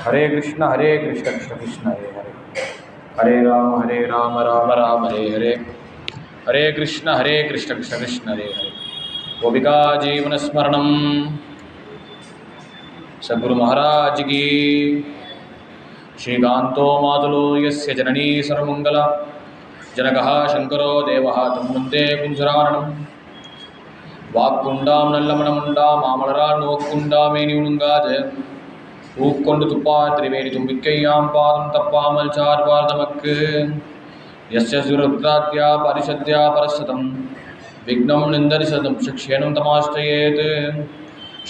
हरे कृष्ण कृष्ण कृष्ण हरे हरे, हरे राम राम राम हरे हरे, हरे कृष्ण कृष्ण कृष्ण हरे हरे। गोपिका जीवन स्मरणम। सद्गुरु महाराज की। श्रीकांतो मातुलो यस्य जननी सर्वमंगला, जनकः शंकरो देवः तं वन्दे कुञ्जराननं। வாக்குண்டாம் நல்ல மனமுண்டாம் மாமலரால் நோக்குண்டா மேனி உணுங்காது, பூக்கொண்டு துப்பார் திரிவேணி தும்பிக்கையாம் பாதம் தப்பாமல் சார்வார் தமக்கு. யஸ்ய சுருத்ராத்யா பரிஷத்யா பரசதம் விக்னம் நிந்தரிசதம் சிக்ஷேனம் தமாஸ்ரயேத்.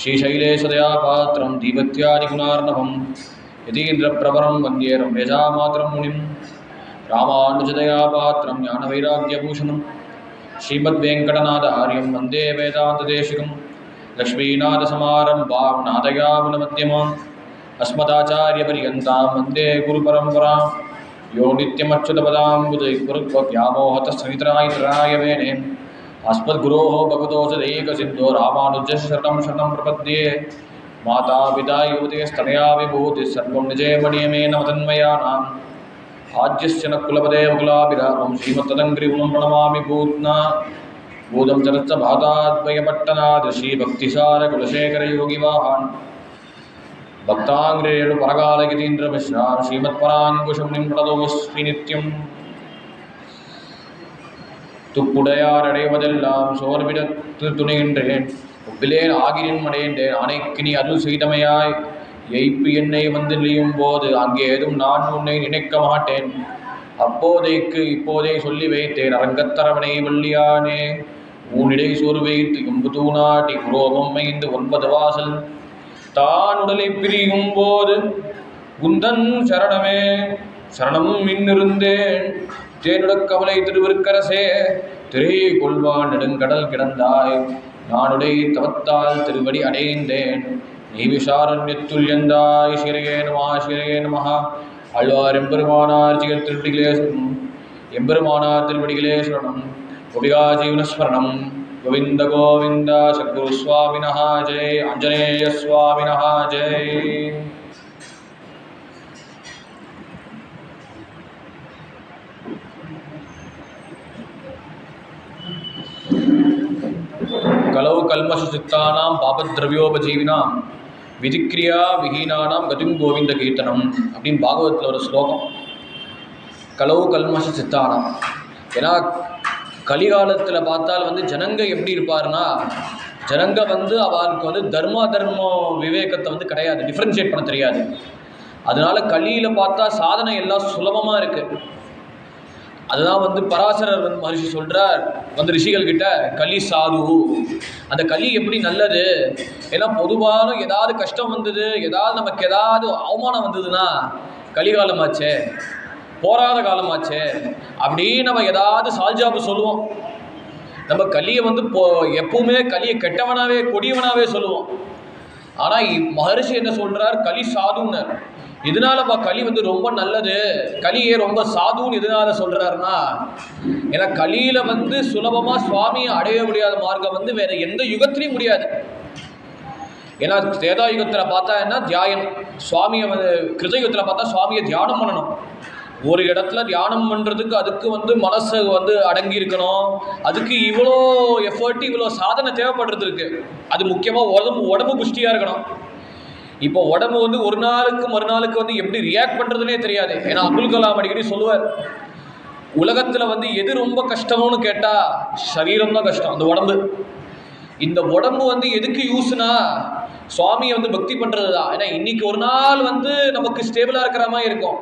ஸ்ரீசைலேஷதயா பாத்திரம் தீபத்யாதி குணார்ணவம் யதீந்திர பிரபரம் வந்தியே ரம்யஜா மாத்திரம் முனிம். ராமானுஜதயா பாத்திரம் ஞான வைராக்கியபூஷணம் श्रीमद्वेंकटनाथ आर्यं वंदे वेदांतदेशिकं। लक्ष्मीनाथसमारम्भां नाथयामुनमध्यमाम् अस्मदाचार्यपर्यन्तां वन्दे गुरुपरम्परां। यो नित्यमच्युतपदाम्बुजयुग्मव्यामोहतस्थितराय मेने अस्मद्गुरोः भगवतोऽसदैकसिन्धो रामानुजस्य शरणं शरणं प्रपद्ये। माता पिता युवतिस्तनया विभूतिः सर्वं निजे मणियमेन मदन्मयानाम्। आज्यस्य न कुलपदे कुलाभिरामं श्रीमत्तदङ्घ्रिगुणं प्रणमामि भूत्ना। भूतं चरश्च भाताद्वयपट्टनाद श्रीभक्तिसारकुलशेखरयोगिवाहान् भक्ताङ्घ्रिरेणुपरकालयतीन्द्रमिश्रां श्रीमत्पराङ्कुशमुनिं प्रणतोऽस्मि नित्यम्। துப்புடையாரடைவதெல்லாம் சோர்விடத்து துணைகின்றேன், உப்பிலேன் ஆகிரின் அடையேன் ஆணைக்கு நீ அருள் செய்தமையாய். எய்ப்பு என்னை வந்து நிலையும் போது அங்கே ஏதும் நான் உன்னை நினைக்க மாட்டேன். அப்போதைக்கு இப்போதே சொல்லி வைத்தேன் அரங்கத்தரவணை வள்ளியானே. ஊனிடை சோறு வைத்து எம்பு தூணாட்டி புரோபம் ஐந்து 9 வாசல் தான் உடலை பிரியும் போது குந்தன் சரணமே சரணம் மின்னிருந்தேன். தேனுட கவலை திருவிற்கரசே திரை கொள்வான் நெடுங்கடல் கிடந்தாய். நானுடைய தவத்தால் திருவடி அடைந்தேன். நீ விசாரண்யத்துள் எந்தாய். சிறையே நம சிறையே நம. ஆழ்வார் எம்பெருமானார் திருவடிகளே எம்பெருமானார் திருவடிகளே சரணம். கோபிகா ஜீவனஸ்மரணம். கோவிந்த கோவிந்த. சத்குரு சுவாமினஹ ஜெய். ஆஞ்சநேய சுவாமினஹ ஜெய். கலௌ கல்மஷசித்தானாம் பாபத்ரவியோபஜீவினாம் விதிக்ரியா விஹீனானாம் கதிம் கோவிந்த கீர்த்தனம் அப்படின்னு பாகவத்தில் ஒரு ஸ்லோகம். கலௌ கல்மஷ சித்தானாம். ஏன்னா கலிகாலத்தில் பார்த்தால் ஜனங்க எப்படி இருப்பாருன்னா, ஜனங்க அவளுக்கு தர்மம் விவேகத்தை கிடையாது, டிஃப்ரென்ஷியேட் பண்ண தெரியாது. அதனால கலியில் பார்த்தா சாதனை எல்லாம் சுலபமாக இருக்குது. அதுதான் பராசரர் மகர்ஷி சொல்கிறார் ரிஷிகள் கிட்ட, களி சாது. அந்த களி எப்படி நல்லது? ஏன்னா பொதுவான ஏதாவது கஷ்டம் வந்தது, ஏதாவது நமக்கு ஏதாவது அவமானம் வந்ததுன்னா கலிகாலமாச்சே, போராத காலமாச்சே அப்படி நம்ம ஏதாவது சால்ஜாப்பு சொல்லுவோம். நம்ம களியை எப்பவுமே களியை கெட்டவனாவே கொடியவனாவே சொல்லுவோம். ஆனால் மகர்ஷி என்ன சொல்கிறார், களி சாதுன்னர். இதனாலப்பா களி ரொம்ப நல்லது, களியே ரொம்ப சாதுன்னு எதனால சொல்கிறாருன்னா, ஏன்னா களியில் சுலபமாக சுவாமியை அடைய முடியாத மார்க்கம் வேற எந்த யுகத்திலையும் முடியாது. ஏன்னா தேதா யுகத்தில் பார்த்தா என்ன தியானம், சுவாமியை கிருதயுகத்தில் பார்த்தா சுவாமியை தியானம் பண்ணணும். ஒரு இடத்துல தியானம் பண்ணுறதுக்கு அதுக்கு மனசு அடங்கி இருக்கணும். அதுக்கு இவ்வளோ எஃபர்ட், இவ்வளோ சாதனை தேவைப்படுறது இருக்கு. அது முக்கியமாக உடம்பு புஷ்டியாக இருக்கணும். இப்போ உடம்பு ஒரு நாளுக்கு மறுநாளுக்கு எப்படி ரியாக்ட் பண்ணுறதுனே தெரியாது. ஏன்னா அப்துல் கலாம் அடிக்கடி சொல்லுவார், உலகத்தில் எது ரொம்ப கஷ்டம்னு கேட்டால் சரீரம் தான் கஷ்டம், அந்த உடம்பு. இந்த உடம்பு எதுக்கு யூஸ்னா சுவாமியை பக்தி பண்ணுறது தான். ஏன்னா இன்னைக்கு ஒரு நாள் நமக்கு ஸ்டேபிளாக இருக்கிற மாதிரி இருக்கும்,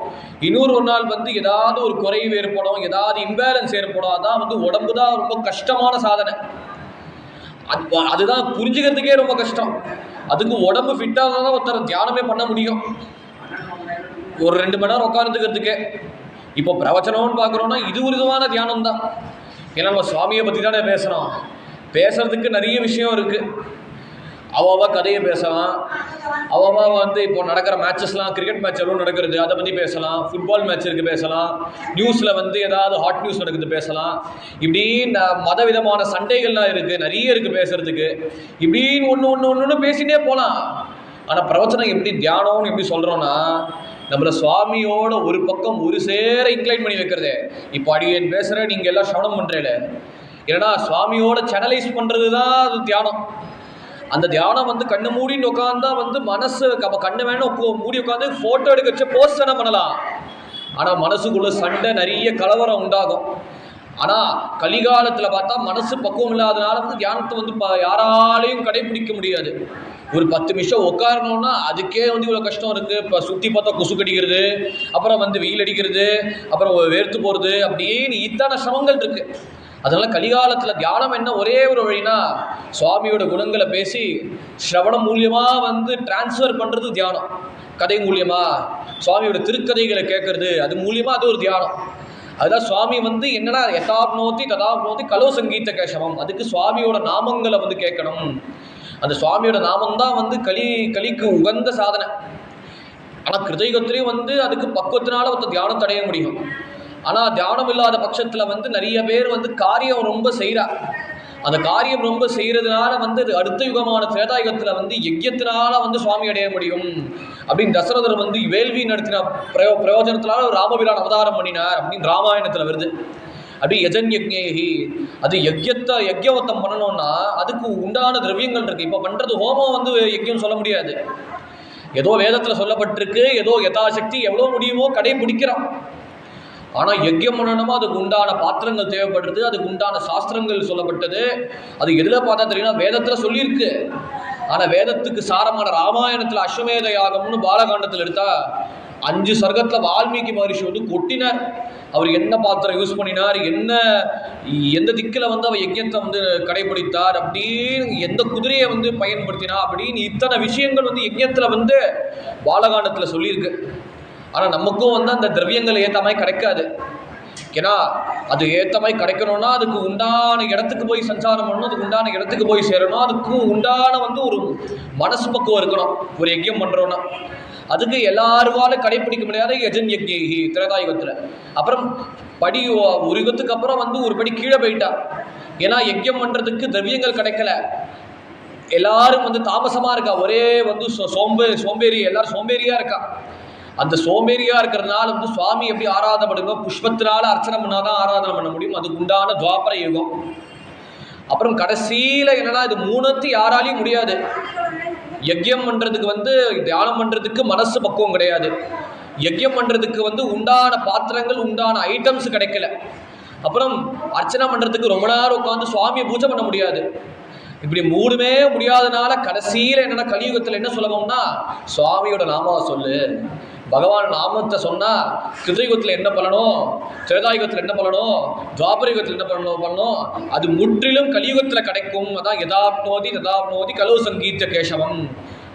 இன்னொரு ஒரு நாள் ஏதாவது ஒரு குறைவு ஏற்படும், ஏதாவது இம்பேலன்ஸ் ஏற்படும். அதான் உடம்பு தான் ரொம்ப கஷ்டமான சாதனை. அதுதான் புரிஞ்சுக்கிறதுக்கே ரொம்ப கஷ்டம். அதுக்கு உடம்பு ஃபிட்டாக தான் ஒருத்தர் தியானமே பண்ண முடியும். ஒரு 2 மணி நேரம் உட்காந்துக்கிறதுக்கே. இப்போ பிரவச்சனம்னு பார்க்குறோன்னா இது ஒரு விதமான தியானம் தான். ஏன்னா நம்ம சுவாமியை பற்றி தானே பேசுகிறோம். பேசுறதுக்கு நிறைய விஷயம் இருக்குது. அவ்வளவா கதையை பேசலாம், அவ்வளவா இப்போ நடக்கிற மேட்சஸ்லாம், கிரிக்கெட் மேட்ச் எல்லாம் நடக்கிறது அதை பற்றி பேசலாம், ஃபுட்பால் மேட்ச் இருக்குது பேசலாம், நியூஸில் ஏதாவது ஹாட் நியூஸ் நடக்குது பேசலாம். இப்படி மத விதமான சண்டைகள்லாம் இருக்குது, நிறைய இருக்குது பேசுகிறதுக்கு. இப்படின்னு ஒன்று பேசிகிட்டே போகலாம். ஆனால் பிரவச்சனம் எப்படி தியானம்னு எப்படி சொல்கிறோன்னா, நம்மளை சுவாமியோட ஒரு பக்கம் ஒரு சேர இன்க்ளைன் பண்ணி வைக்கிறதே. இப்போ அடியேன் பேசுகிறேன், நீங்கள் எல்லாம் சவணம் பண்ணுறேல, ஏன்னா சுவாமியோட சேனலைஸ் பண்ணுறது தான் அது தியானம். அந்த தியானம் வந்து கண்ணு மூடின்னு உட்காந்தா வந்து மனசு கண்ணு வேணும் மூடி உட்காந்து ஃபோட்டோ எடுக்க வச்ச போஸ்ட் என்ன பண்ணலாம். ஆனால் மனசுக்குள்ள சண்டை நிறைய கலவரம் உண்டாகும். ஆனால் கலிகாலத்தில் பார்த்தா மனசு பக்குவம் இல்லாதனால வந்து தியானத்தை வந்து யாராலையும் கடைபிடிக்க முடியாது. ஒரு 10 நிமிஷம் உட்காரணும்னா அதுக்கே வந்து இவ்வளோ கஷ்டம் இருக்குது. இப்போ சுற்றி பார்த்தா கொசு கடிக்கிறது, அப்புறம் வந்து வெயில் அடிக்கிறது, அப்புறம் வேர்த்து போகிறது, அப்படின்னு இத்தனை சிரமங்கள் இருக்குது. அதனால் கலிகாலத்தில் தியானம் என்ன ஒரே ஒரு வழினா, சுவாமியோட குணங்களை பேசி ஸ்ரவணம் மூலியமாக வந்து டிரான்ஸ்ஃபர் பண்ணுறது தியானம். கதை மூலியமாக சுவாமியோட திருக்கதைகளை கேட்கறது, அது மூலியமாக அது ஒரு தியானம். அதுதான் சுவாமி வந்து என்னன்னா யதாப்னோதி ததாப்னோதி கலோ சங்கீத கேசவம். அதுக்கு சுவாமியோட நாமங்களை வந்து கேட்கணும். அந்த சுவாமியோட நாமம் தான் வந்து கலிக்கு உகந்த சாதனை. ஆனால் கிருதயுகத்திலையும் வந்து அதுக்கு பக்குவத்தினால ஒருத்த தியானம் அடைய முடியும். ஆனால் தியானம் இல்லாத பட்சத்தில் வந்து நிறைய பேர் வந்து காரியம் ரொம்ப செய்கிறா. அந்த காரியம் ரொம்ப செய்கிறதுனால வந்து அது அடுத்த யுகமான திரேதாயுகத்தில் வந்து யஜ்யத்தினால வந்து சுவாமி அடைய முடியும் அப்படின்னு தசரதர் வந்து வேள்வி நடத்தின பிரயோஜனத்தினால ராமபிரான் அவதாரம் பண்ணினார் அப்படின்னு ராமாயணத்தில் வருது. அப்படி யஜன் யஜ்ஞேகி, அது யஜ்யவத்தம் பண்ணணும்னா அதுக்கு உண்டான திரவியங்கள் இருக்குது. இப்போ பண்ணுறது ஹோமம் வந்து யஜ்யம் சொல்ல முடியாது. ஏதோ வேதத்தில் சொல்லப்பட்டிருக்கு, ஏதோ யதாசக்தி எவ்வளோ முடியுமோ கடைபிடிக்கிறோம். ஆனால் யஜ்யம் பண்ணணுமோ அதுக்கு உண்டான பாத்திரங்கள் தேவைப்படுறது, அதுக்கு உண்டான சாஸ்திரங்கள் சொல்லப்பட்டது. அது எதில் பார்த்தா தெரியும்னா வேதத்தில் சொல்லியிருக்கு. ஆனால் வேதத்துக்கு சாரமான ராமாயணத்தில் அஸ்வமேத யாகம்னு பாலகாண்டத்தில் எடுத்தா 5 சர்க்கத்தில் வால்மீகி மகரிஷி வந்து கொட்டினார். அவர் என்ன பாத்திரம் யூஸ் பண்ணினார், எந்த திக்கில் வந்து அவர் யஜ்யத்தை வந்து கடைபிடித்தார், அப்படின்னு எந்த குதிரையை வந்து பயன்படுத்தினார், அப்படின்னு இத்தனை விஷயங்கள் வந்து யஜ்யத்தில் வந்து பாலகாண்டத்தில் சொல்லியிருக்கு. ஆனால் நமக்கும் வந்து அந்த திரவியங்கள் ஏற்ற மாதிரி கிடைக்காது. ஏன்னா அது ஏற்ற மாதிரி கிடைக்கணும்னா அதுக்கு உண்டான இடத்துக்கு போய் சஞ்சாரம் பண்ணணும், அதுக்கு உண்டான இடத்துக்கு போய் சேரணும், அதுக்கு உண்டான வந்து ஒரு மனசு பக்குவம் இருக்கணும். ஒரு யஜ்யம் பண்ணுறோன்னா அதுக்கு எல்லாருவாலும் கடைப்பிடிக்க முடியாத யஜன் யஜ்ஞேகி திரேதாயுகத்தில். அப்புறம் ஒரு யுகத்துக்கு அப்புறம் வந்து ஒரு படி கீழே போயிட்டா. ஏன்னா யஜ்யம் பண்ணுறதுக்கு திரவியங்கள் கிடைக்கல, எல்லாரும் வந்து தாமசமாக இருக்கா, ஒரே வந்து சோம்பேறி, எல்லாரும் சோம்பேறியாக இருக்கா. அந்த சோம்பேறியாக இருக்கிறதுனால வந்து சுவாமி எப்படி ஆராதனை பண்ணுங்க, புஷ்பத்தினால அர்ச்சனை பண்ணாதான் ஆராதனை பண்ண முடியும். அதுக்கு உண்டான துவாபர யுகம். அப்புறம் கடைசியில் என்னன்னா இது 3 யாராலையும் முடியாது. யஜ்யம் பண்ணுறதுக்கு வந்து தியானம் பண்ணுறதுக்கு மனசு பக்குவம் கிடையாது. யஜ்யம் பண்ணுறதுக்கு வந்து உண்டான பாத்திரங்கள் உண்டான ஐட்டம்ஸ் கிடைக்கல. அப்புறம் அர்ச்சனை பண்ணுறதுக்கு ரொம்ப நேரம் உட்காந்து சுவாமியை பூஜை பண்ண முடியாது. இப்படி 3மே முடியாதனால கடைசியில் என்னென்னா கலியுகத்தில் என்ன சொல்லணும்னா சுவாமியோட நாமாவை சொல்லு, பகவான் நாமத்தை சொன்னால் கிருதயுகத்தில் என்ன பண்ணணும், திரேதாயுகத்தில் என்ன பண்ணணும், துவாபரயுகத்தில் என்ன பண்ணணும், அது முற்றிலும் கலியுகத்தில் கிடைக்கும். அதான் யதாப்னோதி கலோ சங்கீத கேசவம்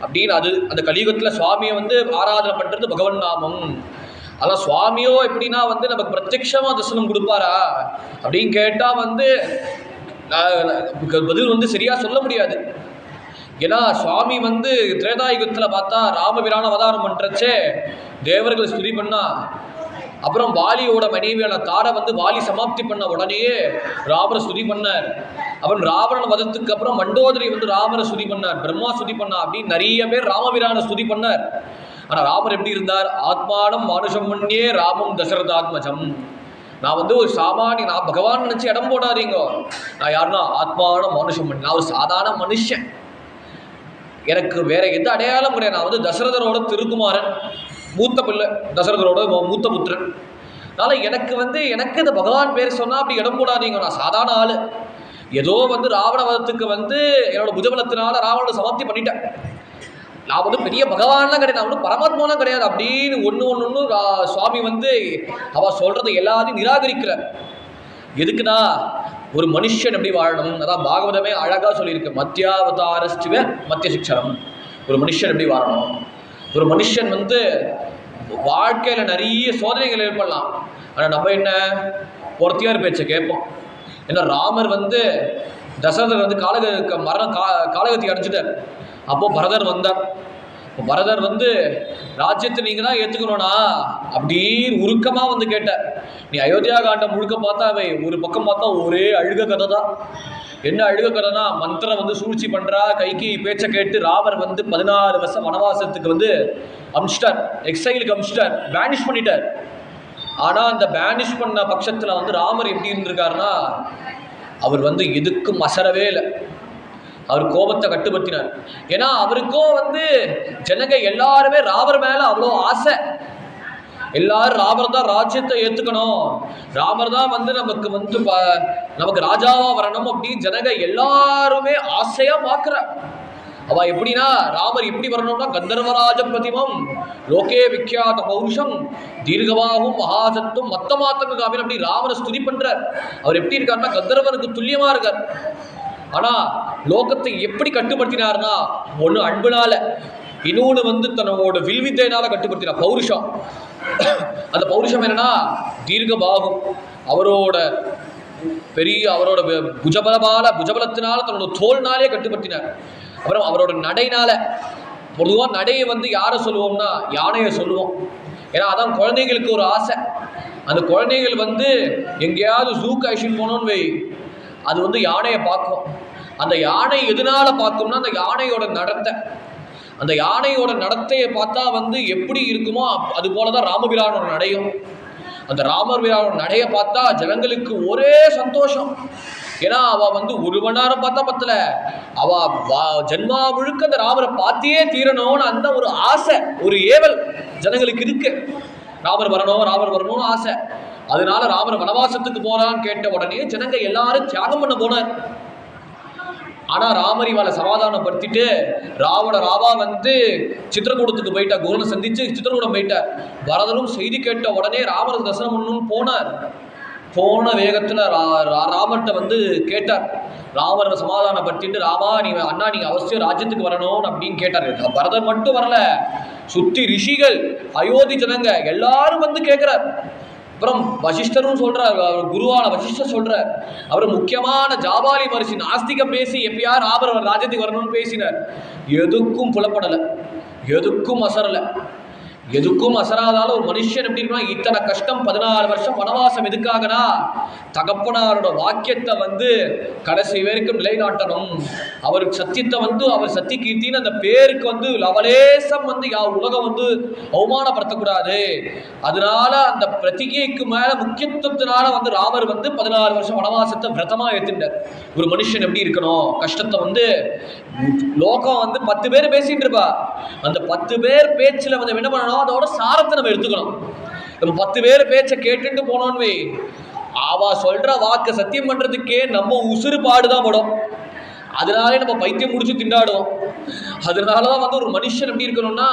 அப்படின்னு. அது அந்த கலியுகத்தில் சுவாமியை வந்து ஆராதனை பண்ணுறது பகவன் நாமம். அதான் சுவாமியோ எப்படின்னா வந்து நமக்கு பிரத்யட்சமாக தரிசனம் கொடுப்பாரா அப்படின்னு கேட்டால் வந்து பதில் வந்து சரியாக சொல்ல முடியாது. ஏன்னா சுவாமி வந்து திரேதாயுகத்தில் பார்த்தா ராமபிரான அவதாரம் பண்ணுறச்சே தேவர்கள் ஸ்துதி பண்ணா, அப்புறம் வாலியோட மனைவியான தாரை வந்து வாலி சமாப்தி பண்ண உடனேயே ராமரை ஸ்துதி பண்ணார். அப்புறம் ராவணன் வதத்துக்கு அப்புறம் மண்டோதரி வந்து ராமரை ஸ்துதி பண்ணார், பிரம்மா ஸ்துதி பண்ணா, அப்படின்னு நிறைய பேர் ராமபிரான ஸ்துதி பண்ணார். ஆனால் ராமர் எப்படி இருந்தார், ஆத்மானம் மானுஷம் மண்யே ராமம் தசரதாத்மஜம். நான் வந்து ஒரு சாமானிய, நான் பகவான் நினச்சி இடம் போடாதீங்க, நான் யாருன்னா ஆத்மான மனுஷன், நான் ஒரு சாதாரண மனுஷன், எனக்கு வேற எந்த அடையாளம் கிடையாது. நான் வந்து தசரதரோட திருக்குமாரன், மூத்த பிள்ளை, தசரதரோட மூத்த புத்திரன். அதனால் எனக்கு இந்த பகவான் பேர் சொன்னால் அப்படி இடம் போடாதீங்க, நான் சாதாரண ஆள். ஏதோ வந்து ராவணவதத்துக்கு வந்து என்னோட புஜபலத்தினால ராவணனை சமாப்தி பண்ணிட்டேன். நான் வந்து பெரிய பகவான்லாம் கிடையாது, நான் வந்து பரமாத்மாலாம் கிடையாது அப்படின்னு ஒன்று சுவாமி வந்து அவள் சொல்கிறத எல்லாத்தையும் நிராகரிக்கிறார். எதுக்குன்னா ஒரு மனுஷன் எப்படி வாழணும், அதான் பாகவதமே அழகாக சொல்லியிருக்கு. மத்தியாவதாரஸ்டிவ மத்திய சிக்ஷரம். ஒரு மனுஷன் எப்படி வாழணும், ஒரு மனுஷன் வந்து வாழ்க்கையில் நிறைய சோதனைகள் ஏற்படலாம். ஆனால் நம்ம என்ன பொறுத்தியார் பேச்சை கேட்போம். ஏன்னா ராமர் வந்து தசரதர் வந்து காலகத்தி அடைஞ்சிட்டார். அப்போது பரதர் வந்தார். பரதர் வந்து ராஜ்யத்தை நீங்கள் தான் ஏற்றுக்கணும்னா அப்படின்னு உருக்கமாக வந்து கேட்டார். நீ அயோத்தியா காண்டம் முழுக்க பார்த்தா அவை ஒரு பக்கம் பார்த்தா ஒரே அழுக கதை தான். என்ன அழுகக்கடனா மந்திரம் வந்து சூழ்ச்சி பண்றா, கைகி பேச்சை கேட்டு ராமர் வந்து 14 வருஷம் வனவாசத்துக்கு வந்து அமிச்சிட்டார், எக்ஸைலுக்கு அமிச்சிட்டார், பேனிஷ் பண்ணிட்டார். ஆனா அந்த பேனிஷ் பண்ண பட்சத்துல வந்து ராமர் எப்படி இருந்திருக்காருன்னா, அவர் வந்து எதுக்கும் அசரவே இல்லை. அவர் கோபத்தை கட்டுப்படுத்தினார். ஏன்னா அவருக்கும் வந்து ஜனங்க எல்லாருமே ராமர் மேல அவ்வளோ ஆசை. எல்லாரும் ராமர் தான் ராஜ்யத்தை ஏத்துக்கணும், ராமர் தான் வந்து நமக்கு ராஜாவா வரணும் அப்படின்னு ஜனங்க எல்லாருமே ஆசையா பார்க்கிறார். அவ எப்படின்னா, ராமர் எப்படி வரணும்னா கந்தர்வராஜ பிரதிமம் லோகே விக்யாத பௌருஷம் தீர்க்கமாகவும் மகாசத்துவம் மத்தமாத்தங்க காவியம் அப்படி ராமரை ஸ்துதி பண்றார். அவர் எப்படி இருக்காருன்னா கந்தர்வனுக்கு துல்லியமா இருக்கார். ஆனா லோகத்தை எப்படி கட்டுப்படுத்தினார்னா, ஒண்ணு அன்புனால, இன்னொன்று வந்து தன்னோட வில்வித்தையினால கட்டுப்படுத்தினார், பௌருஷம். அந்த பௌருஷம் என்னன்னா தீர்க்கபாகும், அவரோட புஜபலத்தினால தன்னோட தோல்னாலே கட்டுப்படுத்தினார். அப்புறம் அவரோட நடைனால, பொதுவாக நடையை வந்து யாரை சொல்லுவோம்னா யானையை சொல்லுவோம். ஏன்னா அதான் குழந்தைங்களுக்கு ஒரு ஆசை. அந்த குழந்தைகள் வந்து எங்கேயாவது ஜூக்கு அழிச்சுட்டு போனோன்னு வை, அது வந்து யானையை பார்க்கும். அந்த யானை எதனால பார்க்கும்னா அந்த யானையோட நடத்தை. அந்த யானையோட நடத்தையை பார்த்தா வந்து எப்படி இருக்குமோ அது போலதான் ராமபிரானோட நடையும். அந்த ராமபிரானோட நடையை பார்த்தா ஜனங்களுக்கு ஒரே சந்தோஷம். ஏன்னா அவ வந்து 1 மணி நேரம் பார்த்தா பத்தல, அவ ஜென்மா முழுக்க அந்த ராமரை பார்த்தே தீரணும்னு அந்த ஒரு ஆசை, ஒரு ஏவல் ஜனங்களுக்கு இருக்கு. ராமர் வரணும்னு ஆசை. அதனால ராமர் வனவாசத்துக்கு போறான்னு கேட்ட உடனே ஜனங்க எல்லாரும் தியாகம் பண்ண போனார். ஆனா ராமர் இவாளை சமாதானப்படுத்திட்டு ராவா வந்து சித்திரகூடத்துக்கு போயிட்டா, குருனை சந்திச்சு சித்திரகூடம் போயிட்டார். பரதரும் செய்தி கேட்ட உடனே ராமர் தரிசனம் பண்ணணும்னு போனார். போன வேகத்துல ராமர்கிட்ட வந்து கேட்டார். ராமரை சமாதானப்படுத்திட்டு, ராமா நீங்க அவசியம் ராஜ்யத்துக்கு வரணும் அப்படின்னு கேட்டார். பரதர் மட்டும் வரல, சுத்தி ரிஷிகள் அயோத்தி ஜனங்க எல்லாரும் வந்து கேட்கிறார். அப்புறம் வசிஷ்டரும் சொல்றார், குருவான வசிஷ்டர் சொல்றார். அவர் முக்கியமான ஜாபாலி மரிசி நாஸ்திகம் பேசி எப்பயார் ராமர் ராஜ்யத்துக்கு வரணும்னு பேசினார். எதுக்கும் புலப்படலை, எதுக்கும் அசரலை. எதுக்கும் அசராதால ஒரு மனுஷன் எப்படி இருக்கணும், இத்தனை கஷ்டம் 14 வருஷம் வனவாசம் எதுக்காகனா தகப்பனாரோட வாக்கியத்தை வந்து கடைசி வரைக்கும் நிலைநாட்டணும். அவருக்கு சத்தியத்தை வந்து அவர் சத்திய கீர்த்தின்னு அந்த பேருக்கு வந்து லவலேசம் வந்து உலகம் வந்து அவமானப்படுத்தக்கூடாது. அதனால அந்த பிரதிகைக்கு மேல முக்கியத்துவத்தினால வந்து ராமர் வந்து 14 வருஷம் வனவாசத்தை விரதமா ஏத்துட்டார். ஒரு மனுஷன் எப்படி இருக்கணும், கஷ்டத்தை வந்து லோகம் வந்து 10 பேர் பேசிட்டு இருப்பா, அந்த 10 பேர் பேச்சுல வந்து என்ன பண்ணணும், அதோட சாரத்தை நம்ம எடுத்துக்கணும். நம்ம 10 பேர் பேச்சை கேட்டுட்டு போனோன்னு அவ சொல்ற வாக்கு சத்தியம் பண்றதுக்கே நம்ம உசுறு பாடுதான் படும். அதனாலே நம்ம பைத்தியம் முடிச்சு திண்டாடுவோம். அதனாலதான் வந்து ஒரு மனுஷன் எப்படி இருக்கணும்னா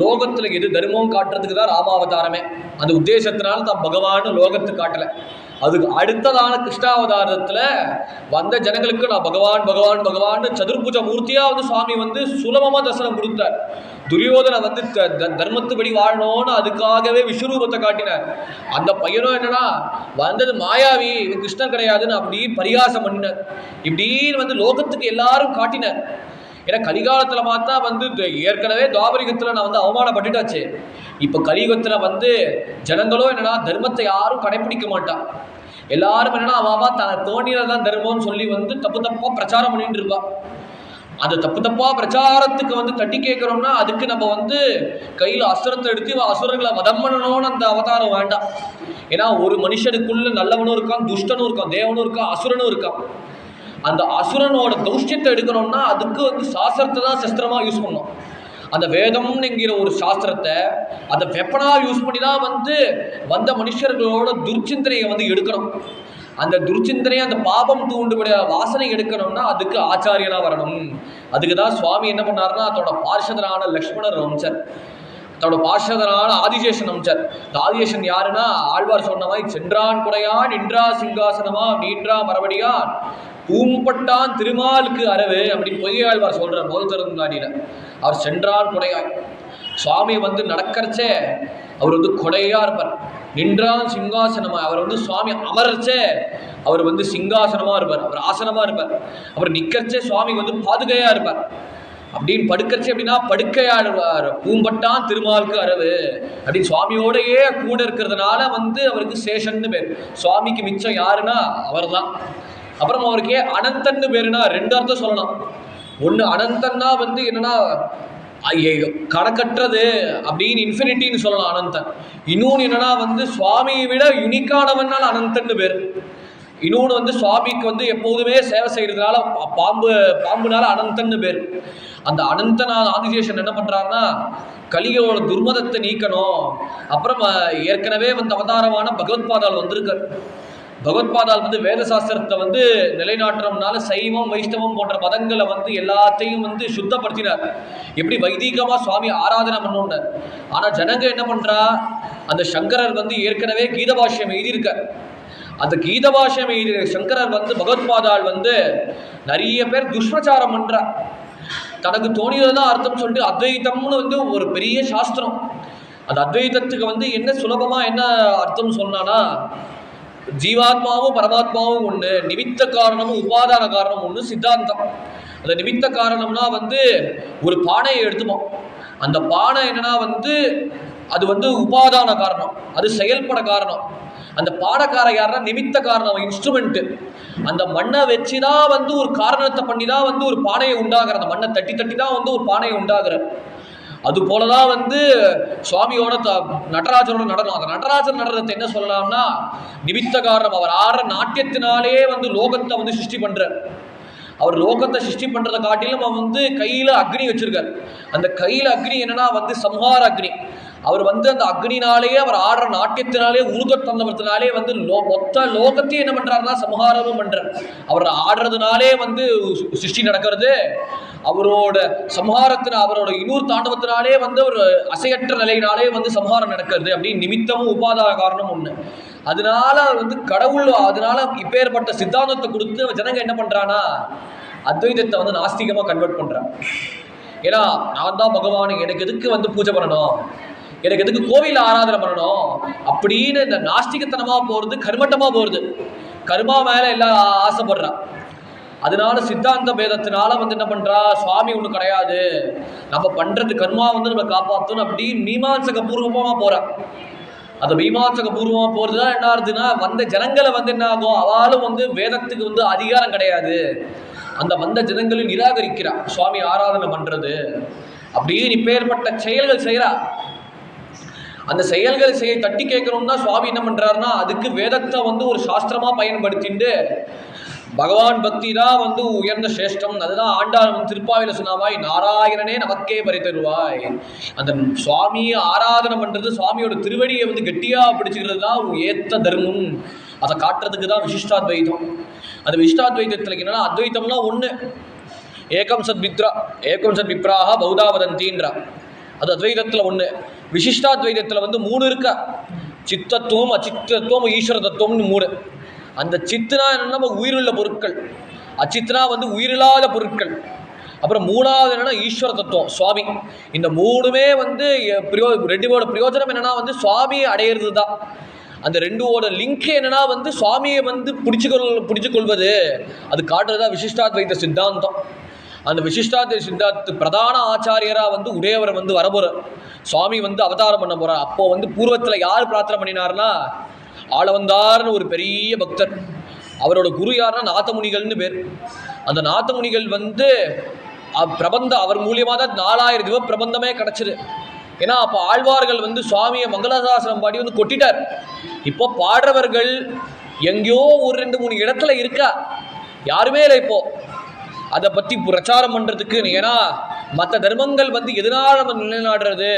லோகத்துல எது தர்மம் காட்டுறதுக்கு தான் ராமாவதாரமே. அந்த உத்தேசத்தினால தான் பகவான் லோகத்துக்கு காட்டல. அதுக்கு அடுத்ததான கிருஷ்ணாவதாரத்துல வந்த ஜனங்களுக்கு நான் பகவான் சதுர்புஜ மூர்த்தியா வந்து சுவாமி வந்து சுலபமா தரிசனம் கொடுத்தார். துரியோதனை வந்து தர்மத்துப்படி வாழணும்னு அதுக்காகவே விஸ்வரூபத்தை காட்டினார். அந்த பையனும் என்னன்னா வந்தது மாயாவி, கிருஷ்ணன் கிடையாதுன்னு அப்படி பரிகாசம் பண்ணினார். இப்படின்னு வந்து லோகத்துக்கு எல்லாரும் காட்டினார். ஏன்னா கலிகாலத்துல பார்த்தா வந்து ஏற்கனவே துவாபரிகத்துல நான் வந்து அவமானப்பட்டுட்டாச்சு. இப்ப கலியுகத்துல வந்து ஜனங்களும் என்னன்னா தர்மத்தை யாரும் கடைபிடிக்க மாட்டான். எல்லாரும் என்னன்னா அவாவா தன தோணியதான் தர்மம்னு சொல்லி வந்து தப்பா பிரச்சாரம் பண்ணிட்டு இருப்பா. அந்த தப்பா பிரச்சாரத்துக்கு வந்து தட்டி கேட்கிறோம்னா அதுக்கு நம்ம வந்து கையில அசுரத்தை எடுத்து அசுரர்களை வதம் பண்ணணும்னு அந்த அவதாரம் வேண்டாம். ஏன்னா ஒரு மனுஷனுக்குள்ள நல்லவனும் இருக்கான், துஷ்டனும் இருக்கான், தேவனும் இருக்கான், அசுரனும் இருக்கான். அந்த அசுரனோட தௌஷ்யத்தை எடுக்கணும்னா அதுக்கு வந்து சாஸ்திரத்தை தான் சஸ்திரமா யூஸ் பண்ணணும். அந்த வேதம்னு என்கிற ஒரு சாஸ்திரத்தை அந்த வெப்பனா யூஸ் பண்ணி தான் வந்து வந்த மனுஷர்களோட துர்ச்சிந்தனையை வந்து எடுக்கணும். அந்த துர்ச்சிந்தனையை அந்த பாபம் தூண்டுபடிய வாசனை எடுக்கணும்னா அதுக்கு ஆச்சாரியனா வரணும். அதுக்கு தான் சுவாமி என்ன பண்ணாருன்னா அதோட பார்ஷதனான லக்ஷ்மணர் அமைச்சர், தன்னோட பார்ஷதனான ஆதிசேஷன் அமைச்சர். இந்த ஆதிசேஷன் யாருன்னா ஆழ்வார் சொன்ன மாதிரி சென்றான் குடையான் நின்றா சிங்காசனமா நீன்றா மரபடியான் பூம்பட்டான் திருமாலுக்கு அரவு அப்படின்னு பொய்யாழ்வார் சொல்றார் முதல் திறந்தாடியில. அவர் சென்றான் கொடையாய், சுவாமி வந்து நடக்கிறச்சே அவர் வந்து கொடையா இருப்பார். நின்றான் சிங்காசனமா, அவர் வந்து சுவாமி அமர்ச்சே அவர் வந்து சிங்காசனமா இருப்பார், அவர் ஆசனமா இருப்பார். அவர் நிக்கிறச்சே சுவாமி வந்து பாதுகையா இருப்பார். அப்படின்னு படுக்கச்சு அப்படின்னா படுக்கையாடுவார். பூம்பட்டான் திருமாலுக்கு அரவு அப்படின்னு சுவாமியோடையே கூட இருக்கிறதுனால வந்து அவருக்கு சேஷன்னு பேர். சுவாமிக்கு மிச்சம் யாருன்னா அவர் தான். அப்புறம் அவருக்கே அனந்தன்னு பேருனா ரெண்டு அர்த்தம் சொல்லலாம். ஒன்று அனந்தன்னா வந்து என்னன்னா கணக்கற்றது அப்படின்னு இன்ஃபினிட்டின்னு சொல்லலாம் அனந்தன். இன்னொன்று என்னன்னா வந்து சுவாமியை விட யுனிக்கானவனால் அனந்தன்னு பேர். இன்னொன்று வந்து சுவாமிக்கு வந்து எப்போதுமே சேவை செய்யறதுனால பாம்புனால அனந்தன்னு பேர். அந்த அனந்தனான ஆதிசேஷன் என்ன பண்றாருன்னா கலியோட துர்மதத்தை நீக்கணும். அப்புறம் ஏற்கனவே வந்து அவதாரமான பகவத்பாதால் வந்திருக்கார். பகவத்பாதால் வந்து வேத சாஸ்திரத்தை வந்து நிலைநாட்டுறதுனால சைவம் வைஷ்ணவம் போன்ற மதங்களை வந்து எல்லாத்தையும் வந்து சுத்தப்படுத்தினார். எப்படி வைதிகமாக சுவாமி ஆராதனை பண்ணோன்னு. ஆனால் ஜனங்க என்ன பண்றா, அந்த சங்கரர் வந்து ஏற்கனவே கீதபாஷ்யம் எழுதியிருக்கார். அந்த கீதபாஷ்யம் எழுதிய சங்கரர் வந்து பகவத்பாதால் வந்து நிறைய பேர் துஷ்பிரச்சாரம் பண்றா. தனக்கு தோணியதுதான் அர்த்தம் சொல்லிட்டு அத்வைத்தம்னு வந்து ஒரு பெரிய சாஸ்திரம். அந்த அத்வைதத்துக்கு வந்து என்ன சுலபமா என்ன அர்த்தம் சொன்னானா, ஜீவாத்மாவும் பரமாத்மாவும் ஒன்று, நிமித்த காரணமும் உபாதான காரணம் ஒன்று சித்தாந்தம். அந்த நிமித்த காரணம்னா வந்து ஒரு பானையை எடுத்துப்போம். அந்த பானை என்னன்னா வந்து அது வந்து உபாதான காரணம், அது செயல்பட காரணம். அந்த பாடக்கார யாருன்னா நிமித்த காரணம், இன்ஸ்ட்ருமெண்ட். அந்த மண்ணை வச்சுதான் வந்து ஒரு காரணத்தை பண்ணி தான் வந்து ஒரு பானையை உண்டாகிற, அந்த மண்ணை தட்டி தட்டி தான் வந்து ஒரு பானையை உண்டாகிற. அது போலதான் வந்து சுவாமியோட நடராஜரோட நடனம். அந்த நடராஜர் நடனத்தை என்ன சொல்லலாம்னா நிமித்த காரணம். அவர் ஆடுற நாட்டியத்தினாலே வந்து லோகத்தை வந்து சிருஷ்டி பண்றார். அவர் லோகத்தை சிருஷ்டி பண்றதை காட்டிலும் அவர் வந்து கையில அக்னி வச்சிருக்கார். அந்த கையில அக்னி என்னன்னா வந்து சம்ஹார அக்னி. அவர் வந்து அந்த அக்னினாலேயே அவர் ஆடுற நாட்டியத்தினாலே உருதத்தந்தவத்தினாலே வந்து மொத்த லோகத்தையும் என்ன பண்றாருன்னா சம்ஹாரமும் பண்றார். அவர் ஆடுறதுனாலே வந்து சிருஷ்டி நடக்கிறது. அவரோட சம்ஹாரத்தின அவரோட இன்னொரு தாண்டவத்தினாலே வந்து ஒரு அசையற்ற நிலையினாலே வந்து சம்ஹாரம் நடக்கிறது. அப்படின்னு நிமித்தமும் உபாதான காரணம் ஒண்ணு. அதனால வந்து கடவுள் அதனால இப்பேற்பட்ட சித்தாந்தத்தை கொடுத்து ஜனங்க என்ன பண்றானா அத்வைதத்தை வந்து நாஸ்திகமா கன்வெர்ட் பண்றான். ஏன்னா நான் தான் பகவான், எனக்கு எதுக்கு வந்து பூஜை பண்ணணும், எனக்கு எதுக்கு கோவில ஆராதனை பண்ணணும் அப்படின்னு இந்த நாஸ்திகத்தனமா போறது, கர்மட்டமா போறது, கர்மா மேல எல்லாம் ஆசைப்படுறான். அதனால சித்தாந்த பேதத்தினால வந்து என்ன பண்றா, சுவாமி ஒண்ணு கிடையாது, நம்ம பண்றது கர்மா வந்து நம்ம காப்பாற்றணும் அப்படின்னு மீமாம்சக பூர்வமா போறா. அந்த மீமாம்சக பூர்வமா போறதுதான் என்ன ஆகுதுன்னா வந்த ஜனங்களை வந்து என்ன ஆகும், அவளும் வந்து வேதத்துக்கு வந்து அதிகாரம் கிடையாது, அந்த வந்த ஜனங்களும் நிராகரிக்கிறா சுவாமி ஆராதனை பண்றது அப்படின்னு இப்பேற்பட்ட செயல்கள் செய்யறா. அந்த செயல்கள் செய்ய தட்டி கேட்கணும்னா சுவாமி என்ன பண்றாருன்னா அதுக்கு வேதத்தை வந்து ஒரு சாஸ்திரமா பயன்படுத்திட்டு பகவான் பக்தி தான் வந்து உயர்ந்த சிரேஷ்டம். அதுதான் ஆண்டாள் வந்து திருப்பாவில சொன்னாவாய் நாராயணனே நமக்கே பறித்தருவாய். அந்த சுவாமியை ஆராதனை பண்றது, சுவாமியோட திருவடியை வந்து கெட்டியா பிடிச்சுக்கிறது தான் ஏத்த தர்மம். அதை காட்டுறதுக்கு தான் விசிஷ்டாத்வைதம். அந்த விசிஷ்டாத்வைதத்துல என்னன்னா அத்வைத்தம்னா ஒண்ணு, ஏகம் சத் விப்ராக பௌதா வதந்தின்றா. அது அத்வைதத்துல ஒண்ணு. விசிஷ்டாத்வைதத்துல வந்து மூணு இருக்கா, சித்தத்துவம், அச்சித்தத்துவம், ஈஸ்வர தத்துவம்னு மூணு. அந்த சித்துனா என்னன்னா நம்ம உயிருள்ள பொருட்கள், அச்சித்னா வந்து உயிரில்லாத பொருட்கள், அப்புறம் மூணாவது என்னன்னா ஈஸ்வர தத்துவம் சுவாமி. இந்த மூணுமே வந்து ரெண்டுவோட பிரயோஜனம் என்னன்னா வந்து சுவாமியை அடையிறது தான். அந்த ரெண்டுவோட லிங்க் என்னன்னா வந்து சுவாமியை வந்து பிடிச்சு கொள்வது, அது காட்டுறதா விசிஷ்டாத்வைத சித்தாந்தம். அந்த விசிஷ்டாத்வைத சித்தாந்த பிரதான ஆச்சாரியரா வந்து உடையவரை வந்து வரப்போற சுவாமி வந்து அவதாரம் பண்ண போறார். அப்போ வந்து பூர்வத்தில் யார் பிரார்த்தனை பண்ணினார்னா ஆளவந்தார்னு ஒரு பெரிய பக்தர். அவரோட குரு யாருன்னா நாதமுனிகள்னு பேர். அந்த நாதமுனிகள் வந்து பிரபந்தம் அவர் மூலியமாக தான் 4000 திவ பிரபந்தமே கிடைச்சிது. ஏன்னா அப்போ ஆழ்வார்கள் வந்து சுவாமியை மங்களாசாசனம் பாடி வந்து கொட்டிட்டார். இப்போ பாடுறவர்கள் எங்கேயோ ஒரு 2-3 இடத்துல இருக்கா, யாருமே இல்லை இப்போ அதை பற்றி பிரச்சாரம் பண்ணுறதுக்கு. ஏன்னா மற்ற தர்மங்கள் வந்து எதனால் நம்ம நிலைநாடுறது,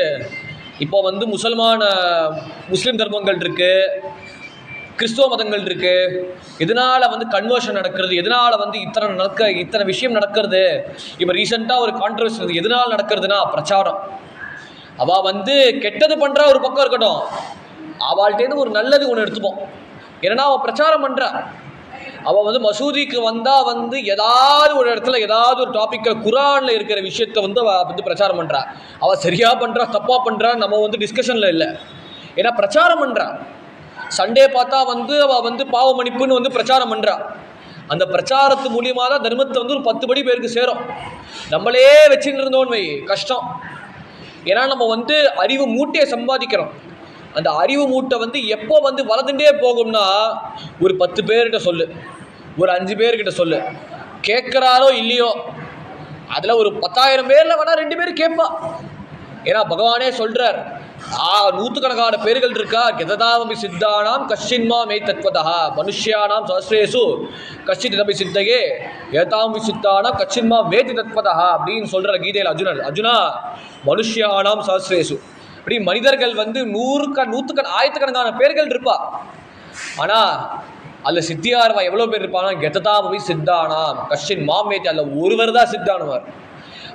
இப்போ வந்து முஸ்லீம் தர்மங்கள் இருக்கு, கிறிஸ்துவ மதங்கள் இருக்கு, எதனால் வந்து கன்வர்ஷன் நடக்கிறது, எதனால் வந்து இத்தனை விஷயம் நடக்கிறது. இப்போ ரீசெண்டாக ஒரு கான்ட்ரவர்சி எதனால் நடக்கிறதுனா பிரச்சாரம். அவள் வந்து கெட்டது பண்ணுறா ஒரு பக்கம் இருக்கட்டும், அவள்கிட்டேருந்து ஒரு நல்லது ஒன்று எடுத்துப்போம். ஏன்னா அவள் பிரச்சாரம் பண்ணுறா. அவள் வந்து மசூதிக்கு வந்தால் வந்து ஏதாவது ஒரு இடத்துல ஏதாவது ஒரு டாப்பிக்கில் குரானில் இருக்கிற விஷயத்தை வந்து அவள் வந்து பிரச்சாரம் பண்ணுறா. அவள் சரியாக பண்ணுறா தப்பாக பண்ணுறா நம்ம வந்து டிஸ்கஷனில் இல்லை. ஏன்னா பிரச்சாரம் பண்ணுறா. சண்டே பார்த்தா வந்து அவள் வந்து பாவ மன்னிப்புன்னு வந்து பிரச்சாரம் பண்ணுறா. அந்த பிரச்சாரத்து மூலியமாக தான் தர்மத்தை வந்து ஒரு 10 படி பேருக்கு சேரும். நம்மளே வச்சுட்டு இருந்தோன்னு வை கஷ்டம். ஏன்னா நம்ம வந்து அறிவு மூட்டையை சம்பாதிக்கிறோம். அந்த அறிவு மூட்டை வந்து எப்போ வந்து வளர்ந்துட்டே போகும்னா ஒரு 10 பேர்கிட்ட சொல்லு, ஒரு 5 பேர்கிட்ட சொல்லு, கேட்குறாரோ இல்லையோ அதில் ஒரு 10,000 பேரில் வேணா 2 பேர் கேட்பா. ஏன்னா பகவானே சொல்கிறார், நூற்றுக்கணக்கான பேர்கள் இருக்கா, கெததாமபி சித்தானாம் கஷ்டின்மா மே தத்வதா மனுஷ்யானாம் சஹஸ்ரேசு கஷ்டிதபி சித்தையே ஏதாமபி சித்தானாம் கஷ்டின்மா வேதி தத்வதா அப்படின்னு சொல்கிற கீதையில் அர்ஜுனா மனுஷ்யானாம் சஹஸ்ரேசு அப்படி மனிதர்கள் வந்து ஆயிரத்துக்கணக்கான பேர்கள் இருப்பா. ஆனால் அதில் சித்தியார்வா எவ்வளோ பேர் இருப்பாங்கன்னா கெததாமபி சித்தானாம் கஷ்டின் மாமேத்தி, அதில் ஒருவர் தான் சித்தானுவார்.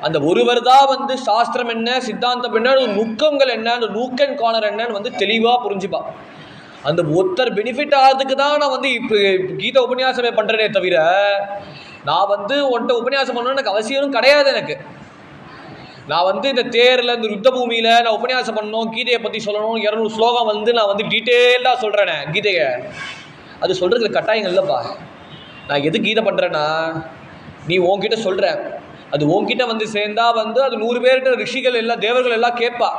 அந்த ஒருவர் தான் வந்து சாஸ்திரம் என்ன, சித்தாந்தம் என்ன, நுட்கங்கள் என்ன, அந்த நூக்கன் கார்னர் என்னன்னு வந்து தெளிவாக புரிஞ்சுப்பா. அந்த ஒருத்தர் பெனிஃபிட் ஆகிறதுக்கு தான் நான் வந்து இப்போ கீதை உபன்யாசமே பண்ணுறேனே தவிர, நான் வந்து உன்ட்ட உபன்யாசம் பண்ணணும்னு எனக்கு அவசியம் கிடையாது. எனக்கு நான் வந்து இந்த தேரில் இந்த யுத்த பூமியில் நான் உபன்யாசம் பண்ணணும், கீதையை பற்றி சொல்லணும், 200 ஸ்லோகம் வந்து நான் வந்து டீட்டெயிலாக சொல்கிறேனே கீதையை, அது சொல்கிறதுக்கு கட்டாயங்கள் இல்லைப்பா. நான் எது கீதை பண்ணுறேன்னா, நீ உன்கிட்ட சொல்கிற, அது உன்கிட்ட வந்து சேர்ந்தா வந்து அது 100 பேர்கிட்ட ரிஷிகள் எல்லாம் தேவர்கள் எல்லாம் கேட்பா.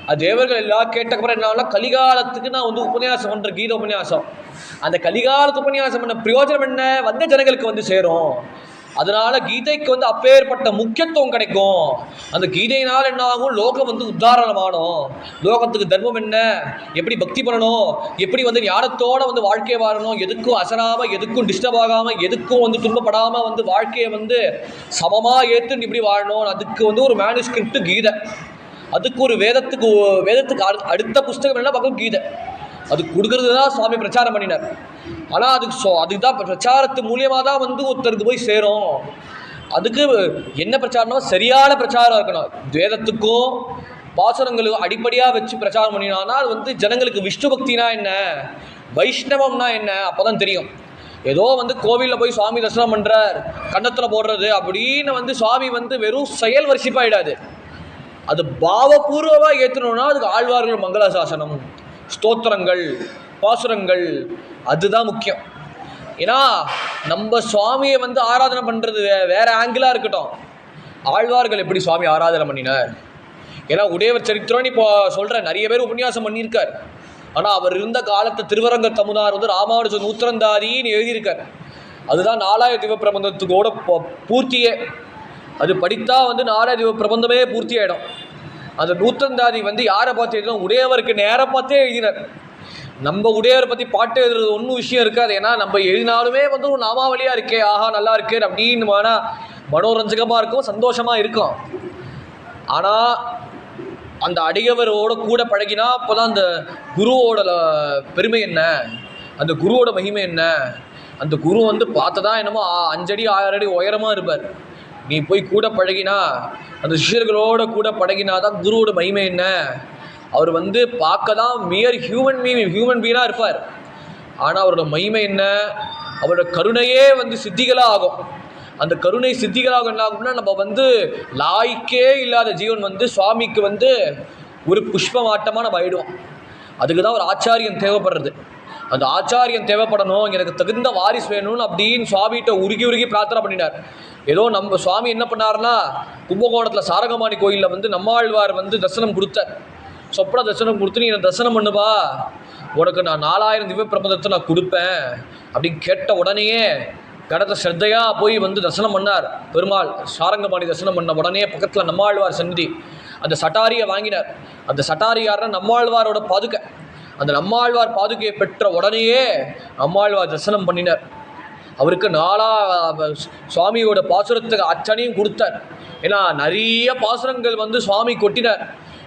அது தேவர்கள் எல்லாம் கேட்டக்கப்புறம் என்ன, கலிகாலத்துக்கு நான் வந்து உபன்யாசம் பண்ணுற கீதை உபன்யாசம், அந்த கலிகாலத்து உபன்யாசம் பண்ண பிரயோஜனம் என்ன, வந்த ஜனங்களுக்கு வந்து சேரும். அதனால கீதைக்கு வந்து அப்பேற்பட்ட முக்கியத்துவம் கிடைக்கும். அந்த கீதையினால் என்ன ஆகும், லோகம் வந்து உத்தாரணமானோம். லோகத்துக்கு தர்மம் என்ன, எப்படி பக்தி பண்ணணும், எப்படி வந்து ஞானத்தோடு வந்து வாழ்க்கையை வாழணும், எதுக்கும் அசராமல், எதுக்கும் டிஸ்டர்ப் ஆகாமல், எதுக்கும் வந்து துன்பப்படாமல் வந்து வாழ்க்கையை வந்து சமமாக ஏற்றுன்னு இப்படி வாழணும். அதுக்கு வந்து ஒரு மேனுஸ்கிரிப்ட் கீதை. அதுக்கு ஒரு வேதத்துக்கு அடுத்த புஸ்தகம் என்ன பகவத்கீதை. அது கொடுக்கறது தான் சுவாமி பிரச்சாரம் பண்ணினார். ஆனால் அதுக்கு தான் பிரச்சாரத்து மூலியமாக தான் வந்து ஒருத்தருக்கு போய் சேரும். அதுக்கு என்ன பிரச்சாரம்னா சரியான பிரச்சாரம் இருக்கணும். வேதத்துக்கும் பாசுரங்களுக்கும் அடிப்படையாக வச்சு பிரச்சாரம் பண்ணினான்னா அது வந்து ஜனங்களுக்கு விஷ்ணு பக்தினா என்ன, வைஷ்ணவம்னா என்ன அப்போ தான் தெரியும். ஏதோ வந்து கோவிலில் போய் சுவாமி தரிசனம் பண்ணுறார், கன்னத்தில் போடுறது அப்படின்னு வந்து சுவாமி வந்து வெறும் செயல் வரிசிப்பாயிடாது. அது பாவபூர்வமாக ஏற்றணும்னா அதுக்கு ஆழ்வார்கள் மங்களாசாசனம், ஸ்தோத்திரங்கள், பாசுரங்கள், அதுதான் முக்கியம். ஏன்னா நம்ம சுவாமியை வந்து ஆராதனை பண்ணுறது வேற ஆங்கிளாக இருக்கட்டும், ஆழ்வார்கள் எப்படி சுவாமி ஆராதனை பண்ணினார். ஏன்னா உடையவர் சரித்திரம் இப்போ சொல்கிற நிறைய பேர் உபன்யாசம் பண்ணியிருக்கார். ஆனால் அவர் இருந்த காலத்தை திருவரங்க தமுதார் வந்து ராமானுஜ நூத்திரந்தாரின்னு எழுதியிருக்கார். அதுதான் 4000 திவ பிரபந்தத்துக்கோட பூர்த்தியே. அது படித்தா வந்து 4000 திவ பிரபந்தமே பூர்த்தி ஆகிடும். அந்த நூத்தந்தாதி வந்து யாரை பார்த்து எழுதினா, உடையவருக்கு நேராக பார்த்தே எழுதினார். நம்ம உடையவரை பற்றி பாட்டு எழுதுறது ஒன்றும் விஷயம் இருக்காது. ஏன்னா நம்ம எழுதினாலுமே வந்து ஒரு நாமாவளியாக இருக்கே, ஆஹா நல்லா இருக்கே அப்படின்னு மனோரஞ்சகமாக இருக்கும், சந்தோஷமாக இருக்கும். ஆனால் அந்த அடியவரோட கூட பழகினா அப்போ தான் அந்த குருவோட பெருமை என்ன, அந்த குருவோட மகிமை என்ன. அந்த குரு வந்து பார்த்ததான் என்னமோ 5 அடி 6 அடி உயரமாக இருப்பார். நீ போய் கூட பழகினா, அந்த சிஷ்யர்களோட கூட பழகினா தான் குருவோட மகிமை என்ன. அவர் வந்து பார்க்க தான் மியர் ஹியூமன் பீனாக இருப்பார். ஆனால் அவரோட மகிமை என்ன, அவரோட கருணையே வந்து சித்திகளாக ஆகும். அந்த கருணை சித்திகளாக என்ன ஆகும்னா, நம்ம வந்து லாய்க்கே இல்லாத ஜீவன் வந்து சுவாமிக்கு வந்து ஒரு புஷ்பமாட்டமாக நம்ம ஆயிடுவோம். அதுக்கு தான் ஒரு ஆச்சாரியன் தேவைப்படுறது. அந்த ஆச்சாரியன் தேவைப்படணும், எனக்கு தகுந்த வாரிசு வேணும்னு அப்படின்னு சுவாமிகிட்ட உருகி பிரார்த்தனை பண்ணினார். ஏதோ நம்ம சுவாமி என்ன பண்ணார்னா, கும்பகோணத்தில் சாரங்கமாணி கோயிலில் வந்து நம்மாழ்வார் வந்து தரிசனம் கொடுத்தார். சொப்பன தரிசனம் கொடுத்து, நீ என்னை தரிசனம் பண்ணுவா, உனக்கு நான் 4000 திவ்ய பிரபந்தத்தை நான் கொடுப்பேன் அப்படின்னு கேட்ட உடனேயே கடத்த ஸ்ரத்தையாக போய் வந்து தரிசனம் பண்ணார் பெருமாள். சாரங்கமாணி தரிசனம் பண்ண உடனே பக்கத்தில் நம்மாழ்வார் சந்நிதி, அந்த சட்டாரியை வாங்கினார். அந்த சட்டாரி யாருன்னா நம்மாழ்வாரோட பாதுகை. அந்த நம்மாழ்வார் பாதுகையை பெற்ற உடனேயே நம்மாழ்வார் தரிசனம் பண்ணினார். அவருக்கு சுவாமியோட பாசுரத்துக்கு அச்சனையும் கொடுத்தார். ஏன்னா நிறைய பாசுரங்கள் வந்து சுவாமி கொட்டினார்.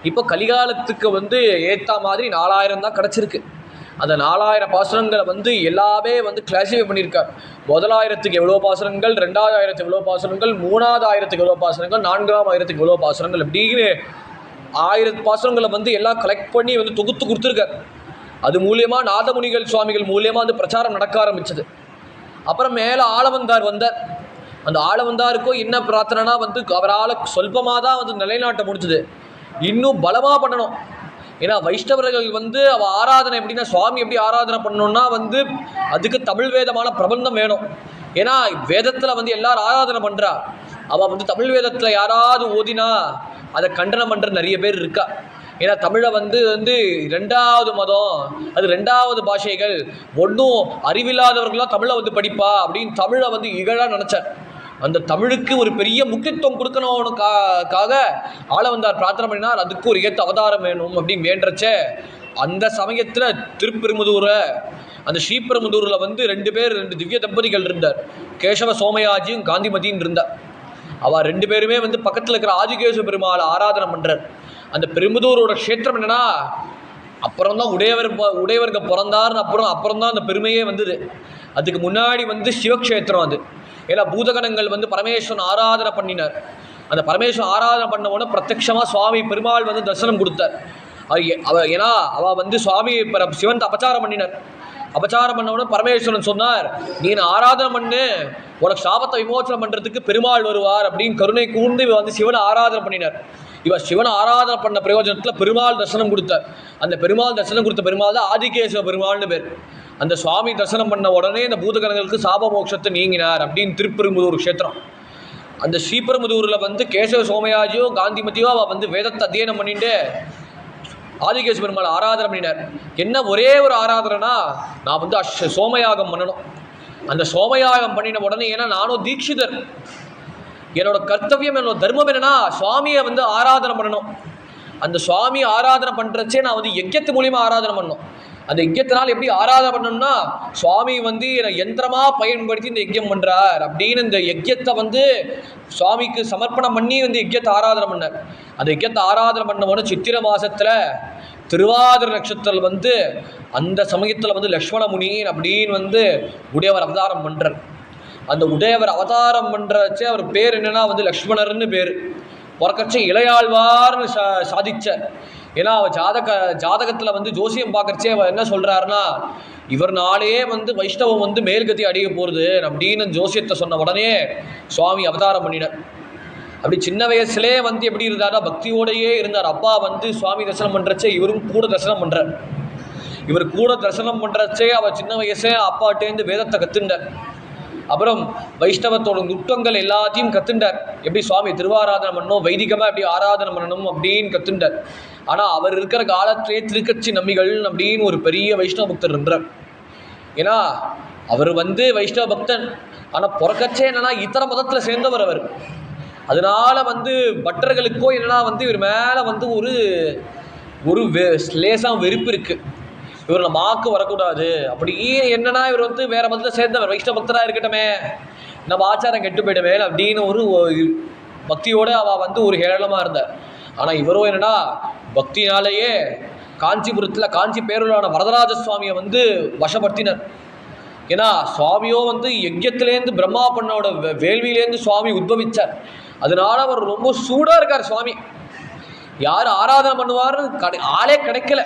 இப்போ கலிகாலத்துக்கு வந்து ஏற்ற மாதிரி 4000 தான் கிடச்சிருக்கு. அந்த 4000 பாசுரங்களை வந்து எல்லாமே வந்து கிளாஸிஃபை பண்ணியிருக்கார். 1000க்கு எவ்வளோ பாசுரங்கள், 2000க்கு எவ்வளோ பாசுரங்கள், 3000க்கு எவ்வளோ பாசுரங்கள், 4000க்கு எவ்வளோ பாசுரங்கள், அப்படின்னு 1000 பாசுரங்களை வந்து எல்லாம் கலெக்ட் பண்ணி வந்து தொகுத்து கொடுத்துருக்கார். அது மூலியமாக நாதமுனிகள் சுவாமிகள் மூலியமாக வந்து பிரச்சாரம் நடக்க ஆரம்பிச்சது. அப்புறம் மேலே ஆளவந்தார் வந்தார். அந்த ஆளவந்தாருக்கும் என்ன பிரார்த்தனைனா வந்து அவரால் சொல்பமாக தான் வந்து நிலைநாட்ட முடிஞ்சுது. இன்னும் பலமாக பண்ணணும். ஏன்னா வைஷ்ணவர்கள் வந்து அவள் ஆராதனை எப்படின்னா, சுவாமி எப்படி ஆராதனை பண்ணணும்னா வந்து அதுக்கு தமிழ் வேதமான பிரபந்தம் வேணும். ஏன்னா வேதத்தில் வந்து எல்லாரும் ஆராதனை பண்ணுறா, அவள் வந்து தமிழ் வேதத்தில் யாராவது ஓதினா அதை கண்டனம் பண்ணுற நிறைய பேர் இருக்கா. ஏன்னா தமிழை வந்து ரெண்டாவது மதம், அது ரெண்டாவது பாஷைகள், ஒன்றும் அறிவில்லாதவர்களாம் தமிழை வந்து படிப்பா அப்படின்னு தமிழை வந்து இகழாக நினச்சார். அந்த தமிழுக்கு ஒரு பெரிய முக்கியத்துவம் கொடுக்கணும்னுக்காக ஆள வந்தார் பிரார்த்தனை பண்ணினார். அதுக்கு ஒரு ஏற்ற அவதாரம் வேணும் அப்படின்னு வேண்டச்ச அந்த சமயத்தில் திருப்பெரும்புதூரை அந்த ஸ்ரீபெரும்புதூரில் வந்து 2 பேர் 2 திவ்ய தம்பதிகள் இருந்தார். கேசவ சோமயாஜியும் காந்திமதியும் இருந்தார். அவள் 2 பேருமே வந்து பக்கத்தில் இருக்கிற ஆதிகேசவ பெருமாளை ஆராதனை பண்ணுறார். அந்த பெரும்புதூரோட க்ஷேத்திரம் என்னன்னா அப்புறம் தான் உடையவருக்கு பிறந்தார்னு அப்புறம் தான் அந்த பெருமையே வந்தது. அதுக்கு முன்னாடி வந்து சிவக்ஷேத்திரம் அது. ஏன்னா பூதகணங்கள் வந்து பரமேஸ்வரன் ஆராதனை பண்ணினார். அந்த பரமேஸ்வரன் ஆராதனை பண்ண உடனே பிரத்யட்சமாக சுவாமி பெருமாள் வந்து தரிசனம் கொடுத்தார். ஏன்னா அவள் வந்து சுவாமி சிவன் அபச்சாரம் பண்ணினார். அபச்சாரம் பண்ண உடனே பரமேஸ்வரன் சொன்னார், நீ ஆராதனை பண்ணு, உனக்கு சாபத்தை விமோசனம் பண்ணுறதுக்கு பெருமாள் வருவார் அப்படின்னு கருணை கூர்ந்து இவ வந்து சிவனை ஆராதனை பண்ணினார். இவர் சிவனை ஆராதனை பண்ண பிரயோஜனத்தில் பெருமாள் தரிசனம் கொடுத்தார். அந்த பெருமாள் தரிசனம் கொடுத்த பெருமாள் தான் ஆதிகேசவ பெருமாள்னு பேர். அந்த சுவாமி தரிசனம் பண்ண உடனே இந்த பூதகணங்களுக்கு சாப மோட்சத்தை நீங்கினார் அப்படின்னு திருப்பெரும்புதூர் க்ஷேத்திரம். அந்த ஸ்ரீபெரும்புதூரில் வந்து கேசவ சோமயாஜியோ காந்திமதியோ அவள் வந்து வேதத்தை அத்தியனம் பண்ணிட்டு ஆதிகேசவ பெருமாள் ஆராதனை பண்ணினார். என்ன ஒரே ஒரு ஆராதனைனா, நான் வந்து சோமயாகம் பண்ணணும். அந்த சோமயாகம் பண்ணின உடனே, ஏன்னா நானும் தீட்சிதர், என்னோட கர்த்தவியம் என்னோட தர்மம் என்னன்னா சுவாமியை வந்து ஆராதனை பண்ணணும். அந்த சுவாமி ஆராதனை பண்ணுறச்சே நான் வந்து யஜ்யத்து மூலியமாக ஆராதனை பண்ணணும். அந்த யஜ்யத்தினால் எப்படி ஆராதனை பண்ணணும்னா, சுவாமி வந்து என்னை யந்திரமாக பயன்படுத்தி இந்த யஜ்யம் பண்ணுறார் அப்படின்னு இந்த யஜ்யத்தை வந்து சுவாமிக்கு சமர்ப்பணம் பண்ணி வந்து யஜ்யத்தை ஆராதனை பண்ணார். அந்த யஜ்யத்தை ஆராதனை பண்ண உடனே சித்திரை மாதத்தில் திருவாதிரை நட்சத்திரம் வந்து அந்த சமயத்தில் வந்து லக்ஷ்மண முனி அப்படின்னு வந்து உடையவர் அவதாரம் பண்ணுறார். அந்த உடையவர் அவதாரம் பண்ணுறச்சே அவர் பேர் என்னென்னா வந்து லக்ஷ்மணர்னு பேர். பிறக்கச்சே இளையாழ்வார்னு சாதிச்சார். ஏன்னா அவர் ஜாதகத்தில் வந்து ஜோசியம் பார்க்கறச்சே அவர் என்ன சொல்கிறாருன்னா, இவர்னாலே வந்து வைஷ்ணவம் வந்து மேல்கதி அடைய போகிறது அப்படின்னு ஜோசியத்தை சொன்ன உடனே சுவாமி அவதாரம் பண்ணினார். அப்படி சின்ன வயசுலேயே வந்து எப்படி இருந்தாரா, பக்தியோடையே இருந்தார். அப்பா வந்து சுவாமி தரிசனம் பண்ணுறச்சே இவரும் கூட தரிசனம் பண்ணுறார். இவர் கூட தரிசனம் பண்ணுறச்சே அவர் சின்ன வயசே அப்பாட்டேருந்து வேதத்தை கற்றுண்டார். அப்புறம் வைஷ்ணவத்தோட நுட்பங்கள் எல்லாத்தையும் கற்றுண்டார். எப்படி சுவாமி திருவாராதனை பண்ணணும், வைதிகமாக எப்படி ஆராதனை பண்ணணும் அப்படின்னு கற்றுண்டார். ஆனால் அவர் இருக்கிற காலத்திலே திருக்கட்சி நம்பிகள் அப்படின்னு ஒரு பெரிய வைஷ்ணவ பக்தர் இருந்தார். ஏன்னா அவர் வந்து வைஷ்ணவ பக்தன், ஆனால் பிறக்கச்சே என்னன்னா இத்தர மதத்தில் சேர்ந்தவர் அவர். அதனால வந்து பட்டர்களுக்கோ என்னன்னா வந்து இவர் மேலே வந்து ஒரு லேசாக வெறுப்பு இருக்குது. இவர் நம்ம ஆக்கு வரக்கூடாது அப்படி என்னன்னா இவர் வந்து வேற மதத்தில் சேர்ந்தவர், வைஷ்ணவ பக்தராக இருக்கட்டுமே, நம்ம ஆச்சாரம் கெட்டு போயிடுமே அப்படின்னு ஒரு பக்தியோடு அவள் வந்து ஒரு ஹேளமாக இருந்தார். ஆனால் இவரோ என்னன்னா பக்தினாலேயே காஞ்சிபுரத்தில் காஞ்சி பேரூரான வரதராஜ சுவாமியை வந்து வசப்படுத்தினார். ஏன்னா சுவாமியோ வந்து யஜ்யத்திலேருந்து பிரம்மா பண்ணோட வேள்வியிலேருந்து சுவாமி உத்பவிச்சார். அதனால அவர் ரொம்ப சூடாக இருக்கார். சுவாமி யார் ஆராதனை பண்ணுவார்னு ஆளே கிடைக்கல.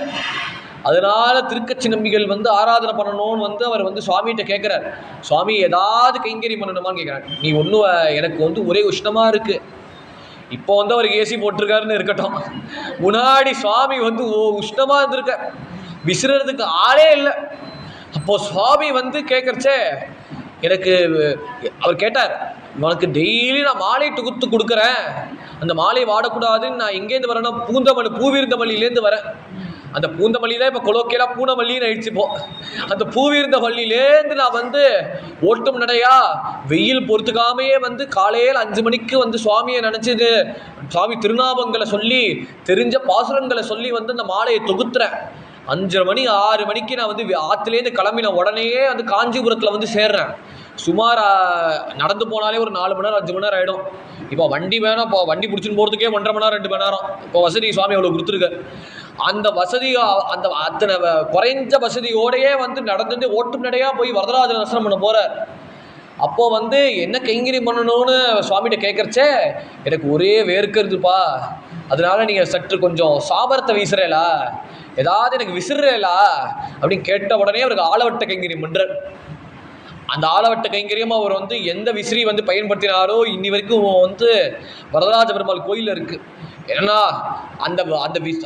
அதனால திருக்கட்சி நம்பிகள் வந்து ஆராதனை பண்ணணும்னு வந்து அவர் வந்து சுவாமிகிட்ட கேட்குறார். சுவாமி ஏதாவது கைங்கறி பண்ணணுமான்னு கேட்குறாரு. நீ ஒன்றும் எனக்கு வந்து ஒரே உஷ்ணமாக இருக்குது. இப்போ வந்து அவருக்கு ஏசி போட்டிருக்காருன்னு இருக்கட்டும், முன்னாடி சுவாமி வந்து உஷ்ணமாக இருந்திருக்க, விசிறதுக்கு ஆளே இல்லை. அப்போது சுவாமி வந்து கேட்குறச்சே எனக்கு அவர் கேட்டார், உனக்கு டெய்லி நான் மாலை தொகுத்து கொடுக்குறேன், அந்த மாலை வாடக்கூடாதுன்னு நான் எங்கேருந்து வரேன்னா பூவிருந்தமல்லியிலேருந்து வரேன். அந்த பூந்தமல்லியில் இப்போ கொலோக்கியலாக பூனமல்லின்னு ஆயிடுச்சுப்போ. அந்த பூவிருந்தமல்லியிலேருந்து நான் வந்து ஓட்டும் நடையா வெயில் பொறுத்துக்காமையே வந்து காலையில் 5 மணிக்கு வந்து சுவாமியை நினச்சிது சுவாமி திருநாமங்களை சொல்லி தெரிஞ்ச பாசுரங்களை சொல்லி வந்து அந்த மாலையை தொகுத்துறேன். 5:30 மணி 6 மணிக்கு நான் வந்து ஆற்றுலேருந்து கிளம்பின உடனேயே வந்து காஞ்சிபுரத்தில் வந்து சேர்றேன். சுமார் நடந்து போனாலே ஒரு 4 மணி நேரம் 5 மணி நேரம் ஆகிடும். இப்போ வண்டி வேணும், இப்போ வண்டி பிடிச்சின்னு போகிறதுக்கே 1.5 மணி நேரம் 2 மணி நேரம் இப்போ வசதி சுவாமி அவ்வளோ கொடுத்துருக்கு. அந்த வசதி அந்த அத்தனை குறைஞ்ச வசதியோடையே வந்து நடந்து ஓட்டும் நடையாக போய் வரதராஜ தரிசனம் பண்ண போகிறார். அப்போது வந்து என்ன கைங்கரியம் பண்ணணும்னு சுவாமிகிட்ட கேட்குறச்சே எனக்கு ஒரே வேர்க்கிறதுப்பா, அதனால நீங்கள் சற்று கொஞ்சம் சாமரத்தை வீசுறேலா, ஏதாவது எனக்கு விசிறேலா அப்படின்னு கேட்ட உடனே அவருக்கு ஆளவட்ட கைங்கரியம் பண்ணுறார். அந்த ஆளவட்ட கைங்கரியமாக அவர் வந்து எந்த விசிறி வந்து பயன்படுத்தினாரோ இன்னி வரைக்கும் வந்து வரதராஜ பெருமாள் கோயிலில் இருக்குது. ஏன்னா அந்த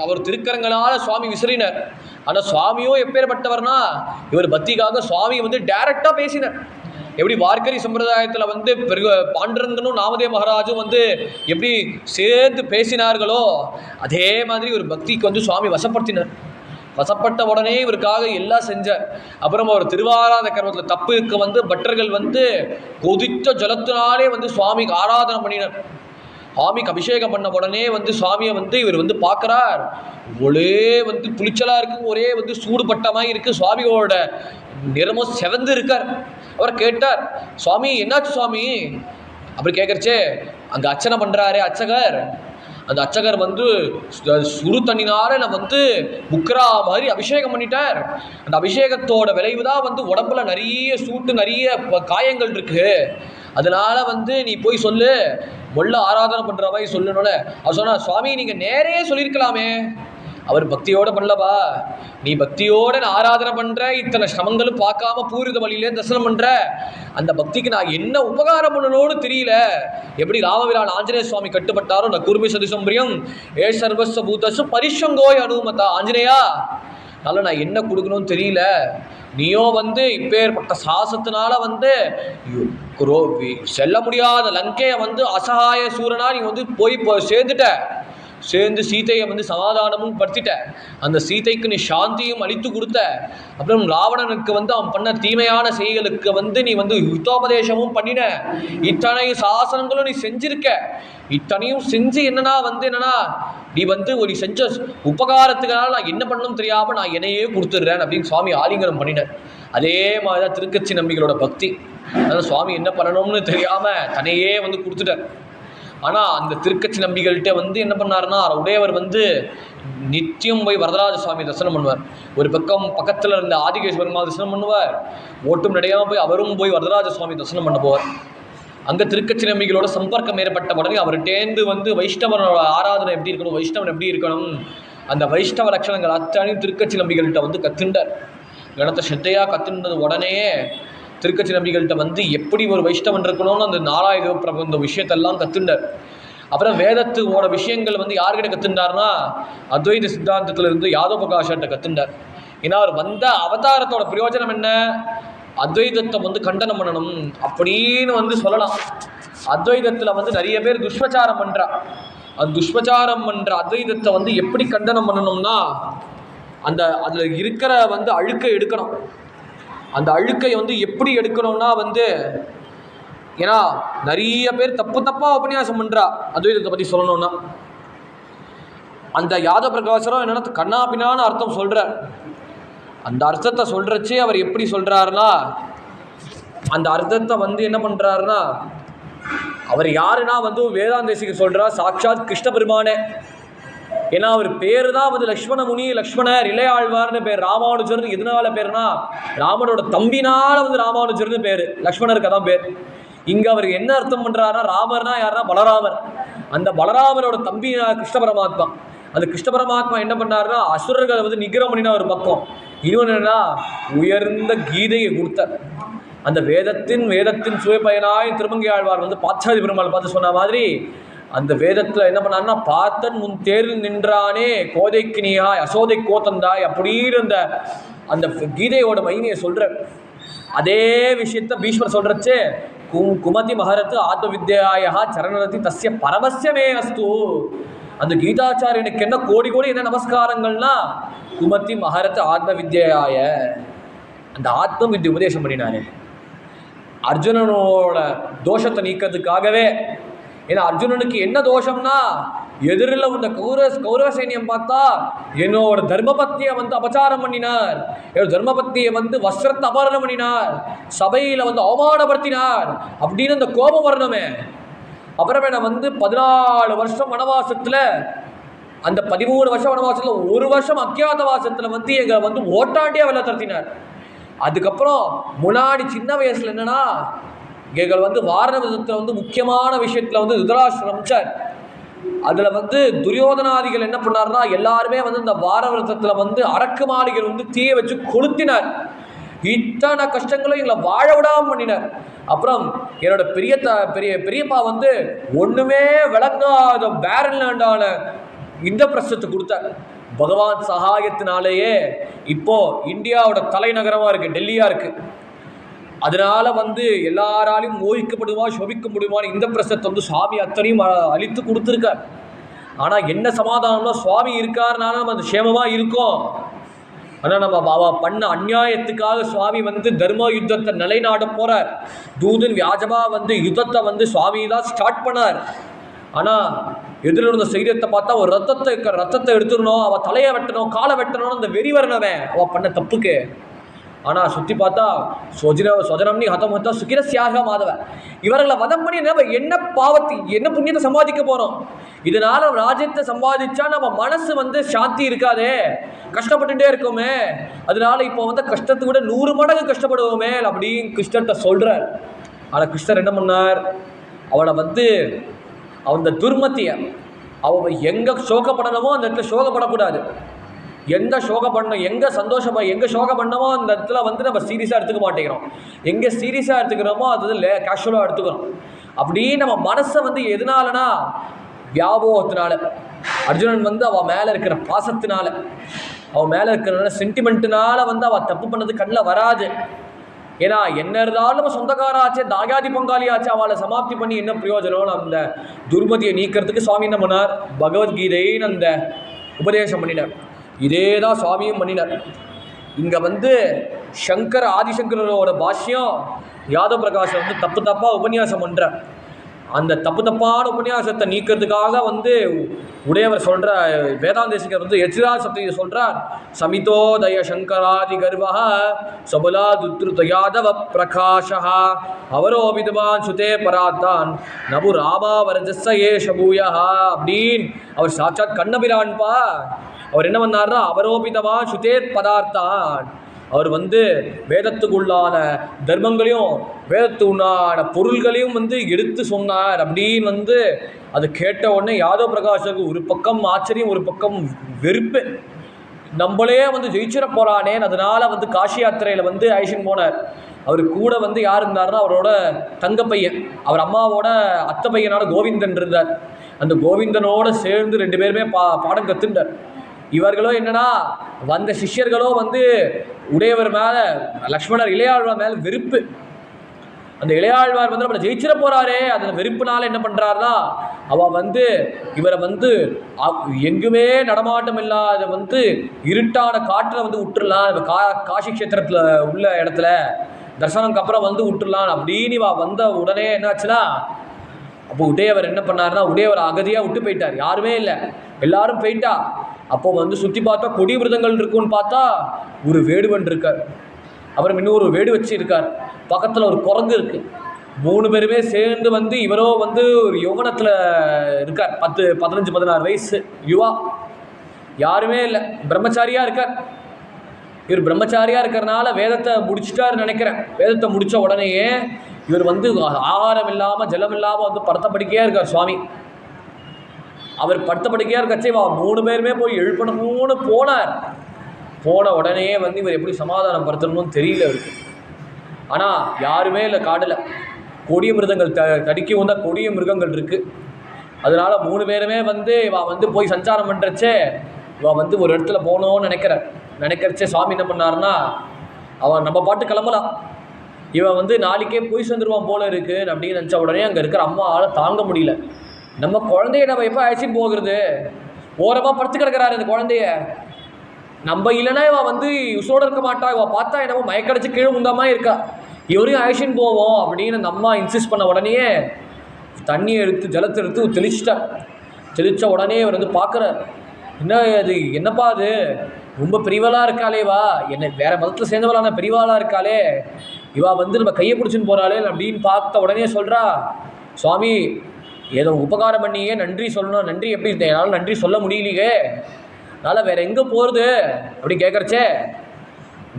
அவர் திருக்கரங்களால் சுவாமி விசிறினார். ஆனால் சுவாமியோ எப்பேற்பட்டவர்னா இவர் பக்திக்காக சுவாமி வந்து டைரக்டாக பேசினார். எப்படி வார்க்கரி சம்பிரதாயத்தில் வந்து பாண்டுரங்கனும் நாமதேவ மகாராஜும் வந்து எப்படி சேர்ந்து பேசினார்களோ அதே மாதிரி ஒரு பக்திக்கு வந்து சுவாமி வசப்படுத்தினார். வசப்பட்ட உடனே இவருக்காக எல்லாம் செஞ்சார். அப்புறம் அவர் திருவாராத கர்மத்தில் தப்புக்கு வந்து பட்டர்கள் வந்து கொதித்த ஜலத்தினாலே வந்து சுவாமிக்கு ஆராதனை பண்ணினார். சுவாமிக்கு அபிஷேகம் பண்ண உடனே வந்து சுவாமியை வந்து இவர் வந்து பார்க்குறார். ஒரே வந்து புளிச்சலாக இருக்குது, ஒரே வந்து சூடுபட்ட மாதிரி இருக்குது. சுவாமியோட நிறமும் செவந்து இருக்கார். அவர் கேட்டார், சுவாமி என்னாச்சு சுவாமி அப்படி கேட்கறச்சே, அங்கே அர்ச்சனை பண்ணுறாரு அர்ச்சகர், அந்த அர்ச்சகர் வந்து சுடு தண்ணினால நான் வந்து முக்கரா மாதிரி அபிஷேகம் பண்ணிட்டார். அந்த அபிஷேகத்தோட விளைவு தான் வந்து உடம்புல நிறைய சூட்டு நிறைய காயங்கள் இருக்கு. அதனால வந்து நீ போய் சொல்லு, மொள்ள ஆராதனை பண்ணுற மாதிரி சொல்லணும்ல. அவர் சொன்னா, சுவாமி நீங்கள் நேரே சொல்லியிருக்கலாமே. அவர் பக்தியோட பண்ணலப்பா, நீ பக்தியோட நான் ஆராதனை பண்ற, இத்தனை சிரமங்களும் பார்க்காம பூரித வழியிலே தரிசனம் பண்ற, அந்த பக்திக்கு நான் என்ன உபகாரம் பண்ணணும்னு தெரியல. எப்படி ராமபிரான் ஆஞ்சநேய சுவாமி கட்டுப்பட்டாரோ நான் குருமி சதிசம்பிரியம் ஏ சர்வஸ்வ பூதசு பரிஷங்கோய் அனுமதா. ஆஞ்சநேயா அதனால நான் என்ன கொடுக்கணும்னு தெரியல. நீயோ வந்து இப்பேற்பட்ட சாசத்தினால வந்து செல்ல முடியாத லங்கையை வந்து அசகாய சூரனா நீ வந்து போய் சேர்ந்துட்ட. சேர்ந்து சீதையை வந்து சமாதானமும் படுத்திட்ட. அந்த சீதைக்கு நீ சாந்தியும் அளித்து கொடுத்த. அப்புறம் ராவணனுக்கு வந்து அவன் பண்ண தீமையான செயல்களுக்கு வந்து நீ வந்து யுத்தோபதேசமும் பண்ணின. இத்தனை சாசனங்களும் நீ செஞ்சிருக்க. இத்தனையும் செஞ்சு என்னன்னா நீ வந்து ஒரு செஞ்ச உபகாரத்துக்காக நான் என்ன பண்ணணும் தெரியாமல் நான் என்னையே கொடுத்துட்றேன் அப்படின்னு சுவாமி ஆலிங்கனம் பண்ணினேன். அதே மாதிரி தான் திருக்கச்சி நம்பிகளோட பக்தி. அதாவது சுவாமி என்ன பண்ணணும்னு தெரியாமல் தன்னையே வந்து கொடுத்துட்டார். ஆனால் அந்த திருக்கச்சி நம்பிகள்கிட்ட வந்து என்ன பண்ணாருன்னா, உடையவர் வந்து நித்தியம் போய் வரதராஜ சுவாமி தரிசனம் பண்ணுவார். ஒரு பக்கத்தில் இருந்த ஆதிகேஸ்வரமா தரிசனம் பண்ணுவார். ஓட்டும் நடையாமல் போய் அவரும் போய் வரதராஜ சுவாமி தரிசனம் பண்ண போவார். அங்கே திருக்கச்சி நம்பிகளோட சம்பர்க்கம் ஏற்பட்ட உடனே அவர்கிட்டேந்து வந்து வைஷ்ணவனோட ஆராதனை எப்படி இருக்கணும், வைஷ்ணவன் எப்படி இருக்கணும், அந்த வைஷ்ணவ லட்சணங்கள் அத்தனையும் திருக்கச்சி நம்பிகள்கிட்ட வந்து கற்றுண்டார். கணத்தை ஸ்ரத்தையாக கற்றுண்டது உடனே திருக்கச்சி நம்பிகள்கிட்ட வந்து எப்படி ஒரு வைஷ்ணவன் இருக்கணும்னு அந்த நாலாயிர பிரபந்த விஷயத்தெல்லாம் கற்றுண்டார். அப்புறம் வேதத்தோட விஷயங்கள் வந்து யார்கிட்ட கற்றுண்டார்னா அத்வைத சித்தாந்தத்தில் இருந்து யாதவ பிரகாஷ்கிட்ட கற்றுண்டார். ஏன்னா அவர் வந்த அவதாரத்தோட பிரயோஜனம் என்ன, அத்வைதத்தை வந்து கண்டனம் பண்ணணும் அப்படின்னு வந்து சொல்லலாம். அத்வைதத்தில் வந்து நிறைய பேர் துஷ்பிரச்சாரம் பண்ணுறா. அந்த துஷ்பிரச்சாரம் பண்ணுற அத்வைதத்தை வந்து எப்படி கண்டனம் பண்ணணும்னா அதில் இருக்கிற வந்து அழுக்கை எடுக்கணும். அந்த அழுக்கை வந்து எப்படி எடுக்கணும்னா வந்து, ஏன்னா நிறைய பேர் தப்பாக உபன்யாசம் பண்ணுறா அத்வைதத்தை பற்றி சொல்லணும்னா. அந்த யாதவ பிரகாசரம் என்னென்னா கண்ணாபின்னான்னு அர்த்தம் சொல்கிறார். அந்த அர்த்தத்தை சொல்கிறச்சே அவர் எப்படி சொல்கிறாருன்னா, அந்த அர்த்தத்தை வந்து என்ன பண்ணுறாருன்னா, அவர் யாருன்னா வந்து வேதாந்தேசிக்கு சொல்கிறார் சாட்சாத் கிருஷ்ண பெருமானே. ஏன்னா அவர் பேர் தான் வந்து லக்ஷ்மண முனி, லக்ஷ்மணர் இளையாழ்வார்னு பேர். ராமானுஜர்னு எதனால பேர்னா ராமனோட தம்பினால வந்து ராமானுஜர்னு பேர், லக்ஷ்மணருக்கு அதான் பேர். இங்கே அவருக்கு என்ன அர்த்தம் பண்ணுறாருன்னா, ராமர்னா யாருன்னா பலராமர். அந்த பலராமரோட தம்பி கிருஷ்ண பரமாத்மா. அந்த கிருஷ்ண பரமாத்மா என்ன பண்ணாருன்னா அசுரர்களை வந்து நிகிரம் பண்ணினா ஒரு பக்கம், இன்னொன்று என்னன்னா உயர்ந்த கீதையை கொடுத்தார். அந்த வேதத்தின் சுவைப்பயனாய் திருமங்கை ஆழ்வார் வந்து பாச்சாதி பெருமாள் பார்த்து சொன்ன மாதிரி அந்த வேதத்தில் என்ன பண்ணாருன்னா, பார்த்தன் முன் தேரில் நின்றானே கோதைக்கு நீயாய் அசோதை கோத்தந்தாய் அப்படின்னு அந்த கீதையோட மகிமையை சொல்ற. அதே விஷயத்த பீஷ்மர் சொல்றச்சே, குமதி மகரத்து ஆத்ம வித்யாயா சரணரதி தஸ்ய பரமஸ்யமே அஸ்து. அந்த கீதாச்சாரியனுக்கு என்ன கோடி என்ன நமஸ்காரங்கள்னா, குமதி மகரத்து ஆத்ம வித்யாய அந்த ஆத்ம வித்யை உபதேசம் பண்ணினாரு அர்ஜுனனோட தோஷத்தை நீக்கிறதுக்காகவே. ஏன்னா அர்ஜுனனுக்கு என்ன தோஷம்னா, எதிரில் இந்த கௌரவ சைன்யம் பார்த்தா என்னோட தர்மபத்தியை வந்து அபச்சாரம் பண்ணினார், என்னோட தர்மபத்தியை வந்து வஸ்திரத்தை அபகரணம் பண்ணினார், சபையில் வந்து அவமானப்படுத்தினார் அப்படின்னு அந்த கோபம் வரணுமே. அப்புறமே நான் வந்து 14 வருஷம் வனவாசத்தில், அந்த 13 வருஷம் வனவாசத்தில் 1 வருஷம் அக்கியாதவாசத்தில் வந்து எங்களை வந்து ஓட்டாண்டியாக வெள்ள தரத்தினார். அதுக்கப்புறம் முன்னாடி சின்ன வயசில் என்னன்னா எங்கள் வந்து வாரணவதத்தில் வந்து முக்கியமான விஷயத்தில் வந்து திருதராஷ்டிரமிச்சார். அதில் வந்து துரியோதனாதிகள் என்ன பண்ணார்னா, எல்லாருமே வந்து இந்த வாரவிரதத்தில் வந்து அரக்கு மாளிகள் வந்து தீயை வச்சு கொளுத்தினார். இத்தனை கஷ்டங்களும் எங்களை வாழ விடாமல் பண்ணினார். அப்புறம் என்னோட பெரியப்பா வந்து ஒன்றுமே விளங்காத பேரன் லேண்டான இந்த பிரசத்தை கொடுத்தார். பகவான் சகாயத்தினாலேயே இப்போ இந்தியாவோட தலைநகரமாக இருக்குது, டெல்லியாக இருக்குது. அதனால் வந்து எல்லாராலையும் மோகிக்கப்படுமா சோபிக்க முடியுமான்னு இந்த பிரசத்தை வந்து சுவாமி அத்தனையும் அழித்து கொடுத்துருக்கார். ஆனால் என்ன சமாதானம்னா சுவாமி இருக்காருனால நம்ம அந்த சேமமாக இருக்கோம். ஆனால் நம்ம பண்ண அநியாயத்துக்காக சுவாமி வந்து தர்ம யுத்தத்தை நிலைநாட போகிறார். தூதன் வியாஜமாக வந்து யுத்தத்தை வந்து சுவாமி தான் ஸ்டார்ட் பண்ணார். ஆனால் எதிரில் இருந்த சைரியத்தை பார்த்தா ஒரு ரத்தத்தை எடுத்துடணும், அவள் தலையை வெட்டணும், காலை வெட்டணும்னு அந்த வெறி வரனவன் அவள் பண்ண தப்புக்கு. ஆனால் சுற்றி பார்த்தா சொஜனம்னி ஹதம் ஹத்தா சுகிரசியாக மாதவன். இவர்களை வதம் பண்ணி நம்ம என்ன பாவத்தை என்ன புண்ணியத்தை சம்பாதிக்க போகிறோம்? இதனால் ராஜ்யத்தை சம்பாதிச்சா நம்ம மனசு வந்து சாந்தி இருக்காதே, கஷ்டப்பட்டுட்டே இருக்கோமே. அதனால இப்போ வந்து கஷ்டத்தை விட 100 மடங்கு கஷ்டப்படுவோமே அப்படின்னு கிருஷ்ணர்கிட்ட சொல்கிறார். ஆனால் கிருஷ்ணர் என்ன பண்ணார்? அவளை வந்து அந்த துர்மத்தியை அவள் எங்கே சோகப்படணுமோ அந்த இடத்துல சோகப்படக்கூடாது. எங்கே சோகம் பண்ணணும், எங்கே எங்கே சோகம் பண்ணமோ அந்த இடத்துல வந்து நம்ம சீரியஸாக எடுத்துக்க மாட்டேங்கிறோம். எங்கே சீரியஸாக எடுத்துக்கிறோமோ அது கேஷுவலாக எடுத்துக்கிறோம். அப்படி நம்ம மனசை வந்து எதனாலனா வியாபோகத்தினால, அர்ஜுனன் வந்து அவள் மேலே இருக்கிற பாசத்தினால, அவள் மேலே இருக்கிற சென்டிமெண்ட்டுனால வந்து அவள் தப்பு பண்ணது கண்ணில் வராது. ஏன்னா என்ன இருந்தாலும் நம்ம சொந்தக்காராச்சே, தாயாதி பங்காளி ஆச்சு, அவளை சமாப்தி பண்ணி என்ன பிரயோஜனம்? அந்த துர்மதியை நீக்கிறதுக்கு சுவாமி என்ன பண்ணார்? பகவத்கீதைன்னு அந்த உபதேசம் பண்ணினார். இதே தான் சுவாமியும் பண்ணினார். இங்கே வந்து ஆதிசங்கரோட பாஷ்யம் யாதவ பிரகாஷ் வந்து தப்பாக உபன்யாசம் பண்ணுறார். அந்த தப்பான உபன்யாசத்தை நீக்கிறதுக்காக வந்து உடையவர் சொல்கிற வேதாந்தேசிகர் வந்து எச்சிராஜ் சப்தத்தை சொல்கிறார். சமிதோதய சங்கராதி கர்வா சபலா துத்ருத யாதவ பிரகாஷா அவரோபிதவான் சுதே பராத்தான் நபு ராமாவரஜஸ்ஸ ஏஷ பூயா அப்படின்னு அவர் சாட்சாத் கண்ணபிரான்பா. அவர் என்ன பண்ணார்னா அவரோபிதவான் சுதேத் பதார்த்தான், அவர் வந்து வேதத்துக்குள்ளான தர்மங்களையும் வேதத்துக்குள்ளான பொருள்களையும் வந்து எடுத்து சொன்னார் அப்படின்னு வந்து அது கேட்ட உடனே யாதவ பிரகாஷருக்கு ஒரு பக்கம் ஆச்சரியம், ஒரு பக்கம் வெறுப்பு. நம்மளே வந்து ஜெயிச்சிட போகிறானேன்னு அதனால் வந்து காஷி யாத்திரையில் வந்து ஐஷன் போனார். அவர் கூட வந்து யார் இருந்தார்னா அவரோட தங்க பையன், அவர் அம்மாவோட அத்தை பையனான கோவிந்தன் இருந்தார். அந்த கோவிந்தனோடு சேர்ந்து 2 பேருமே பாடம் கற்றுண்டார். இவர்களோ என்னன்னா வந்த சிஷ்யர்களோ வந்து உடையவர் மேலே, லக்ஷ்மணர் இளையாழ்வார் மேலே வெறுப்பு. அந்த இளையாழ்வார் வந்து நம்மளை ஜெயிச்சிட போகிறாரே, அதில் வெறுப்புனால என்ன பண்ணுறாருனா அவள் வந்து இவரை வந்து எங்குமே நடமாட்டம் இல்லாத வந்து இருட்டான காட்டில் வந்து விட்டுடலாம், காஷி க்ஷேத்திரத்தில் உள்ள இடத்துல தர்சனம்க்கு அப்புறம் வந்து விட்டுடலாம் அப்படின்னு இவள் வந்த உடனே என்னாச்சுன்னா, அப்போ உடையவர் என்ன பண்ணாருன்னா உடையவர் அகதியாக விட்டு போயிட்டார். யாருமே இல்லை, எல்லாரும் போயிட்டா. அப்போ வந்து சுற்றி பார்த்தா கொடி விரதங்கள் இருக்குன்னு பார்த்தா ஒரு வேடுவன் இருக்கார், அப்புறம் இன்னொரு வேடு வச்சு இருக்கார், பக்கத்தில் ஒரு குரங்கு இருக்குது. 3 பேருமே சேர்ந்து வந்து இவரோ வந்து ஒரு யௌவனத்தில் இருக்கார், 10, 15, 16 வயசு யுவா, யாருமே இல்லை, பிரம்மச்சாரியாக இருக்கார். இவர் பிரம்மச்சாரியாக இருக்கிறனால வேதத்தை முடிச்சுட்டாருன்னு நினைக்கிறேன். வேதத்தை முடித்த உடனேயே இவர் வந்து ஆகாரம் இல்லாமல் ஜலம் இல்லாமல் வந்து படுத்த படுக்கையாக இருக்கார் சுவாமி. அவர் படுத்த படுக்கையாக இருக்கச்சே 3 பேருமே போய் எழுப்பணும்னு போனார். போன உடனே வந்து இவர் எப்படி சமாதானம் படுத்தணும்னு தெரியல அவருக்கு. ஆனால் யாருமே இல்லை காடில். கொடிய மிருகங்கள் தடுக்கி வந்தால் கொடிய மிருகங்கள் இருக்குது. அதனால் 3 பேருமே வந்து இவள் வந்து போய் சஞ்சாரம் பண்ணுறச்சே இவள் வந்து ஒரு இடத்துல போகணும்னு நினைக்கிறச்சே சுவாமி என்ன பண்ணாருன்னா, அவன் நம்ம பாட்டு கிளம்பலாம், இவன் வந்து நாளைக்கே போய் சேர்ந்துருவான் போல இருக்குன்னு அப்படின்னு நினச்ச உடனே அங்கே இருக்கிற அம்மாவால் தாங்க முடியல. நம்ம குழந்தைய நம்ம எப்போ அழைச்சின்னு போகிறது? ஓரமாக படுத்து கிடக்கிறாரு இந்த குழந்தைய. நம்ம இல்லைன்னா இவன் வந்து உசோடு இருக்க மாட்டா, இவன் பார்த்தா என்னமோ மயக்கடிச்சு கீழே முந்தாமல் இருக்கா, இவரையும் அழைச்சின்னு போவோம் அப்படின்னு அந்த அம்மா இன்சிஸ்ட் பண்ண உடனே தண்ணியை எடுத்து ஜலத்தை எடுத்து தெளித்த உடனே இவர் வந்து பார்க்குறார். என்ன அது, என்னப்பா அது, ரொம்ப பெரியவளாக இருக்காளேவா, என்ன வேறு மதத்தில் சேர்ந்தவளான பெரியவாளாக இருக்காளே, இவா வந்து நம்ம கையை பிடிச்சின்னு போகிறாளே அப்படின்னு பார்த்த உடனே சொல்கிறா, சுவாமி ஏதோ உபகாரம் பண்ணியே நன்றி சொல்லணும், நன்றி எப்படி என்னால் நன்றி சொல்ல முடியலையே, அதனால் வேறு எங்கே போகிறது அப்படி கேட்குறச்சே,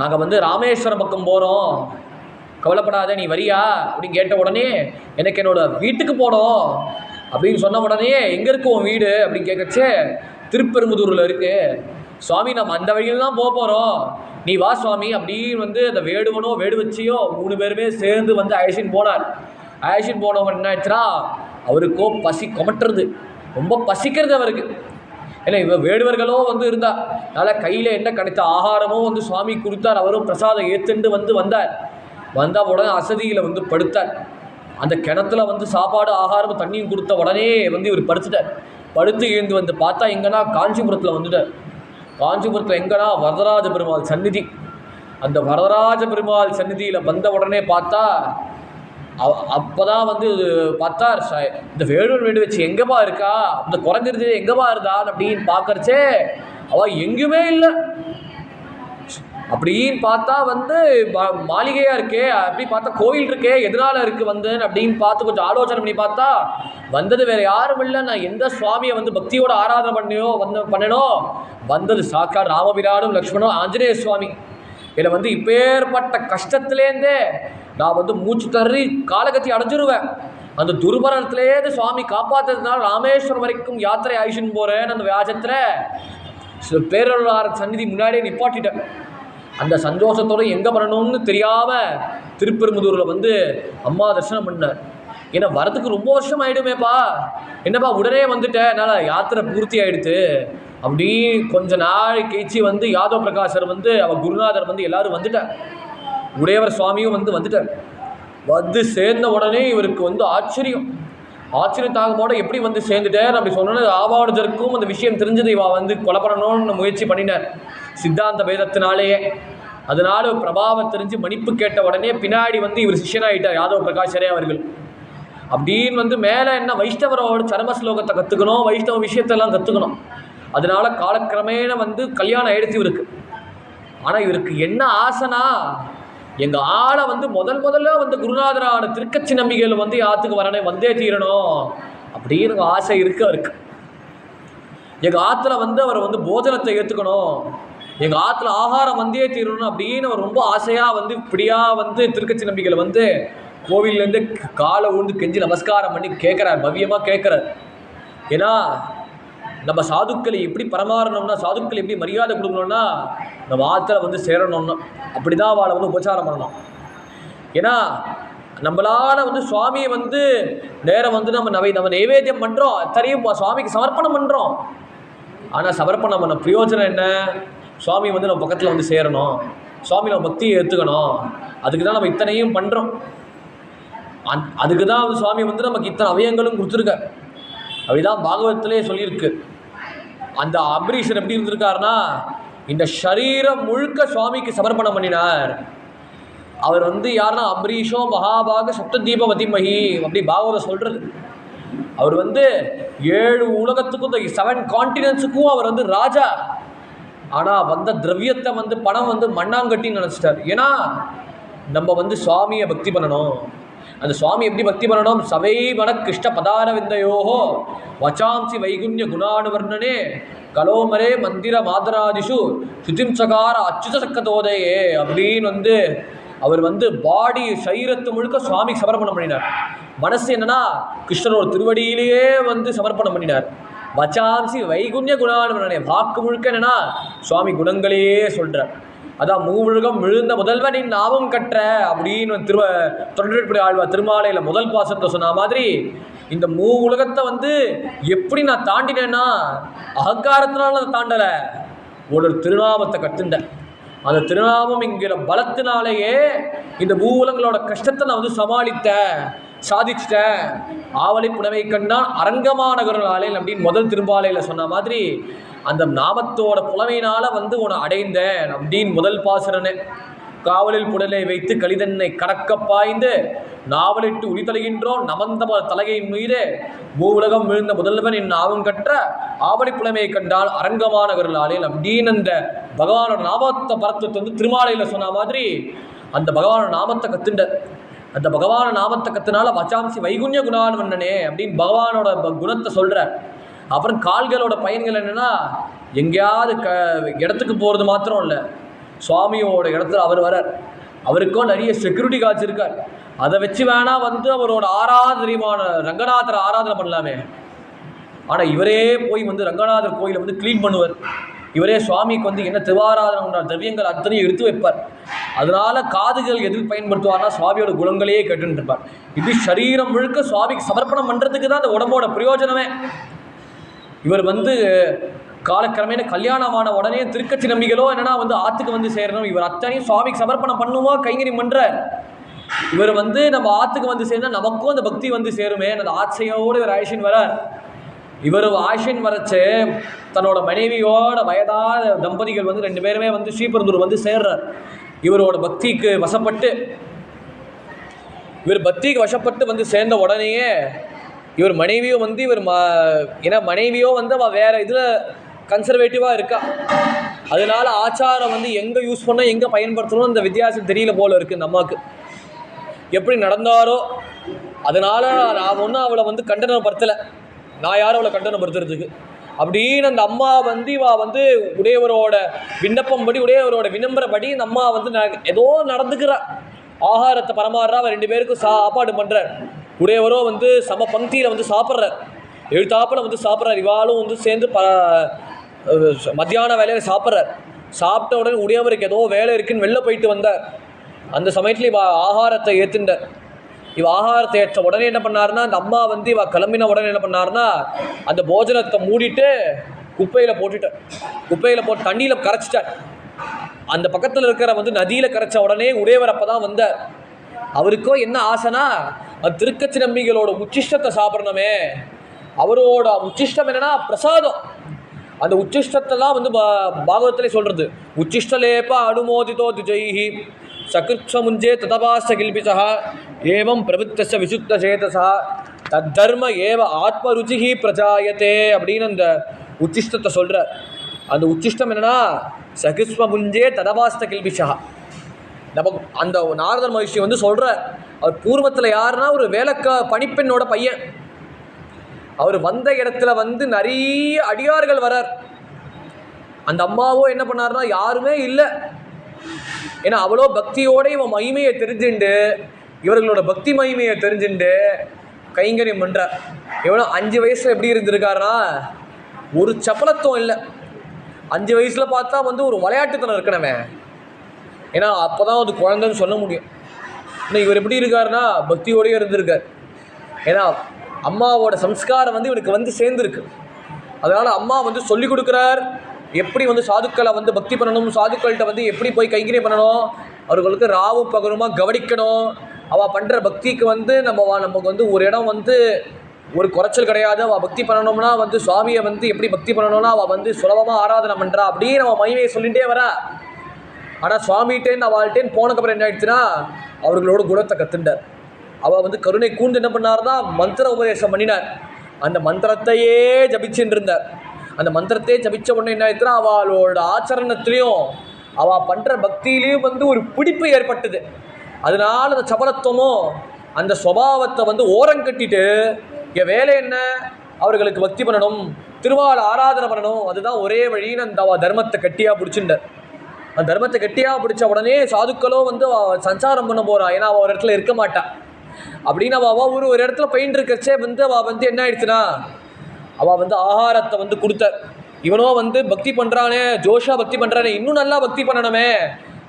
நாங்கள் வந்து ராமேஸ்வரம் பக்கம் போகிறோம், கவலைப்படாத நீ வரியா அப்படின்னு கேட்ட உடனே எனக்கு என்னோடய வீட்டுக்கு போனோம் அப்படின்னு சொன்ன உடனே எங்கே இருக்கு உன் வீடு அப்படின்னு கேட்கச்சே, திருப்பெரும்புதூரில் இருக்குது சுவாமி, நம்ம அந்த வழியில் தான் போகிறோம், நீ வா சுவாமி அப்படின்னு வந்து அந்த வேடுவனோ வேடு வச்சியோ 3 பேருமே சேர்ந்து வந்து அழைச்சின்னு போனார். அழைச்சின்னு போனவன் என்ன ஆயிடுச்சுன்னா அவருக்கோ பசி கொமட்டுறது, ரொம்ப பசிக்கிறது அவருக்கு. ஏன்னா இவ வேடுவர்களோ வந்து இருந்தா, அதனால் கையில் என்ன கிடைத்த ஆகாரமோ வந்து சுவாமி கொடுத்தார், அவரும் பிரசாதம் ஏற்றுண்டு வந்தார். வந்த உடனே அசதியில் வந்து படுத்தார். அந்த கிணத்துல வந்து சாப்பாடு ஆகாரம் தண்ணியும் கொடுத்த உடனே வந்து இவர் படுத்துட்டார். படுத்து எழுந்து வந்து பார்த்தா எங்கன்னா காஞ்சிபுரத்தில் வந்துட்டார். காஞ்சிபுரத்தில் எங்கன்னா வரதராஜ பெருமாள் சந்நிதி. அந்த வரதராஜ பெருமாள் சந்நிதியில் வந்த உடனே பார்த்தா அப்போதான் வந்து பார்த்தா இந்த வேலூர் வீடு வச்சு எங்கேப்பா இருக்கா, இந்த குறைஞ்சிருச்சு எங்கேப்பா இருந்தான் அப்படின்னு பார்க்கறச்சே அவள் எங்கேயுமே இல்லை. அப்படின்னு பார்த்தா வந்து மாளிகையாக இருக்கே, அப்படி பார்த்தா கோயில் இருக்கே, எதனால இருக்குது வந்து அப்படின்னு பார்த்து கொஞ்சம் ஆலோசனை பண்ணி பார்த்தா வந்தது வேறு யாரும் இல்லை, நான் எந்த சுவாமியை வந்து பக்தியோட ஆராதனை பண்ணனோ வந்தது சாக்கார் ராமபிரானும் லக்ஷ்மணும் ஆஞ்சநேய சுவாமி. என்னை வந்து இப்பேற்பட்ட கஷ்டத்துலேருந்தே நான் வந்து மூச்சு தறி காலகத்தி அடைஞ்சிருவேன். அந்த துர்மரணத்திலேருந்து சுவாமி காப்பாற்றுறதுனால ராமேஸ்வரம் வரைக்கும் யாத்திரை ஆயிஷன் போகிறேன்னு அந்த வியாஜத்தில் பேரொருளார சந்நிதி முன்னாடியே நிப்பாட்டிட்டேன். அந்த சந்தோஷத்தோடு எங்கே பண்ணணும்னு தெரியாமல் திருப்பெரும்புதூரில் வந்து அம்மா தரிசனம் பண்ணேன். ஏன்னா வரதுக்கு ரொம்ப வருஷம் ஆகிடுமேப்பா, என்னப்பா உடனே வந்துட்டேன், என்னால் யாத்திரை பூர்த்தி ஆகிடுது அப்படி கொஞ்ச நாள் கழிச்சு வந்து யாதவ பிரகாசர் வந்து அவர் குருநாதர் வந்து எல்லோரும் வந்துட்டார். உடையவர் சுவாமியும் வந்துட்டார். வந்து சேர்ந்த உடனே இவருக்கு வந்து ஆச்சரியத்தாகமோட எப்படி வந்து சேர்ந்துட்டார் அப்படி சொன்னோன்னே ராமானுஜருக்கும் அந்த விஷயம் தெரிஞ்சது. இவா வந்து கொலை பண்ணணும்னு முயற்சி பண்ணினார் சித்தாந்த பேதத்தினாலேயே. அதனால பிரபாவம் தெரிஞ்சு மன்னிப்பு கேட்ட உடனே பின்னாடி வந்து இவர் சிஷ்யனாகிட்டார் யாதவ பிரகாஷரே அவர்கள். அப்படின்னு வந்து மேலே என்ன வைஷ்ணவரோட சரம ஸ்லோகத்தை கற்றுக்கணும், வைஷ்ணவ விஷயத்தெல்லாம் கற்றுக்கணும். அதனால காலக்கிரமேண வந்து கல்யாணம் எடுத்து இவருக்கு. ஆனால் இவருக்கு என்ன ஆசைனா, எங்கள் ஆளை வந்து முதல்ல வந்து குருநாதரான திருக்கச்சி நம்பிக்கையில் வந்து ஆற்றுக்கு வரனே வந்தே தீரணும் அப்படின்னு ஆசை அவருக்கு. எங்கள் ஆற்றுல வந்து அவர் வந்து போஜனத்தை ஏற்றுக்கணும், எங்கள் ஆற்றுல ஆகாரம் வந்தே தீரணும் அப்படின்னு அவர் ரொம்ப ஆசையாக வந்து இப்படியாக வந்து திருக்கச்சி நம்பிக்கையில் வந்து கோவிலேருந்து காலை ஊந்து கெஞ்சி நமஸ்காரம் பண்ணி கேட்குறார், பவ்யமாக கேட்குறார். ஏன்னா நம்ம சாதுக்களை எப்படி பரமாறணும்னா, சாதுக்கள் எப்படி மரியாதை கொடுக்கணும்னா நம்ம ஆற்றுல வந்து சேரணும்னா அப்படி தான் அவளை வந்து உபச்சாரம் பண்ணணும். ஏன்னா நம்மளால் வந்து சுவாமியை வந்து நேரம் வந்து நம்ம நைவேத்தியம் பண்ணுறோம், அத்தனையும் சுவாமிக்கு சமர்ப்பணம் பண்ணுறோம். ஆனால் சமர்ப்பணம் பண்ண பிரயோஜனம் என்ன? சுவாமி வந்து நம்ம பக்கத்தில் வந்து சேரணும், சுவாமி நம்ம பக்தியை ஏற்றுக்கணும், அதுக்கு தான் நம்ம இத்தனையும் பண்ணுறோம். அதுக்கு தான் வந்து சுவாமி வந்து நமக்கு இத்தனை அவயங்களும் கொடுத்துருக்க. அப்படிதான் பாகவதத்திலே சொல்லியிருக்கு. அந்த அம்பரீஷர் எப்படி இருந்திருக்காருன்னா, இந்த சரீரம் முழுக்க சுவாமிக்கு சமர்ப்பணம் பண்ணினார். அவர் வந்து யாருன்னா அம்பரீஷோ மகாபாக சப்ததீப வதிமகி அப்படி பாகவதம் சொல்கிறது. அவர் வந்து 7 உலகத்துக்கும் இந்த 7 கான்டினென்ட்ஸுக்கும் அவர் வந்து ராஜா. ஆனால் வந்த திரவியத்தை வந்து பணம் வந்து மண்ணாங்கட்டின்னு நினச்சிட்டார். ஏன்னா நம்ம வந்து சுவாமியை பக்தி பண்ணணும். அந்த சுவாமி எப்படி பக்தி பண்ணணும்? சவை மன கிருஷ்ண பதார விந்தையோகோ வச்சாம்சி வைகுண்ய குணானுவர்ணனே கலோமரே மந்திர மாதராதிஷு சுதிம்சகார அச்சுத சக்கதோதையே அப்படின்னு வந்து அவர் வந்து பாடி சரீரத்து முழுக்க சுவாமிக்கு சமர்ப்பணம் பண்ணினார். மனசு என்னன்னா கிருஷ்ணனோட திருவடியிலேயே வந்து சமர்ப்பணம் பண்ணினார். வச்சாம்சி வைகுண்ய குணானுவர்ணனே வாக்கு முழுக்க என்னன்னா சுவாமி குணங்களையே சொல்கிறார். அதான் மூவுலகம் விழுந்த முதல்வனின் நாமம் கற்ற அப்படின்னு தொண்டர்படி ஆழ்வார் திருமாலையில் முதல் பாசத்தை சொன்ன மாதிரி இந்த உலகத்தை வந்து எப்படி நான் தாண்டினேன்னா அகங்காரத்தினால நான் தாண்டலை, ஒரு திருநாமத்தை கற்றுண்டேன். அந்த திருநாமம் என்கிற பலத்தினாலேயே இந்த உலகங்களோட கஷ்டத்தை நான் வந்து சமாளித்தேன், சாதிச்சிட்டேன். ஆவலை புனவை கண்டான் அரங்கமானகர்களாலே அப்படின்னு முதல் திரும்பாலையில் சொன்ன மாதிரி அந்த நாமத்தோட புலமையினால் வந்து உன்னை அடைந்தேன் அப்படின்னு முதல் பாசுரனே. காவலில் புடலை வைத்து கலிதன்னை கடக்க பாய்ந்து நாவலிட்டு உளித்தலைகின்றோம் நமந்தம தலைகை மீது உலகம் விழுந்த முதல்வன் என் நாமம் கற்ற ஆவலை புலமையை கண்டால் அரங்கமானகர்களாலே அப்படின்னு அந்த பகவானோட நாமத்தை பரத்துவத்தை வந்து திருமாலையில் சொன்ன மாதிரி அந்த பகவானோட நாமத்தை கத்துண்ட. அந்த பகவான நாமத்தை கத்துனால வச்சாம்சி வைகுண்ய குணானுவண்ணனே அப்படின்னு பகவானோட குணத்தை சொல்கிற. அப்புறம் கால்களோட பயன்கள் என்னென்னா, எங்கேயாவது இடத்துக்கு போகிறது மாத்திரம் இல்லை, சுவாமியோட இடத்துல அவர் வரார். அவருக்கும் நிறைய செக்யூரிட்டி கார்ட்ஸ் இருக்கார். அதை வச்சு வேணால் வந்து அவரோட ஆராதனையான ரங்கநாதரை ஆராதனை பண்ணலாமே. ஆனால் இவரே போய் வந்து ரங்கநாதர் கோயிலை வந்து க்ளீன் பண்ணுவார். இவரே சுவாமிக்கு வந்து என்ன திருவாராதனை உண்டான திரவியங்கள் அத்தனையும் எடுத்து வைப்பார். அதனால் காதுகள் எதுக்கு பயன்படுத்துவார்னா சுவாமியோட குணங்களையே கேட்டுன்னு இருப்பார். இது சரீரம் முழுக்க சுவாமிக்கு சமர்ப்பணம் பண்ணுறதுக்கு தான் அந்த உடம்போட பிரயோஜனமே. இவர் வந்து காலக்கிழமையில கல்யாணமான உடனே திருக்கச்சி நம்பிகளோ என்னன்னா வந்து ஆற்றுக்கு வந்து சேரணும், இவர் அத்தனையும் சுவாமிக்கு சமர்ப்பணம் பண்ணுமா கைங்கரி பண்ணுறார். இவர் வந்து நம்ம ஆற்றுக்கு வந்து சேர்ந்தா நமக்கும் அந்த பக்தி வந்து சேருமே, அந்த ஆசையோடு இவர் ஆயுஷன் வரார். இவர் ஆயுஷன் வரச்சு தன்னோட மனைவியோட வயதான தம்பதிகள் வந்து 2 பேருமே வந்து ஸ்ரீபெரும்புதூர் வந்து சேர்றார். இவரோட பக்திக்கு வசப்பட்டு வந்து சேர்ந்த உடனேயே இவர் மனைவியோ வந்து ஏன்னா மனைவியோ வந்து அவள் வேறு இதில் கன்சர்வேட்டிவாக இருக்கா. அதனால ஆச்சாரம் வந்து எங்கே யூஸ் பண்ணோம் எங்கே பயன்படுத்தணும் இந்த வித்தியாசம் தெரியல போல இருக்குது இந்த அம்மாவுக்கு. எப்படி நடந்தாரோ அதனால் நான் ஒன்றும் அவளை வந்து கண்டனப்படுத்தலை, நான் யாரும் அவளை கண்டனப்படுத்துறதுக்கு அப்படின்னு அந்த அம்மா வந்து வந்து உடையவரோட விண்ணப்பம் படி உடையவரோட வினம்பரப்படி இந்த அம்மா வந்து ஏதோ நடந்துக்கிறா. ஆகாரத்தை பரமாறுறா, அவள் 2 பேருக்கும் சாப்பாடு பண்ணுறார். உடையவரோ வந்து சம பங்கியில் வந்து சாப்பிட்றார், எழுத்தாப்பில் வந்து சாப்பிட்றார். இவாளும் வந்து சேர்ந்து மத்தியான வேலையில் சாப்பிட்றார். சாப்பிட்ட உடனே உடையவருக்கு ஏதோ வேலை இருக்குன்னு வெளில போயிட்டு வந்தார். அந்த சமயத்தில் இவ ஆகாரத்தை ஏற்றுண்டார். ஆகாரத்தை ஏற்ற உடனே என்ன பண்ணாருன்னா அந்த அம்மா வந்து கிளம்பின உடனே என்ன பண்ணாருன்னா அந்த போஜனத்தை மூடிட்டு குப்பையில் போட்டு தண்ணியில் கரைச்சிட்டார். அந்த பக்கத்தில் இருக்கிற வந்து நதியில் கரைச்ச உடனே உடையவர் அப்போ தான் வந்தார். அவருக்கோ என்ன ஆசைனா அந்த திருக்கச்சி நம்பிகளோட உச்சிஷ்டத்தை சாப்பிடணுமே. அவரோட உச்சிஷ்டம் என்னன்னா பிரசாதம். அந்த உச்சிஷ்டத்தெல்லாம் வந்து பாகவத்திலே சொல்கிறது, உச்சிஷ்டலேப்பா அனுமோதிதோ துஜைஹி சகிருத்ஸமுஞ்சே ததபாஸ்த கில்பிசா ஏவம் பிரபுத்தச விசுத்த சேதசா தத்தர்ம ஏவ ஆத்மருச்சிஹி பிரஜாயத்தே அப்படின்னு அந்த உச்சிஷ்டத்தை சொல்கிறார். அந்த உச்சிஷ்டம் என்னன்னா சகிருஷ்மமுஞ்சே ததபாஸ்த கில்பிஷா. நம்ம அந்த நாரதர் மகிழ்ச்சி வந்து சொல்கிறார், அவர் பூர்வத்தில் யாருன்னா ஒரு பணிப்பெண்ணோட பையன். அவர் வந்த இடத்துல வந்து நிறைய அடியார்கள் வரார். அந்த அம்மாவோ என்ன பண்ணார்னா யாருமே இல்லை. ஏன்னா அவ்வளோ பக்தியோட இவன் மகிமையை தெரிஞ்சுண்டு இவர்களோட பக்தி மகிமையை தெரிஞ்சுண்டு கைங்கரியம் பண்ணுறார். எவ்வளோ 5 வயசில் எப்படி இருந்திருக்காருன்னா ஒரு சப்பலத்துவம் இல்லை. 5 வயசில் பார்த்தா வந்து ஒரு விளையாட்டுத்தனம் இருக்கணுமே, ஏன்னா அப்போ தான் அது குழந்தைன்னு சொல்ல முடியும். ஆனால் இவர் எப்படி இருக்காருன்னா பக்தியோடய இருந்திருக்கார். ஏன்னா அம்மாவோட சம்ஸ்காரம் வந்து இவனுக்கு வந்து சேர்ந்துருக்கு. அதனால் அம்மா வந்து சொல்லிக் கொடுக்குறார் எப்படி வந்து சாதுக்களை வந்து பக்தி பண்ணணும், சாதுக்கள்கிட்ட வந்து எப்படி போய் கைங்கரியம் பண்ணணும், அவர்களுக்கு ராவு பகருமாக கவனிக்கணும். அவள் பண்ணுற பக்திக்கு வந்து நமக்கு வந்து ஒரு இடம் வந்து ஒரு குறைச்சல் கிடையாது. அவள் பக்தி பண்ணணும்னா வந்து சுவாமியை வந்து எப்படி பக்தி பண்ணணும்னா அவள் வந்து சுலபமாக ஆராதனை பண்ணுறா அப்படின்னு நம்ம மகிமையை சொல்லிகிட்டே வரா. ஆனால் சுவாமிகிட்டேன்னு அவள்கிட்டேன்னு போனதுக்கப்புறம் என்ன ஆயிடுச்சுன்னா அவர்களோட குணத்தை கற்றுண்டார். அவள் வந்து கருணை கூண்டு என்ன பண்ணார்னா மந்திர உபதேசம் பண்ணினார். அந்த மந்திரத்தையே ஜபிச்சுட்டு இருந்தார். அந்த மந்திரத்தையே ஜபிச்ச உடனே என்ன ஆயிடுச்சுன்னா அவளோட ஆச்சரணத்துலேயும் அவள் பண்ணுற பக்தியிலையும் வந்து ஒரு பிடிப்பு ஏற்பட்டது. அதனால அந்த சபலத்துவமும் அந்த சுபாவத்தை வந்து ஓரங்கட்டிட்டு என் வேலை என்ன, அவர்களுக்கு பக்தி பண்ணணும், திருவாள ஆராதனை பண்ணணும், அதுதான் ஒரே வழின்னு அந்த தர்மத்தை கட்டியாக பிடிச்சுட்டார். அந்த தர்மத்தை கட்டியாக பிடிச்ச உடனே சாதுக்களோ வந்து சஞ்சாரம் பண்ண போகிறா. ஏன்னா அவள் ஒரு இடத்துல இருக்க மாட்டான். அப்படின்னு அவள் ஒரு இடத்துல பயின்று இருக்கச்சே வந்து அவள் வந்து என்ன ஆயிடுச்சுன்னா அவள் வந்து ஆகாரத்தை வந்து கொடுத்தார். இவனோ வந்து பக்தி பண்ணுறானே, ஜோஷா பக்தி பண்ணுறானே, இன்னும் நல்லா பக்தி பண்ணணுமே,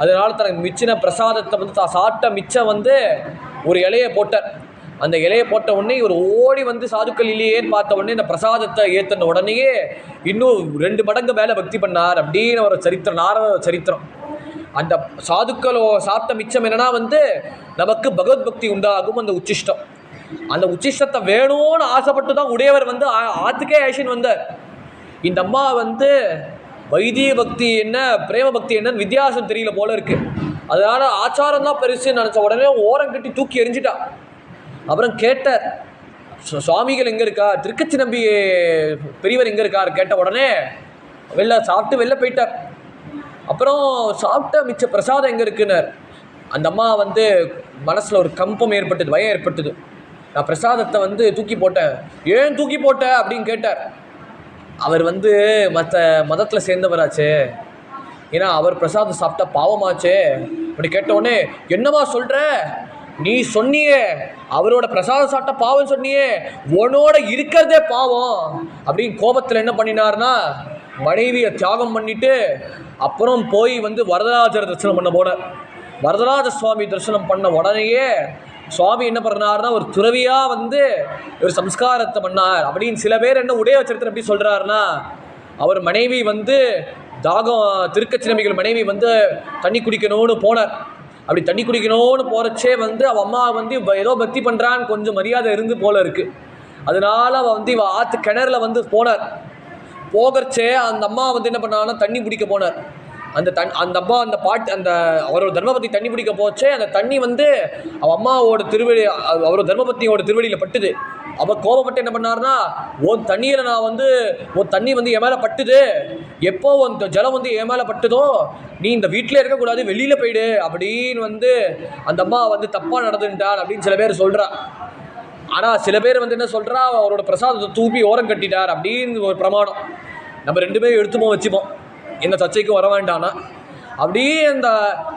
அதனால தனக்கு மிச்சின பிரசாதத்தை வந்து தான் சாப்பிட்ட மிச்சம் வந்து ஒரு இலையை போட்டார். அந்த இலையை போட்ட உடனே இவர் ஓடி வந்து சாதுக்கள் இல்லையேன்னு பார்த்த உடனே இந்த பிரசாதத்தை ஏற்றின உடனேயே இன்னும் 2 மடங்கு மேலே பக்தி பண்ணார் அப்படின்னு ஒரு சரித்திரம், நாரத சரித்திரம். அந்த சாதுக்களோ சாப்பிட்ட மிச்சம் என்னன்னா வந்து நமக்கு பகவத் பக்தி உண்டாகும். அந்த உச்சிஷ்டம், அந்த உச்சிஷ்டத்தை வேணும்னு ஆசைப்பட்டு தான் உடையவர் வந்து ஆத்துக்கே ஆக்ஷன் வந்தார். இந்த அம்மா வந்து வைத்திய பக்தி என்ன பிரேம பக்தி என்னன்னு வித்தியாசம் தெரியல போல இருக்கு. அதனால ஆச்சாரம் தான் பெருசுன்னு நினச்ச உடனே ஓரம் கட்டி தூக்கி எரிஞ்சிட்டா. அப்புறம் கேட்டார், சுவாமிகள் எங்கே இருக்கா, திருக்கச்சி நம்பி பெரியவர் எங்கே இருக்கார் கேட்ட உடனே சாப்பிட்டு வெளில போயிட்டார். அப்புறம் சாப்பிட்ட மிச்ச பிரசாதம் எங்கே இருக்குன்னார். அந்த அம்மா வந்து மனசில் ஒரு கம்பம் ஏற்பட்டது, பயம் ஏற்பட்டது. நான் பிரசாதத்தை வந்து தூக்கி போட்டேன். ஏன் தூக்கி போட்ட அப்படின்னு கேட்டார். அவர் வந்து மற்ற மதத்தில் சேர்ந்தவராச்சே, ஏன்னா அவர் பிரசாதம் சாப்பிட்டா பாவமாச்சே அப்படி கேட்டவுடனே என்னவா சொல்கிற, நீ சொன்னியே அவரோட பிரசாதம் சாப்பிட்டா பாவம் சொன்னியே, உன்னோட இருக்கிறதே பாவம் அப்படின்னு கோபத்தில் என்ன பண்ணினார்னா மனைவியை தியாகம் பண்ணிட்டு அப்புறம் போய் வந்து வரதராஜர் தரிசனம் பண்ண போனார். வரதராஜ சுவாமி தரிசனம் பண்ண உடனேயே சுவாமி என்ன பண்ணார்னா ஒரு துறவியாக வந்து ஒரு சம்ஸ்காரத்தை பண்ணார் அப்படின்னு. சில பேர் என்ன உடைய சரித்திரம் எப்படி சொல்கிறாருன்னா, அவர் மனைவி வந்து தாகம் திருக்கச்சி நம்பிகள் மனைவி வந்து தண்ணி குடிக்கணும்னு போனார். அப்படி தண்ணி குடிக்கணும்னு போகிறச்சே வந்து அவள் அம்மா வந்து ஏதோ பக்தி பண்ணுறான்னு கொஞ்சம் மரியாதை இருந்து போல இருக்குது. அதனால அவள் வந்து இவள் ஆற்று கிணறுல வந்து போனார். போகிறச்சே அந்த அம்மா வந்து என்ன பண்ணாங்கன்னா தண்ணி பிடிக்க போனார். அந்த அம்மா அந்த அந்த அவரோட தர்மபத்தி தண்ணி பிடிக்க போச்சே அந்த தண்ணி வந்து அவள் அம்மாவோட திருவடி அவரோட தர்மபத்தியோட திருவடியில் பட்டுது. அவள் கோபப்பட்டு என்ன பண்ணார்னா, உன் தண்ணியில் நான் வந்து உன் தண்ணி வந்து என் மேலே பட்டுது, எப்போ உன் ஜலம் வந்து என் மேலே பட்டுதோ நீ இந்த வீட்டில் இருக்கக்கூடாது, வெளியில் போயிடு அப்படின்னு வந்து அந்த அம்மா வந்து தப்பாக நடந்துட்டான் அப்படின்னு சில பேர் சொல்கிறா. ஆனால் சில பேர் வந்து என்ன சொல்கிறா, அவரோட பிரசாதத்தை தூப்பி ஓரம் கட்டிட்டார் அப்படின்னு ஒரு பிரமாணம். நம்ம 2 பேரும் எடுத்துப்போம் வச்சுப்போம், எந்த சர்ச்சைக்கும் வர வேண்டாம்னா. அப்படியே அந்த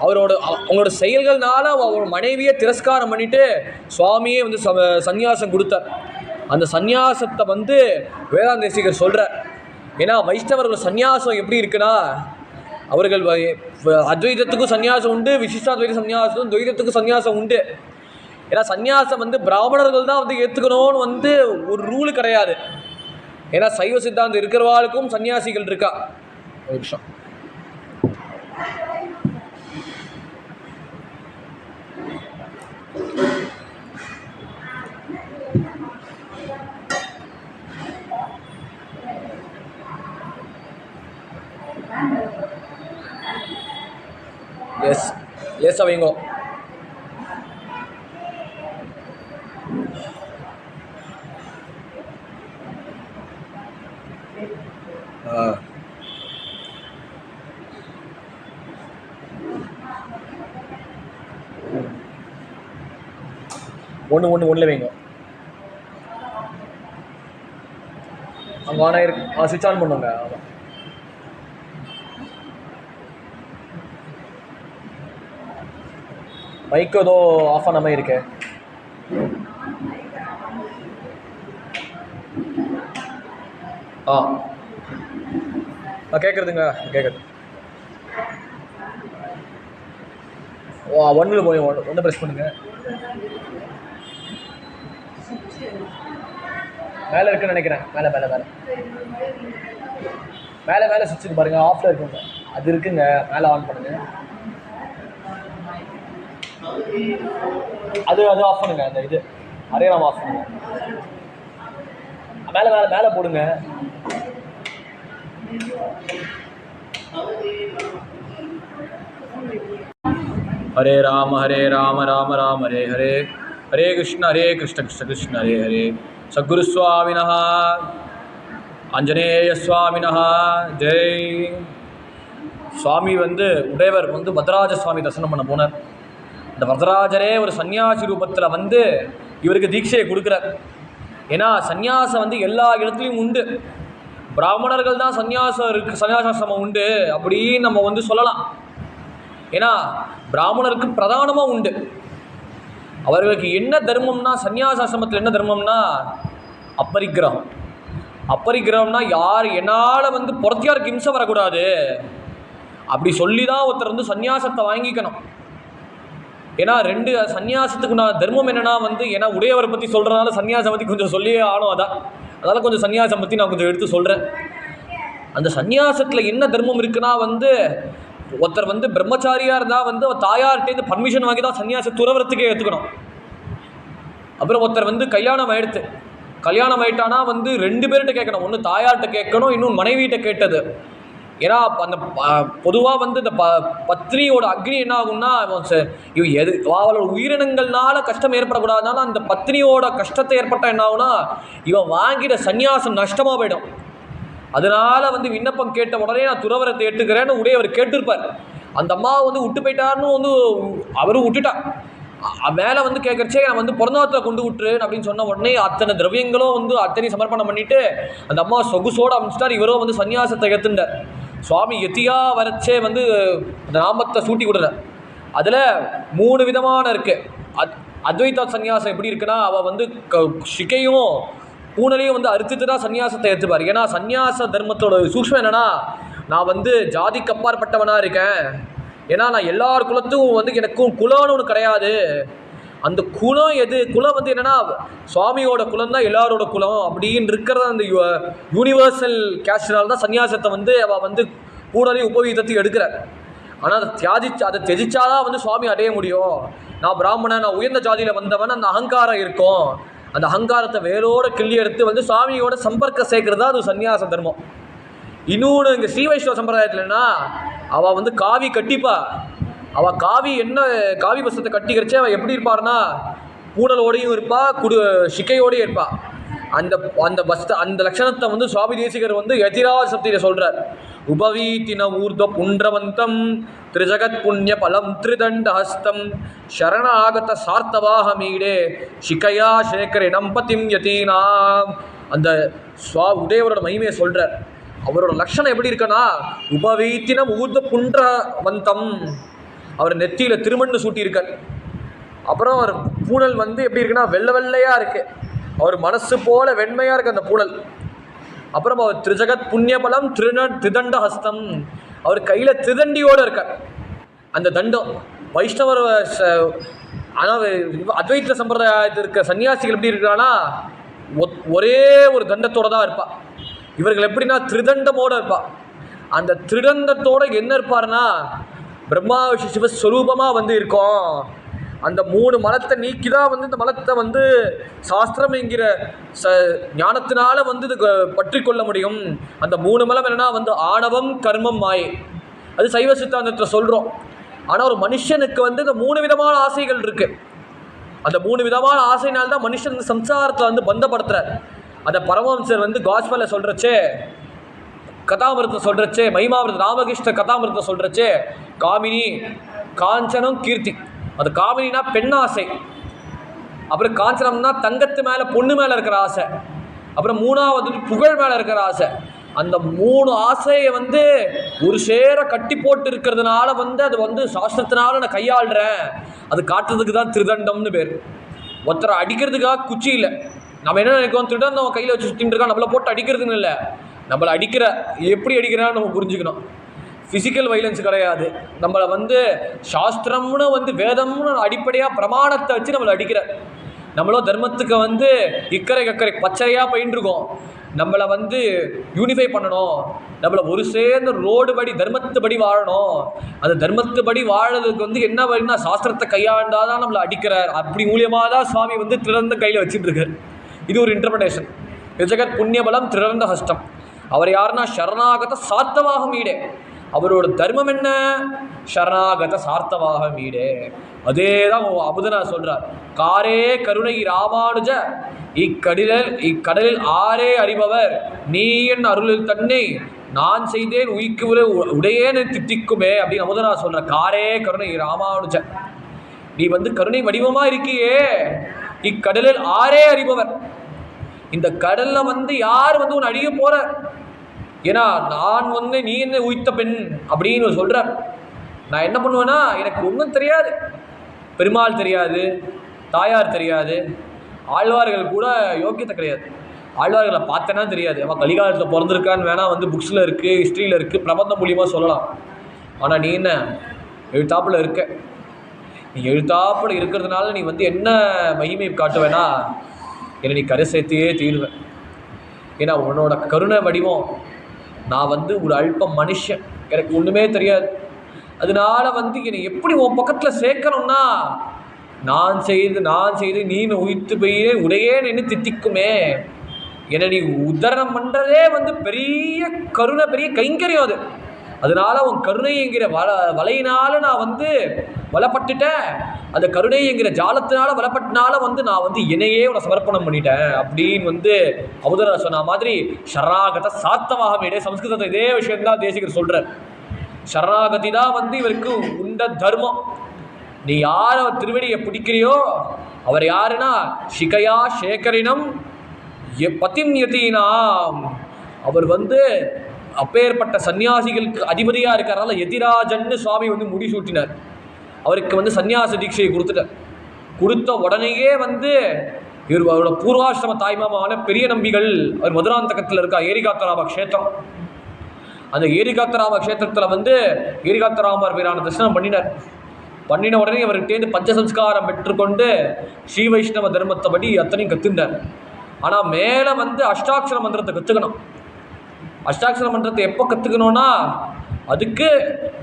அவங்களோட செயல்கள்னால அவர் மனைவியை திரஸ்காரம் பண்ணிட்டு சுவாமியே வந்து சந்நியாசம் கொடுத்தார். அந்த சந்நியாசத்தை வந்து வேதாந்த தேசிகர் சொல்கிறார். ஏன்னா வைஷ்ணவர்கள் சந்நியாசம் எப்படி இருக்குன்னா, அவர்கள் அத்வைதத்துக்கும் சந்நியாசம் உண்டு, விசிஷ்டாத்வைத சந்நியாசம், துவைதத்துக்கும் சந்நியாசம் உண்டு. ஏன்னா சந்நியாசம் வந்து பிராமணர்கள் தான் வந்து ஏற்றுக்கணும்னு வந்து ஒரு ரூலு கிடையாது. ஏன்னா சைவ சித்தாந்தம் இருக்கிறவாளுக்கும் சன்னியாசிகள் இருக்கா. ஒரு நிமிஷம். எஸ் அவங்க ஒன்று வைங்க. அங்கே ஆனால் இருக்கு, ஸ்விட்ச் ஆன் பண்ணுங்க. ஆமாம், மைக்கு ஏதோ ஆஃப் ஆன மாதிரி இருக்கு. கேட்குறதுங்க, கேட்குறது. ஒன்றில் போய் ஒன்று ப்ரெஸ் பண்ணுங்க. மேலே இருக்குன்னு நினைக்கிறேன். மேலே மேலே மேலே மேலே மேலே சுவிட்ச் பாருங்கள், ஆஃபில் இருக்குங்க. அது இருக்குங்க, மேலே ஆன் பண்ணுங்க. அது ஆஃப் பண்ணுங்க. அந்த இது அரே நாம் ஆஃப் பண்ணுங்க. மேலே மேலே மேலே போடுங்க. ஹரே ராம ராம ராம ஹரே ஹரே, ஹரே கிருஷ்ண கிருஷ்ண கிருஷ்ண ஹரே ஹரே. சத்குரு சுவாமினஹ ஆஞ்சநேய சுவாமினஹ ஜெய். சுவாமி வந்து உடையவர் வந்து வரதராஜ சுவாமி தரிசனம் பண்ண போனார். இந்த வரதராஜரே ஒரு சன்னியாசி ரூபத்தில் வந்து இவருக்கு தீட்சையை கொடுக்குறார். ஏன்னா சந்நியாசம் வந்து எல்லா இடத்துலையும் உண்டு. பிராமணர்கள் தான் சன்னியாசாசிரமம் உண்டு அப்படின்னு நம்ம வந்து சொல்லலாம். ஏன்னா பிராமணருக்கு பிரதானமாக உண்டு. அவர்களுக்கு என்ன தர்மம்னா, சன்னியாசாசிரமத்தில் என்ன தர்மம்னா அப்பரிக்கிரகம். அப்பரிக்கிரகம்னா யார் என்னால் வந்து புறத்தியாருக்கு இம்சை வரக்கூடாது அப்படி சொல்லி தான் ஒருத்தர் வந்து சன்னியாசத்தை வாங்கிக்கணும். ஏன்னா 2 சன்னியாசத்துக்கு நான் தர்மம் என்னென்னா வந்து, ஏன்னா உடையவரை பற்றி சொல்கிறனால சன்னியாசம் பற்றி கொஞ்சம் சொல்லியே ஆனோம். அதனால் கொஞ்சம் சன்னியாசம் பற்றி நான் கொஞ்சம் எடுத்து சொல்கிறேன். அந்த சன்னியாசத்தில் என்ன தர்மம் இருக்குன்னா வந்து, ஒருத்தர் வந்து பிரம்மச்சாரியாக இருந்தால் வந்து தாயார்கிட்டேருந்து பர்மிஷன் வாங்கி தான் சன்னியாச துறவரத்துக்கே எடுத்துக்கணும். அப்புறம் ஒருத்தர் வந்து கல்யாணம் ஆகிட்டானா வந்து 2 பேர்கிட்ட கேட்கணும். ஒன்று தாயார்கிட்ட கேட்கணும், இன்னும் மனைவியிட்ட கேட்டது. ஏன்னா அந்த பொதுவாக வந்து இந்த பத்னியோட அக்னி என்ன ஆகும்னா, அவளோட உயிரினங்கள்னால கஷ்டம் ஏற்படக்கூடாதுனால அந்த பத்னியோட கஷ்டத்தை ஏற்பட்டால் என்ன ஆகும்னா, இவன் வாங்கிட சன்னியாசம் நஷ்டமாக போயிடும். அதனால வந்து விண்ணப்பம் கேட்ட உடனே நான் துறவரத்தை ஏற்றுக்கிறேன்னு உடையவர் கேட்டிருப்பார். அந்த அம்மா வந்து விட்டு போயிட்டாருன்னு வந்து அவரும் விட்டுட்டான். மேலே வந்து கேட்குறச்சே நான் வந்து பிறந்தாத்தில் கொண்டு விட்டுருன்னு அப்படின்னு சொன்ன உடனே அத்தனை திரவியங்களும் வந்து அத்தனை சமர்ப்பணம் பண்ணிவிட்டு அந்த அம்மா சொகுசோடு அமைச்சிட்டார். இவரும் வந்து சன்னியாசத்தை ஏற்றுண்டார். சுவாமி எத்தியாக வரச்சே வந்து அந்த நாமத்தை சூட்டி கொடுறார். அதில் 3 விதமான இருக்குது. அத்வைத சன்னியாசம் எப்படி இருக்குன்னா, அவள் வந்து சிக்கையும் பூனலையும் வந்து அறுத்துட்டு தான் சன்னியாசத்தை ஏற்றுப்பார். ஏன்னா சன்னியாச தர்மத்தோட சூக்ஷ்மம் என்னென்னா, நான் வந்து ஜாதிக்கு அப்பாற்பட்டவனாக இருக்கேன். ஏன்னா நான் எல்லார் குலத்துக்கும் வந்து எனக்கும் குலம்னு ஒன்று கிடையாது. அந்த குலம் குலம் வந்து என்னென்னா சுவாமியோட குலம் தான் எல்லாரோட குலம் அப்படின்னு இருக்கிற அந்த யூனிவர்சல் கேஸ்டினால் தான் சன்னியாசத்தை வந்து அவள் வந்து பூனலையும் உபவீதத்தையும் எடுக்கிறார். ஆனால் அதை தெஜிச்சாதான் வந்து சுவாமி அடைய முடியும். நான் பிராமணன், நான் உயர்ந்த ஜாதியில் வந்தவன், அந்த அகங்காரம் இருக்கும். அந்த அகங்காரத்தை வேலோட கிள்ளி எடுத்து வந்து சுவாமியோட சம்பர்க்கம் சேர்க்கறது தான் அது சன்னியாச தர்மம். இன்னொன்று இங்கே ஸ்ரீ வைஷ்ணவ சம்பிரதாயத்தில்னா அவள் வந்து காவி கட்டிப்பா. அவள் காவி வஸ்திரத்தை கட்டிக்கிறச்சு அவள் எப்படி இருப்பார்னா பூனலோடையும் இருப்பா, சிக்கையோடையும் இருப்பா. அந்த லட்சணத்தை வந்து சுவாமி தேசிகர் வந்து யதிராஜ சப்தியில் சொல்கிறார். உபவீத்தின ஊர்த புன்றவந்தம் திரிஜகத் புண்ணிய பலம் திரிதண்டஹஸ்தம் சரணாகத சார்த்தவாகமீடே சிக்கையா சேகரினம் பதிம் யதீனாம். அந்த உதயவரோட மகிமையை சொல்கிறார். அவரோட லட்சணம் எப்படி இருக்குன்னா உபவீத்தினம் ஊர்த புன்றவந்தம். அவர் நெத்தியில் திருமண்ணு சூட்டியிருக்கார். அப்புறம் அவர் பூனல் வந்து எப்படி இருக்குன்னா வெள்ளையாக இருக்குது. அவர் மனசு போல வெண்மையாக இருக்குது அந்த பூனல். அப்புறம் அவர் திரிஜகத் புண்ணியபலம் திரிதண்ட ஹஸ்தம். அவர் கையில் திருதண்டியோடு இருக்கார். அந்த தண்டம் வைஷ்ணவர் ஆனால் அத்வைத்த சம்பிரதாயத்தில் இருக்க சன்னியாசிகள் எப்படி இருக்கிறான்னா ஒரே ஒரு தண்டத்தோடு தான் இருப்பாள். இவர்கள் எப்படின்னா திருதண்டமோடு இருப்பாள். அந்த திருதண்டத்தோடு என்ன இருப்பார்னா பிரம்மா விஷ்ணு சிவஸ்வரூபமாக வந்து இருக்கும். அந்த 3 மலத்தை நீக்கி தான் வந்து இந்த மலத்தை வந்து சாஸ்திரம் என்கிற ஞானத்தினால வந்து இது பற்றி கொள்ள முடியும். அந்த 3 மலம் என்னென்னா வந்து ஆணவம், கர்மம், மாயை. அது சைவ சித்தாந்தத்தில் சொல்கிறோம். ஆனால் ஒரு மனுஷனுக்கு வந்து இந்த 3 விதமான ஆசைகள் இருக்குது. அந்த 3 விதமான ஆசைனால்தான் மனுஷன் வந்து சம்சாரத்தில் வந்து பந்தப்படுத்துகிறார். அந்த பரமஹம்சர் வந்து காஸ்பலில் சொல்கிறச்சே, கதாமிருத்தை சொல்கிறச்சே, மகிமாமிருத்த ராமகிருஷ்ண கதாமிருத்தை சொல்கிறச்சே, காமினி, காஞ்சனம், கீர்த்தி. அது காமினினா பெண் ஆசை, அப்புறம் காஞ்சனம்னா தங்கத்து மேலே பொண்ணு மேலே இருக்கிற ஆசை, அப்புறம் 3வது புகழ் மேலே இருக்கிற ஆசை. அந்த 3 ஆசையை வந்து ஒரு சேர கட்டி போட்டு இருக்கிறதுனால வந்து அது வந்து சாஸ்திரத்தினால நான் கையாளுறேன். அது காட்டுறதுக்கு தான் திருதண்டம்னு பேர். ஒருத்தரை அடிக்கிறதுக்காக குச்சி இல்லை. நம்ம என்ன நினைக்கிறோம், திருடன் நம்ம கையில் வச்சு சுற்றிட்டு இருக்கோம், நம்மளை போட்டு அடிக்கிறதுன்னு இல்லை. நம்மளை எப்படி அடிக்கிறான்னு நம்ம புரிஞ்சுக்கணும். ஃபிசிக்கல் வைலன்ஸ் கிடையாது. நம்மளை வந்து சாஸ்திரம்னு வந்து வேதம்னு அடிப்படையாக பிரமாணத்தை வச்சு நம்மளை அடிக்கிற. நம்மளோ தர்மத்துக்கு வந்து இக்கரை கக்கரை பச்சையாக பயின்றிருக்கோம். நம்மளை வந்து யூனிஃபை பண்ணணும், நம்மளை ஒரு சேர்ந்து ரோடு படி தர்மத்துப்படி வாழணும். அந்த தர்மத்துப்படி வாழறதுக்கு வந்து என்ன வழின்னா சாஸ்திரத்தை கையாண்டாதான் நம்மளை அடிக்கிறார். அப்படி மூலியமாக தான் சுவாமி வந்து திறந்த கையில் வச்சுட்டு இருக்கார். இது ஒரு இன்டர்பிரேஷன். ஜெகத் புண்ணியபலம் திறந்த ஹஸ்தம். அவர் யாருன்னா சரணாகத சார்த்தவாக மீடே. அவரோட தர்மம் என்ன? சரணாகத சார்த்தவாக மீடே. அதே தான் அமுதனா சொல்றார். காரே கருணை ராமானுஜ இக்கடலில் ஆரே அறிபவர் நீ என் அருளில் தன்னை நான் செய்தேன் உயிக்கு உடையேன்னு திட்டிக்குமே அப்படின்னு அமுதனா சொல்ற. காரே கருணை ராமானுஜ, நீ வந்து கருணை வடிவமா இருக்கியே. இக்கடலில் ஆரே அறிபவர், இந்த கடல்ல வந்து யார் வந்து உன் அடிய போற? ஏன்னா நான் வந்து நீ என்ன உயித்த பெண் அப்படின்னு சொல்கிறார். நான் என்ன பண்ணுவேன்னா, எனக்கு ஒன்றும் தெரியாது. பெருமாள் தெரியாது, தாயார் தெரியாது, ஆழ்வார்கள் கூட யோக்கியத்தை கிடையாது. ஆழ்வார்களை பார்த்தேன்னா தெரியாது. அவன் கலிகாலத்தில் பிறந்திருக்கான்னு வேணால் வந்து புக்ஸில் இருக்குது, ஹிஸ்ட்ரியில் இருக்குது, பிரபந்தம் மூலியமாக சொல்லலாம். ஆனால் நீ என்ன எழுத்தாப்பில் இருக்க. நீ எழுத்தாப்பில் இருக்கிறதுனால நீ வந்து என்ன மகிமை காட்டுவேன்னா, என்னை நீ கரை சேர்த்தியே தீருவேன். ஏன்னா உன்னோட கருணை வடிவம். நான் வந்து ஒரு அல்பம் மனுஷன், எனக்கு ஒன்றுமே தெரியாது. அதனால வந்து என்னை எப்படி உன் பக்கத்தில் சேர்க்கணும்னா, நான் செய்து நீ உயிர்த்து போயே உடையே நின்று தித்திக்குமே. என்னை நீ உத்தரணம் பண்ணுறதே வந்து பெரிய கருணை, பெரிய கைங்கரியம் அது. அதனால உன் கருணைங்கிற வலையினால நான் வந்து வலப்பட்டுட்டேன். அந்த கருணைங்கிற ஜாலத்தினால வலப்பட்டனால வந்து நான் வந்து என்னையே உன்னை சமர்ப்பணம் பண்ணிட்டேன் அப்படின்னு வந்து அமுதரா சொன்ன மாதிரி சரணாகத சார்த்தவாக மீடே. சம்ஸ்கிருதத்தை இதே விஷயம்தான் தேசிகர் சொல்கிறார். சரணாகதி தான் வந்து இவருக்கு உண்ட தர்மம். நீ யார் அவர் திருவடியை பிடிக்கிறியோ அவர் யாருன்னா சிகையா சேகரினம் பதிம் யதீனாம். அவர் வந்து அப்பேற்பட்ட சன்னியாசிகளுக்கு அதிபதியாக இருக்கிறனால யதிராஜன்னு சுவாமி வந்து முடிசூட்டினார். அவருக்கு வந்து சன்னியாச தீட்சையை கொடுத்த உடனேயே வந்து இவரோட பூர்வாசிரம தாய்மாமான பெரிய நம்பிகள் அவர் மதுராந்தகத்தில் இருக்கா ஏரிகாத்தராம க்ஷேத்திரம். அந்த ஏரிகாத்தராம க்ஷேத்திரத்தில் வந்து ஏரிகாத்தராமர் வீரான தரிசனம் பண்ணின உடனே அவர்கிட்டேருந்து பஞ்சசம்ஸ்காரம் பெற்றுக்கொண்டு ஸ்ரீ வைஷ்ணவ தர்மத்தை படி அத்தனையும் கற்றுண்டார். ஆனால் மேலே வந்து அஷ்டாட்சர மந்திரத்தை கற்றுக்கணும். அஷ்டாட்சர மந்திரத்தை எப்போ கற்றுக்கணும்னா, அதுக்கு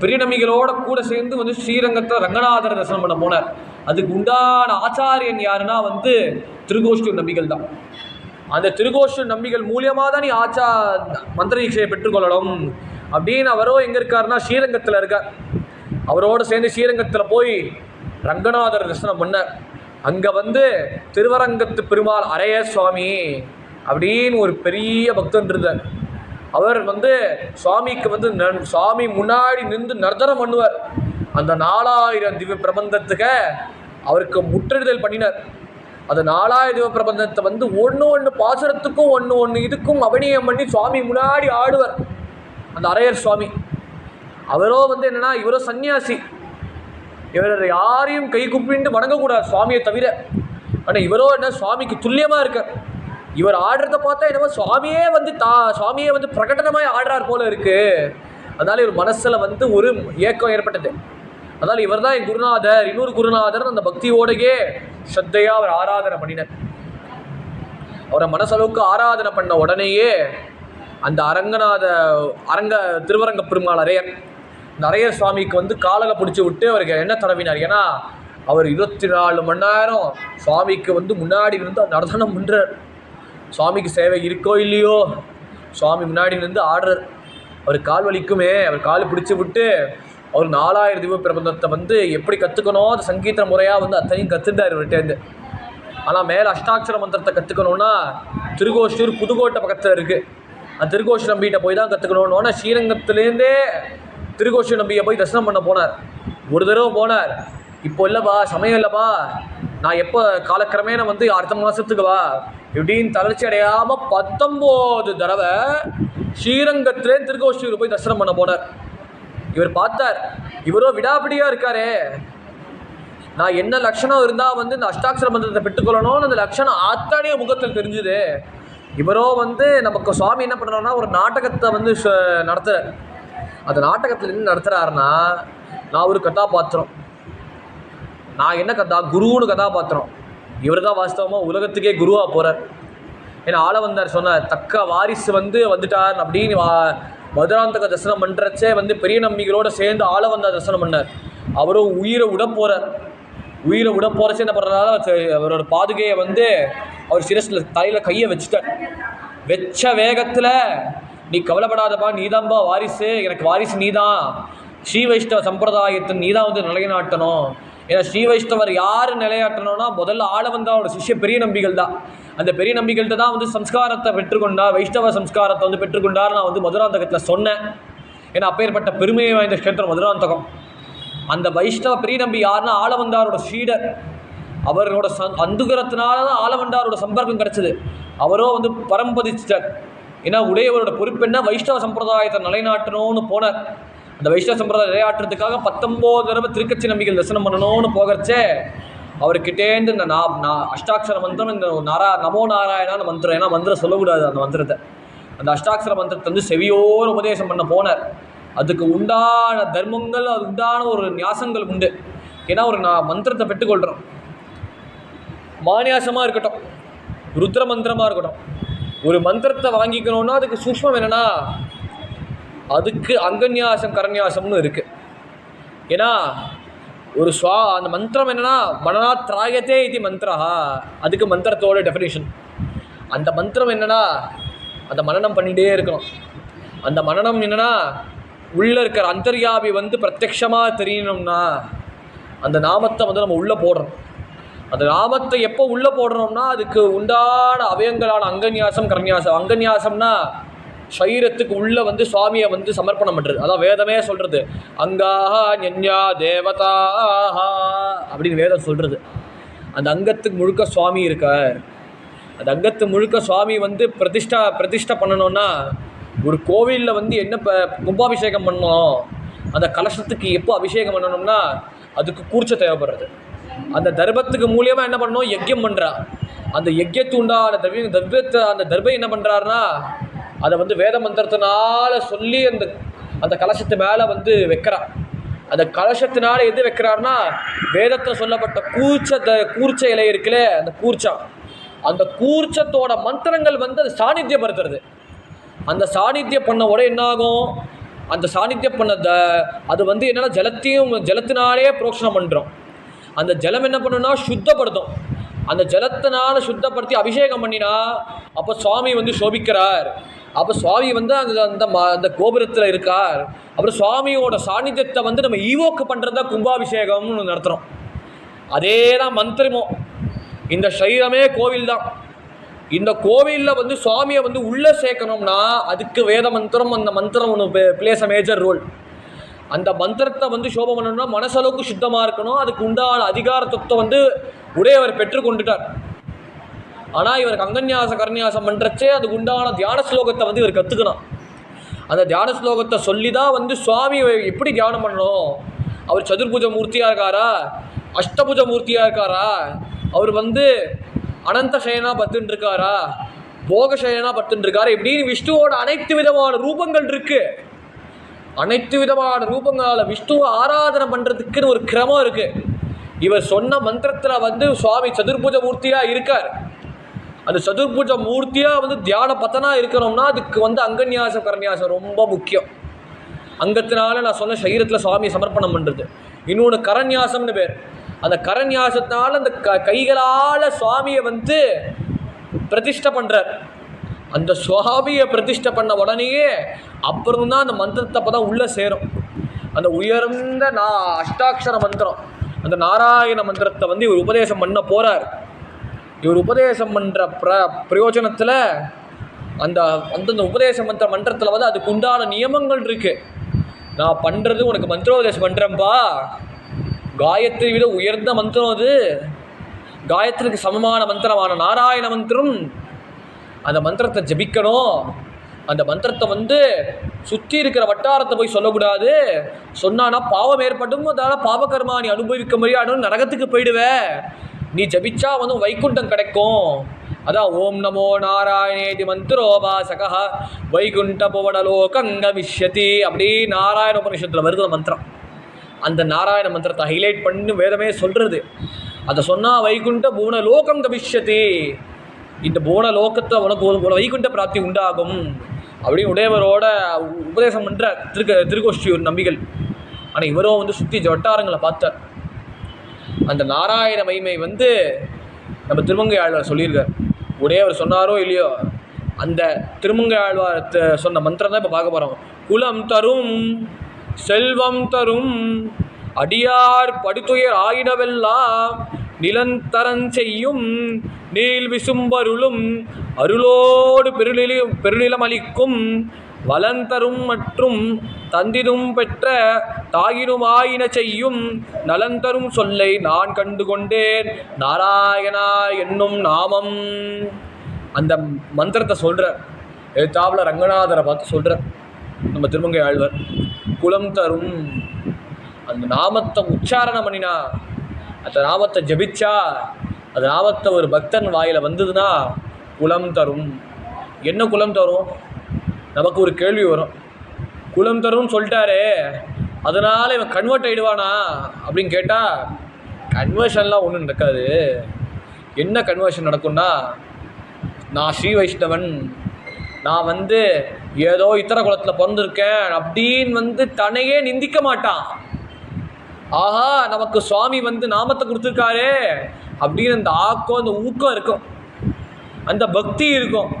பெரிய நம்பிகளோட கூட சேர்ந்து வந்து ஸ்ரீரங்கத்தில் ரங்கநாதர் தரிசனம் பண்ண போனார். அதுக்கு உண்டான ஆச்சாரியன் யாருன்னா வந்து திருக்கோஷ்டூர் நம்பிகள் தான். அந்த திருக்கோஷ்டூர் நம்பிகள் மூலியமாக தான் நீ மந்திர தீட்சையை பெற்றுக்கொள்ளணும் அப்படின்னு அவரோ எங்கே இருக்காருன்னா ஸ்ரீரங்கத்தில் இருக்கார். அவரோடு சேர்ந்து ஸ்ரீரங்கத்தில் போய் ரங்கநாதர் தரிசனம் பண்ணார். அங்கே வந்து திருவரங்கத்து பெருமாள் அரைய சுவாமி அப்படின்னு ஒரு பெரிய பக்தன் இருந்தார். அவர் வந்து சுவாமிக்கு வந்து சுவாமி முன்னாடி நின்று நர்த்தனம் பண்ணுவார். அந்த 4000 திவ்ய பிரபந்தத்துக்கு அவருக்கு முற்றெடுதல் பண்ணினார். அந்த 4000 திவ்ய பிரபந்தத்தை வந்து ஒன்று பாசுரத்துக்கும் ஒன்று இதுக்கும் அபிநயம் பண்ணி சுவாமி முன்னாடி ஆடுவார் அந்த அரையர் சுவாமி. அவரோ வந்து என்னென்னா இவரோ சன்னியாசி, இவர் யாரையும் கை குப்பிட்டு வணங்கக்கூடாது சுவாமியை தவிர. ஆனால் இவரோ என்ன சுவாமிக்கு துல்லியமாக இருக்கார். இவர் ஆடுறத பார்த்தா என்னமோ சுவாமியே வந்து பிரகடனமாக ஆடுறார் போல இருக்குது. அதனால் இவர் மனசில் வந்து ஒரு ஏக்கம் ஏற்பட்டது. அதனால் இவர் தான் என் குருநாதர், இன்னொரு குருநாதர் அந்த பக்தியோடையே ஸ்ரத்தையாக அவர் ஆராதனை பண்ணினார். அவரை மனசளவுக்கு ஆராதனை பண்ண உடனேயே அந்த திருவரங்க பெருமாள் அரையர், இந்த அரையர் சுவாமிக்கு வந்து காலலை பிடிச்சி விட்டு அவருக்கு என்ன தடவினார். ஏன்னா அவர் 24 மணி நேரம் சுவாமிக்கு வந்து முன்னாடி இருந்து நர்த்தனம் பண்ணுறார். சுவாமிக்கு சேவை இருக்கோ இல்லையோ சுவாமி முன்னாடி இருந்து ஆடுறார். அவர் கால் வலிக்குமே, அவர் கால் பிடிச்சி விட்டு அவர் 4000 திவ்ய பிரபந்தத்தை வந்து எப்படி கற்றுக்கணும் அது சங்கீத முறையாக வந்து அத்தனையும் கற்றுட்டார் இவர்கிட்டேருந்து. ஆனால் மேலே அஷ்டாட்சர மந்திரத்தை கற்றுக்கணுன்னா திருக்கோஷ்டூர் புதுக்கோட்டை பக்கத்தில் இருக்குது. அந்த திருக்கோஷ்டூர் நம்பிகிட்ட போய் தான் கற்றுக்கணுன்னு. ஆனால் ஸ்ரீரங்கத்துலேருந்தே திருக்கோஷ்டூர் நம்பியை போய் தரிசனம் பண்ண போனார். ஒரு தடவை போனார். இப்போ இல்லைப்பா, சமயம் இல்லைப்பா, நான் எப்போ காலக்கிரமேண வந்து அடுத்த மாதத்துக்கு வா இப்படின்னு தளர்ச்சி அடையாமல் 19 தடவை ஸ்ரீரங்கத்திலே திருக்கோஷ்டூர் போய் தரிசனம் பண்ண போனார். இவர் பார்த்தார், இவரோ விடாபிடியாக இருக்காரே, நான் என்ன லட்சணம் இருந்தால் வந்து இந்த அஷ்டாட்சர மந்திரத்தை பெற்றுக்கொள்ளணும்னு அந்த லட்சணம் அத்தனைய முகத்தில் தெரிஞ்சுது. இவரோ வந்து நமக்கு சுவாமி என்ன பண்ணுறோன்னா ஒரு நாடகத்தை வந்து நடத்துகிறார். அந்த நாடகத்தில் என்ன நடத்துகிறாருன்னா, நான் ஒரு கதாபாத்திரம், நான் என்ன குருன்னு கதாபாத்திரம். இவர் தான் வாஸ்தவமாக உலகத்துக்கே குருவாக போகிறார். ஏன்னா ஆளவந்தார் சொன்னார், தக்க வாரிசு வந்துட்டார் அப்படின்னு மதுராந்தக தரிசனம் பண்ணுறச்சே வந்து பெரிய நம்பிகளோடு சேர்ந்து ஆளவந்தார் தரிசனம் பண்ணார். அவரும் உயிரை விட போகிறச்சே என்ன பண்ணுறதுனால அவரோட பாதுகையை வந்து அவர் சிரஸில் தலையில் கையை வச்சுட்டார். வச்ச வேகத்தில், நீ கவலைப்படாதப்பா, நீதான்பா வாரிசு, எனக்கு வாரிசு நீதான், ஸ்ரீ வைஷ்ணவ சம்பிரதாயத்தின் நீதான் வந்து நிலைநாட்டணும். ஏன்னா ஸ்ரீ வைஷ்ணவர் யார் நிலையாட்டணும்னா முதல்ல ஆளவந்தாரோட சிஷ்ய பெரிய நம்பிகள் தான். அந்த பெரிய நம்பிகள்கிட்ட தான் வந்து சம்ஸ்காரத்தை பெற்றுக்கொண்டார், வைஷ்ணவ சம்ஸ்காரத்தை வந்து பெற்றுக்கொண்டார். நான் வந்து மதுராந்தகத்தில் சொன்னேன். ஏன்னா அப்பேற்பட்ட பெருமையை வாய்ந்த க்ஷேத்திரம் மதுராந்தகம். அந்த வைஷ்ணவ பெரிய நம்பி யாருன்னா ஆளவந்தாரோட ஸ்ரீடர். அவரோட அந்துகரத்தினால தான் ஆளவந்தாரோட சம்பர்க்கம் கிடச்சிது. அவரோ வந்து பரம்பதிச்சிட்டார். ஏன்னா உடையவரோட பொறுப்பு என்ன, வைஷ்ணவ சம்பிரதாயத்தை நிலைநாட்டணும்னு போனார். அந்த வைஷ்ணவ சம்பிரதாயம் நிலையாட்டுறதுக்காக 19 தடவை திருக்கச்சி நம்பிகள் தரிசனம் பண்ணணும்னு போகிறச்சே அவர்கிட்டேருந்து இந்த அஷ்டாட்சர மந்திரம், இந்த நமோ நாராயணான மந்திரம், ஏன்னா மந்திரம் சொல்லக்கூடாது அந்த மந்திரத்தை, அந்த அஷ்டாட்சர மந்திரத்தை வந்து செவியோர் உபதேசம் பண்ண போனார். அதுக்கு உண்டான தர்மங்கள், அது உண்டான ஒரு நியாசங்கள் உண்டு. ஏன்னா ஒரு மந்திரத்தை பெற்றுக்கொள்கிறோம், மாநியாசமாக இருக்கட்டும், ருத்ர மந்திரமாக இருக்கட்டும், ஒரு மந்திரத்தை வாங்கிக்கணும்னா அதுக்கு சூக்ஷ்மம் என்னென்னா அதுக்கு அங்கன்யாசம் கரன்யாசம்னு இருக்குது. ஏன்னா ஒரு அந்த மந்திரம் என்னென்னா மனநாத்ராயத்தே இது மந்திரா, அதுக்கு மந்திரத்தோட டெஃபினேஷன். அந்த மந்திரம் என்னென்னா அந்த மனனம் பண்ணிகிட்டே இருக்கணும். அந்த மனனம் என்னென்னா உள்ளே இருக்கிற அந்தர்யாபி வந்து பிரத்யக்ஷமாக தெரியணும்னா அந்த நாமத்தை வந்து நம்ம உள்ளே போடுறோம். அந்த நாமத்தை எப்போ உள்ளே போடுறோம்னா அதுக்கு உண்டான அவயங்களான அங்கன்யாசம் கரன்யாசம். அங்கன்யாசம்னா சரீரத்துக்கு உள்ளே வந்து சுவாமியை வந்து சமர்ப்பணம் பண்ணுறது. அதான் வேதமே சொல்கிறது, அங்காஹ ஞன்யா தேவதாஹ அப்படின்னு வேதம் சொல்கிறது. அந்த அங்கத்துக்கு முழுக்க சுவாமி இருக்கார். அந்த அங்கத்து முழுக்க சுவாமி வந்து பிரதிஷ்டை பண்ணணும்னா ஒரு கோவிலில் வந்து என்ன கும்பாபிஷேகம் பண்ணணும், அந்த கலசத்துக்கு எப்போ அபிஷேகம் பண்ணணும்னா அதுக்கு கூர்ச்ச தேவைப்படுறது. அந்த தர்பத்துக்கு மூலியமாக என்ன பண்ணணும், யஜ்யம் பண்ணுறா. அந்த யஜ்யத்து உண்டான தர்பத்தை அந்த தர்பை என்ன பண்ணுறாருன்னா அதை வந்து வேத மந்திரத்தினால சொல்லி அந்த கலசத்து மேலே வந்து வைக்கிறா. அந்த கலசத்தினால எது வைக்கிறாருன்னா வேதத்தில் சொல்லப்பட்ட கூர்ச்ச இலை இருக்குல்ல, அந்த கூர்ச்சம், அந்த கூர்ச்சத்தோட மந்திரங்கள் வந்து அது சாநித்தியப்படுத்துறது. அந்த சாநித்தியம் பண்ண உடனே என்னாகும், அந்த சாநித்தியம் பண்ண அது வந்து என்னென்னா ஜலத்தினாலே புரோக்ஷனம் பண்ணுறோம். அந்த ஜலம் என்ன பண்ணுன்னா சுத்தப்படுத்தும். அந்த ஜலத்தினால சுத்தப்படுத்தி அபிஷேகம் பண்ணினா அப்போ சுவாமி வந்து சோபிக்கிறார். அப்போ சுவாமி வந்து அந்த கோபுரத்தில் இருக்கார். அப்புறம் சுவாமியோட சாநித்தியத்தை வந்து நம்ம ஈவோக்கு பண்ணுறது தான் கும்பாபிஷேகம்னு நடத்துகிறோம். அதே தான் மந்திரமும். இந்த சரீரமே கோவில் தான். இந்த கோவிலில் வந்து சுவாமியை வந்து உள்ளே சேர்க்கணும்னா அதுக்கு வேத மந்திரம், அந்த மந்திரம் ஒன்று பிளேஸ் அ மேஜர் ரோல். அந்த மந்திரத்தை வந்து சோபம் பண்ணணும்னா மனசளவுக்கு சுத்தமாக இருக்கணும். அதுக்கு உண்டான அதிகாரத்துவத்தை வந்து உடையவர் பெற்றுக்கொண்டுட்டார். ஆனால் இவருக்கு அங்கன்யாச கரன்யாசம் பண்ணுறச்சே அதுக்கு உண்டான தியான ஸ்லோகத்தை வந்து இவர் கற்றுக்கணும். அந்த தியான ஸ்லோகத்தை சொல்லி தான் வந்து சுவாமி எப்படி தியானம் பண்ணணும். அவர் சதுர்புஜ மூர்த்தியாக இருக்காரா, அஷ்டபுஜ மூர்த்தியாக இருக்காரா, அவர் வந்து அனந்த சயனா பத்துன்னு இருக்காரா, போக சயனா பத்துன்னு இருக்காரா, இப்படின்னு விஷ்ணுவோட அனைத்து விதமான ரூபங்கள் இருக்கு. அனைத்து விதமான ரூபங்களால் விஷ்ணுவை ஆராதனை பண்ணுறதுக்குன்னு ஒரு கிரமம் இருக்கு. இவர் சொன்ன மந்திரத்தில் வந்து சுவாமி சதுர்புஜ மூர்த்தியாக இருக்கார். அந்த சதுர்புஜ மூர்த்தியாக வந்து தியான பத்தனாக இருக்கணும்னா அதுக்கு வந்து அங்கன்யாசம் கரன்யாசம் ரொம்ப முக்கியம். அங்கத்தினால நான் சொன்ன சரீரத்தில் சுவாமியை சமர்ப்பணம் பண்ணுறது. இன்னொன்று கரன்யாசம்னு பேர். அந்த கரன்யாசத்தினால அந்த கைகளால் சுவாமியை வந்து பிரதிஷ்டை பண்ணுறார். அந்த சுவாமியை பிரதிஷ்டை பண்ண உடனேயே அப்புறம் தான் அந்த மந்திரத்தை அப்போ தான் உள்ளே சேரும். அந்த உயர்ந்த அஷ்டாட்சர மந்திரம், அந்த நாராயண மந்திரத்தை வந்து இவர் உபதேசம் பண்ண போகிறார். இவர் உபதேசம் பண்ணுற பிரயோஜனத்தில் அந்த உபதேச மந்திரத்தில் வந்து அதுக்கு உண்டான நியமங்கள் இருக்குது. நான் பண்ணுறது உனக்கு மந்திரோபதேசம் பண்ணுறேன்ப்பா. காயத்ரி விட உயர்ந்த மந்திரம் அது. காயத்ரிக்கு சமமான மந்திரமான நாராயண மந்திரம். அந்த மந்திரத்தை ஜபிக்கணும். அந்த மந்திரத்தை வந்து சுற்றி இருக்கிற வட்டாரத்தை போய் சொல்லக்கூடாது. சொன்னான்னா பாவம் ஏற்பட்டும். அதனால் பாவகர்மா நீ அனுபவிக்க முடியாது, நரகத்துக்கு போயிடுவேன். நீ ஜபிச்சா வந்து வைகுண்டம் கிடைக்கும். அதான் ஓம் நமோ நாராயணேதி மந்திரோபாசக வைகுண்ட புவனலோகங்க விஷ்யதி அப்படி நாராயண உபனிஷத்தில் வருகிற மந்திரம். அந்த நாராயண மந்திரத்தை ஹைலைட் பண்ணி வேதமே சொல்கிறது. அதை சொன்னால் வைகுண்ட புவனலோகம் கவிஷ்யதி, இந்த புவனலோகத்தை உனக்கு வைகுண்ட பிராப்தி உண்டாகும் அப்படின்னு உடையவரோட உபதேசம் பண்ணுற திருக்கோஷ்டியூர் நம்பிகள். ஆனால் இவரும் வந்து சுற்றி வட்டாரங்களை பார்த்தார். அந்த நாராயண மகிமை வந்து நம்ம திருமங்கை ஆழ்வார் சொல்லியிருக்கார். உடையவர் சொன்னாரோ இல்லையோ, அந்த திருமங்கை ஆழ்வார் சொன்ன மந்திரம் தான் இப்போ பார்க்க போகிறோம். குலம் தரும் செல்வம் தரும் அடியார் படுத்துயர் ஆயிடவெல்லாம் நிலந்தரன் செய்யும் நீல் விசும்பருளும் அருளோடு பெருநிலம் அளிக்கும் வலந்தரும் மற்றும் தந்திடும் பெற்ற தாயினுமாயின செய்யும் நலந்தரும் சொல்லை நான் கண்டு கொண்டேன் நாராயணா என்னும் நாமம். அந்த மந்திரத்தை சொல்கிறார். எழுத்தாவில் ரங்கநாதரை பார்த்து சொல்கிறார் நம்ம திருமங்கை ஆழ்வார். குலம் தரும் அந்த நாமத்தை உச்சாரணம் பண்ணினா, அந்த நாமத்தை ஜபிச்சா, அந்த நாமத்தை ஒரு பக்தன் வாயில் வந்ததுன்னா குலம் தரும். என்ன குலம் தரும்? நமக்கு ஒரு கேள்வி வரும். குலம் தரும்னு சொல்லிட்டாரே, அதனால் இவன் கன்வெர்ட் ஆகிடுவானா அப்படின்னு கேட்டால் கன்வர்ஷன்லாம் ஒன்றும் நடக்காது. என்ன கன்வர்ஷன் நடக்கும்னா, நான் ஸ்ரீ வைஷ்ணவன், நான் வந்து ஏதோ இத்தர குலத்தில் பிறந்திருக்கேன் அப்படின்னு வந்து தன்னையே நிந்திக்க மாட்டான். ஆஹா நமக்கு சுவாமி வந்து நாமத்தை கொடுத்துருக்காரே அப்படின்னு அந்த ஆக்கம், அந்த ஊக்கம் இருக்கும், அந்த பக்தி இருக்கும்.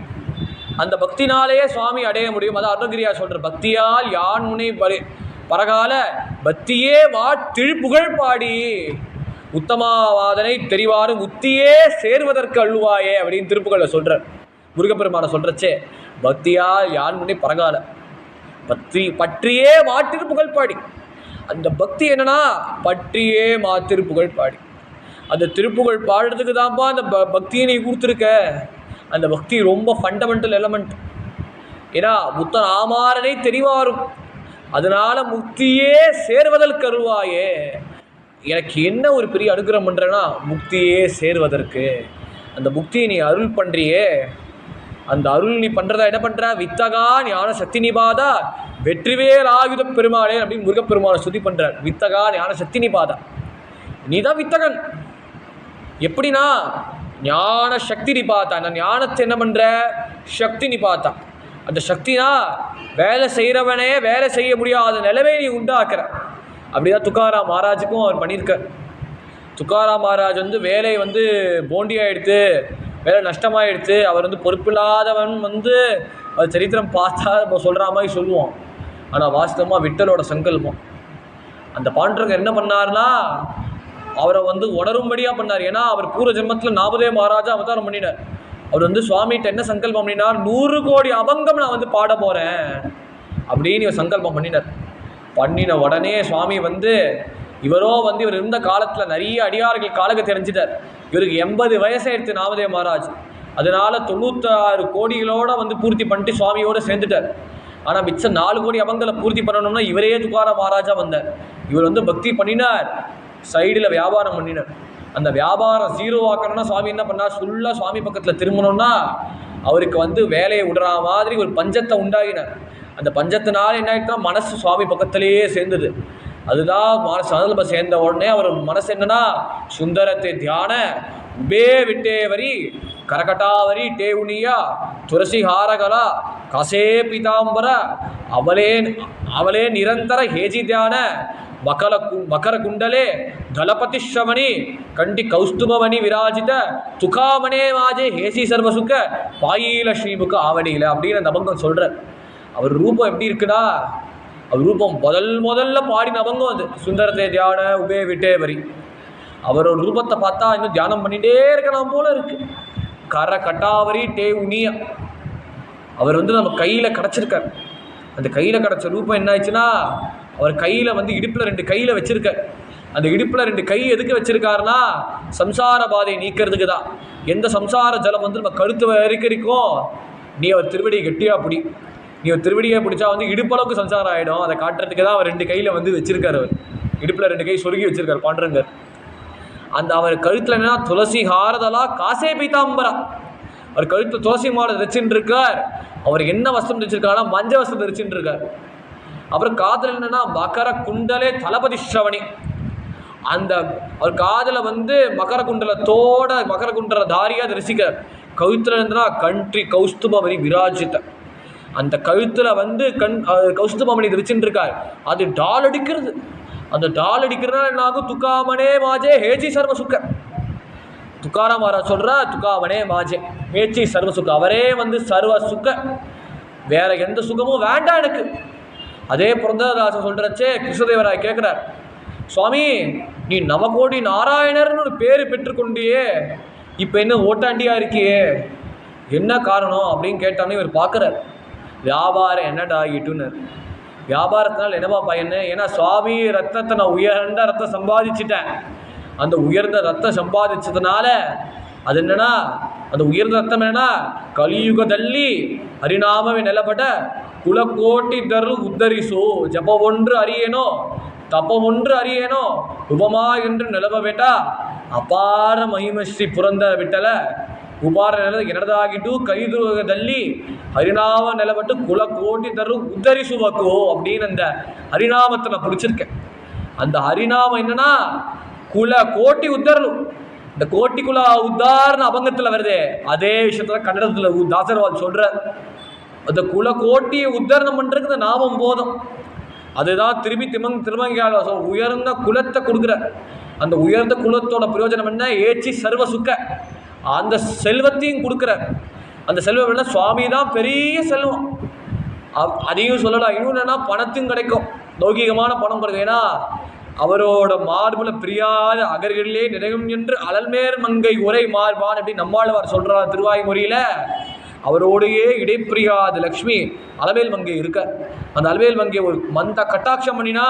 அந்த பக்தினாலேயே சுவாமி அடைய முடியும். அதான் அருணகிரியா சொல்கிற, பக்தியால் யான் முனை பரகால பக்தியே திழ்புகழ் பாடி உத்தமாவாதனை தெரிவாரு உத்தியே சேர்வதற்கு அழுவாயே அப்படின்னு திருப்புகழை சொல்கிறார். முருகப்பெருமானை சொல்கிறச்சே, பக்தியால் யான் முனை பரகால பற்றியே மாத்திரு பாடி. அந்த பக்தி என்னன்னா பற்றியே மாத்திரு பாடி. அந்த திருப்புகழ் பாடுறதுக்கு தான்ப்பா அந்த பக்தியை நீ கொடுத்துருக்க. அந்த பக்தி ரொம்ப ஃபண்டமெண்டல் எலமெண்ட். ஏன்னா முத்தன் ஆமாரனை தெரிவாரும், அதனால முக்தியே சேர்வதற்கு அருள்வாயே. எனக்கு என்ன ஒரு பெரிய அனுகிரகம் பண்ணுறேன்னா முக்தியே சேர்வதற்கு. அந்த முக்தியை நீ அருள் பண்ணுறியே, அந்த அருள் நீ பண்ணுறதா என்ன பண்ணுற? வித்தகா ஞான சக்தி நிபாதா வெற்றிவேல் ஆயுத பெருமாளே அப்படின்னு முருகப்பெருமானை ஸ்துதி பண்ணுறார். வித்தகா ஞான சக்தி நிபாதா, நீ தான் வித்தகன். எப்படின்னா ஞான சக்தி நிபாத்தா, நான் ஞானத்தை என்ன பண்ணுற? சக்தி நிபாத்தா. அந்த சக்தினா வேலை செய்கிறவனே வேலை செய்ய முடியாத நிலைமை நீ உண்டாக்குற. அப்படிதான் துக்காராம் மகாராஜுக்கும் அவர் பண்ணியிருக்கார். துக்காராம் மகாராஜ் வந்து வேலை வந்து போண்டியாகிடுத்து, வேலை நஷ்டமாகிடுத்து, அவர் வந்து பொறுப்பில்லாதவன் வந்து அது சரித்திரம் பார்த்தா நம்ம சொல்கிற மாதிரி சொல்லுவோம். ஆனால் வாஸ்தவமாக விட்டலோட சங்கல்பம். அந்த பாண்டரங்கர் என்ன பண்ணார்னா அவரை வந்து உணரும்படியாக பண்ணார். ஏன்னா அவர் பூர்வ ஜென்மத்தில் நாமதேவ மகாராஜா அவதாரம் பண்ணினார். அவர் வந்து சுவாமிகிட்ட என்ன சங்கல்பம் பண்ணினார், 100 கோடி அபங்கம் நான் வந்து பாட போகிறேன் அப்படின்னு இவர் சங்கல்பம் பண்ணினார். பண்ணின உடனே சுவாமி வந்து இவர் இருந்த காலத்தில் நிறைய அடியார்கள் காலக தெரிஞ்சிட்டார். இவருக்கு 80 வயசாயிடுத்து நாமதேவ மகாராஜ். அதனால 96 கோடிகளோட வந்து பூர்த்தி பண்ணிட்டு சுவாமியோடு சேர்ந்துட்டார். ஆனால் மிச்சம் 4 கோடி அபங்களை பூர்த்தி பண்ணணும்னா இவரே துக்காராம் மகாராஜா வந்தார். இவர் வந்து பக்தி பண்ணினார், சைடில் வியாபாரம் பண்ணினார். அந்த வியாபாரம் ஜீரோ ஆக்கணும்னா சுவாமி என்ன பண்ணார், ஃபுல்லாக சுவாமி பக்கத்தில் திரும்பணும்னா அவருக்கு வந்து வேலையை விடுற மாதிரி ஒரு பஞ்சத்தை உண்டாகினார். அந்த பஞ்சத்தினால என்ன ஆகிட்டுனா மனசு சுவாமி பக்கத்திலேயே சேர்ந்தது. அதுதான் மனசு சேர்ந்த உடனே அவர் மனசு என்னன்னா சுந்தரத்தை தியான உபே விட்டே வரி கரகட்டாவரி டேவுனியா துளசி ஹாரகலா கசே பிதாம்பர அவளே நிரந்தர ஹேஜி தியான மகர குண்டலே தளபதிஷமணி கண்டி கௌஸ்துபமணி விராஜித துகாமனே மாஜே ஹேசி சர்வசுக்க பாயில ஸ்ரீமுக ஆவணியில அப்படின்னு அந்த அபங்கம் சொல்கிறார். அவர் ரூபம் எப்படி இருக்குன்னா, அவர் ரூபம் முதல்ல பாடின அபங்கம் அது சுந்தரத்தை தியான உபே விட்டே வரி. அவரோட ரூபத்தை பார்த்தா இன்னும் தியானம் பண்ணிகிட்டே இருக்கலாம் போல இருக்கு. கர கட்டாவரி டே உனியா அவர் வந்து நம்ம கையில் கிடச்சிருக்கார். அந்த கையில் கிடச்ச ரூபம் என்ன ஆயிடுச்சுன்னா, அவர் கையில் வந்து இடுப்பில் 2 கையில் வச்சுருக்கார். அந்த இடுப்பில் 2 கை எதுக்கு வச்சுருக்காருன்னா சம்சார பாதையை நீக்கிறதுக்கு தான். எந்த சம்சார ஜலம் வந்து நம்ம கழுத்து வரைக்கும் நீ அவர் திருவடியை கெட்டியாக பிடி, நீ ஒரு திருவடியை பிடிச்சா வந்து இடுப்பளவுக்கு சம்சாரம் ஆகிடும். அதை காட்டுறதுக்கு தான் அவர் 2 கையில் வந்து வச்சுருக்கார். அவர் இடுப்பில் 2 கை சொருகி வச்சுருக்கார் பாண்டரங்கர். அந்த அவர் கழுத்தில் என்னன்னா துளசி ஹாரதலா காசே பீதாம்பரா. அவர் கழுத்தில் துளசி மாலை தரிச்சுட்டு இருக்கார். அவர் என்ன வஸ்திரம் தரிச்சிருக்காருன்னா மஞ்சள் வஸ்திரம் தரிச்சுட்டு இருக்கார். அப்புறம் காதல் என்னன்னா மகர குண்டலே தளபதி ஸ்ரவணி. அந்த அவர் காதில் வந்து மகர குண்டல தாரியாக தரிசிக்கிறார். கழுத்தில் இருந்துன்னா கண்ட்ரி கௌஸ்துபமணி விராஜித. அந்த கழுத்தில் வந்து கௌஸ்துபமணி தரிச்சுட்டு இருக்கார். அது டால் அடிக்கிறது. அந்த டால் அடிக்கிறதுனால என்ன ஆகும், துக்காமனே மாஜே ஹேஜி சர்வசுக்க. துக்காராம் மகாராஜ் சொல்கிறா துக்காமனே மாஜே ஹேஜி சர்வசுக்க. அவரே வந்து சர்வ சுக்க, வேற எந்த சுகமும் வேண்டாம் எனக்கு. அதே புரந்தரதாசன் சொல்கிறச்சே கிருஷ்ணதேவராய் கேட்குறார், சுவாமி நீ நவகோடி நாராயணர்னு ஒரு பேர் பெற்றுக்கொண்டியே, இப்போ என்ன ஓட்டாண்டியாக இருக்கியே, என்ன காரணம் அப்படின்னு கேட்டானே இவர் பார்க்குறார். வியாபாரம் என்னடா ஆகிட்டுன்னு. வியாபாரத்தினால் என்னவா பயன்னு, ஏன்னா சுவாமி ரத்தத்தை நான் உயர்ந்த ரத்தம் சம்பாதிச்சிட்டேன். அந்த உயர்ந்த ரத்தம் சம்பாதிச்சதுனால அது என்னன்னா, அந்த உயர்ந்த ரத்தம் என்னன்னா கலியுகದಲ್ಲಿ ಹರಿನಾಮವೇ ನೆಲಪಟ ಕುಲಕೋಟಿ ದರು ಉದ್ಧರಿಸು ಜಪ ஒன்று அறியேனோ தப்பம் ஒன்று அறியேனோ உபமா என்று நிலவಬೇಟ ಅಪಾರ ಮಹಿಮಶ್ರೀ ಪುರಂದರ ಬಿಟ್ಟಲ ಉಪಾರ ನೆಲದ ಎನದಾಗಿಟ್ಟು ಕೈದುರ್ಗದಲ್ಲಿ ಹರಿನಾಮ ನೆಲಪಟ್ಟು ಕುಲಕೋಟಿ ದರು ಉದ್ಧರಿಸುವಕು அப்படின்னு அந்த ஹரிநாமத்தை நான் பிடிச்சிருக்கேன். அந்த ஹரிநாமம் என்னன்னா குல கோட்டி உத்தரணும். இந்த கோட்டிக்குலா உத்தாரண அபங்கத்தில் வருதே அதே விஷயத்துல கன்னடத்தில் தாசர்வால் சொல்ற அந்த குல கோட்டியை உத்தாரணம் பண்ணுறதுக்கு இந்த நாமம் போதும். அதுதான் திருமங்கையால உயர்ந்த குலத்தை கொடுக்குற. அந்த உயர்ந்த குலத்தோட பிரயோஜனம் என்ன, ஏச்சி சர்வ சுக்க, அந்த செல்வத்தையும் கொடுக்குற. அந்த செல்வம் என்ன, சுவாமி தான் பெரிய செல்வம். அதையும் சொல்லலாம். இன்னும் என்னன்னா பணத்தையும் கிடைக்கும், லௌகிகமான பணம் கிடைக்கும். ஏன்னா அவரோட மார்புல பிரியாத அகர்களிலே நிறையும் என்று அலல்மேர் மங்கை உரை மார்பான் அப்படி நம்மாழ்வார் சொல்கிறார் திருவாய்மொழியில். அவரோடையே இடைப்பிரியாத லக்ஷ்மி அலவேல் மங்கை இருக்க. அந்த அலவேல் மங்கை ஒரு மந்த கட்டாட்சம் பண்ணினா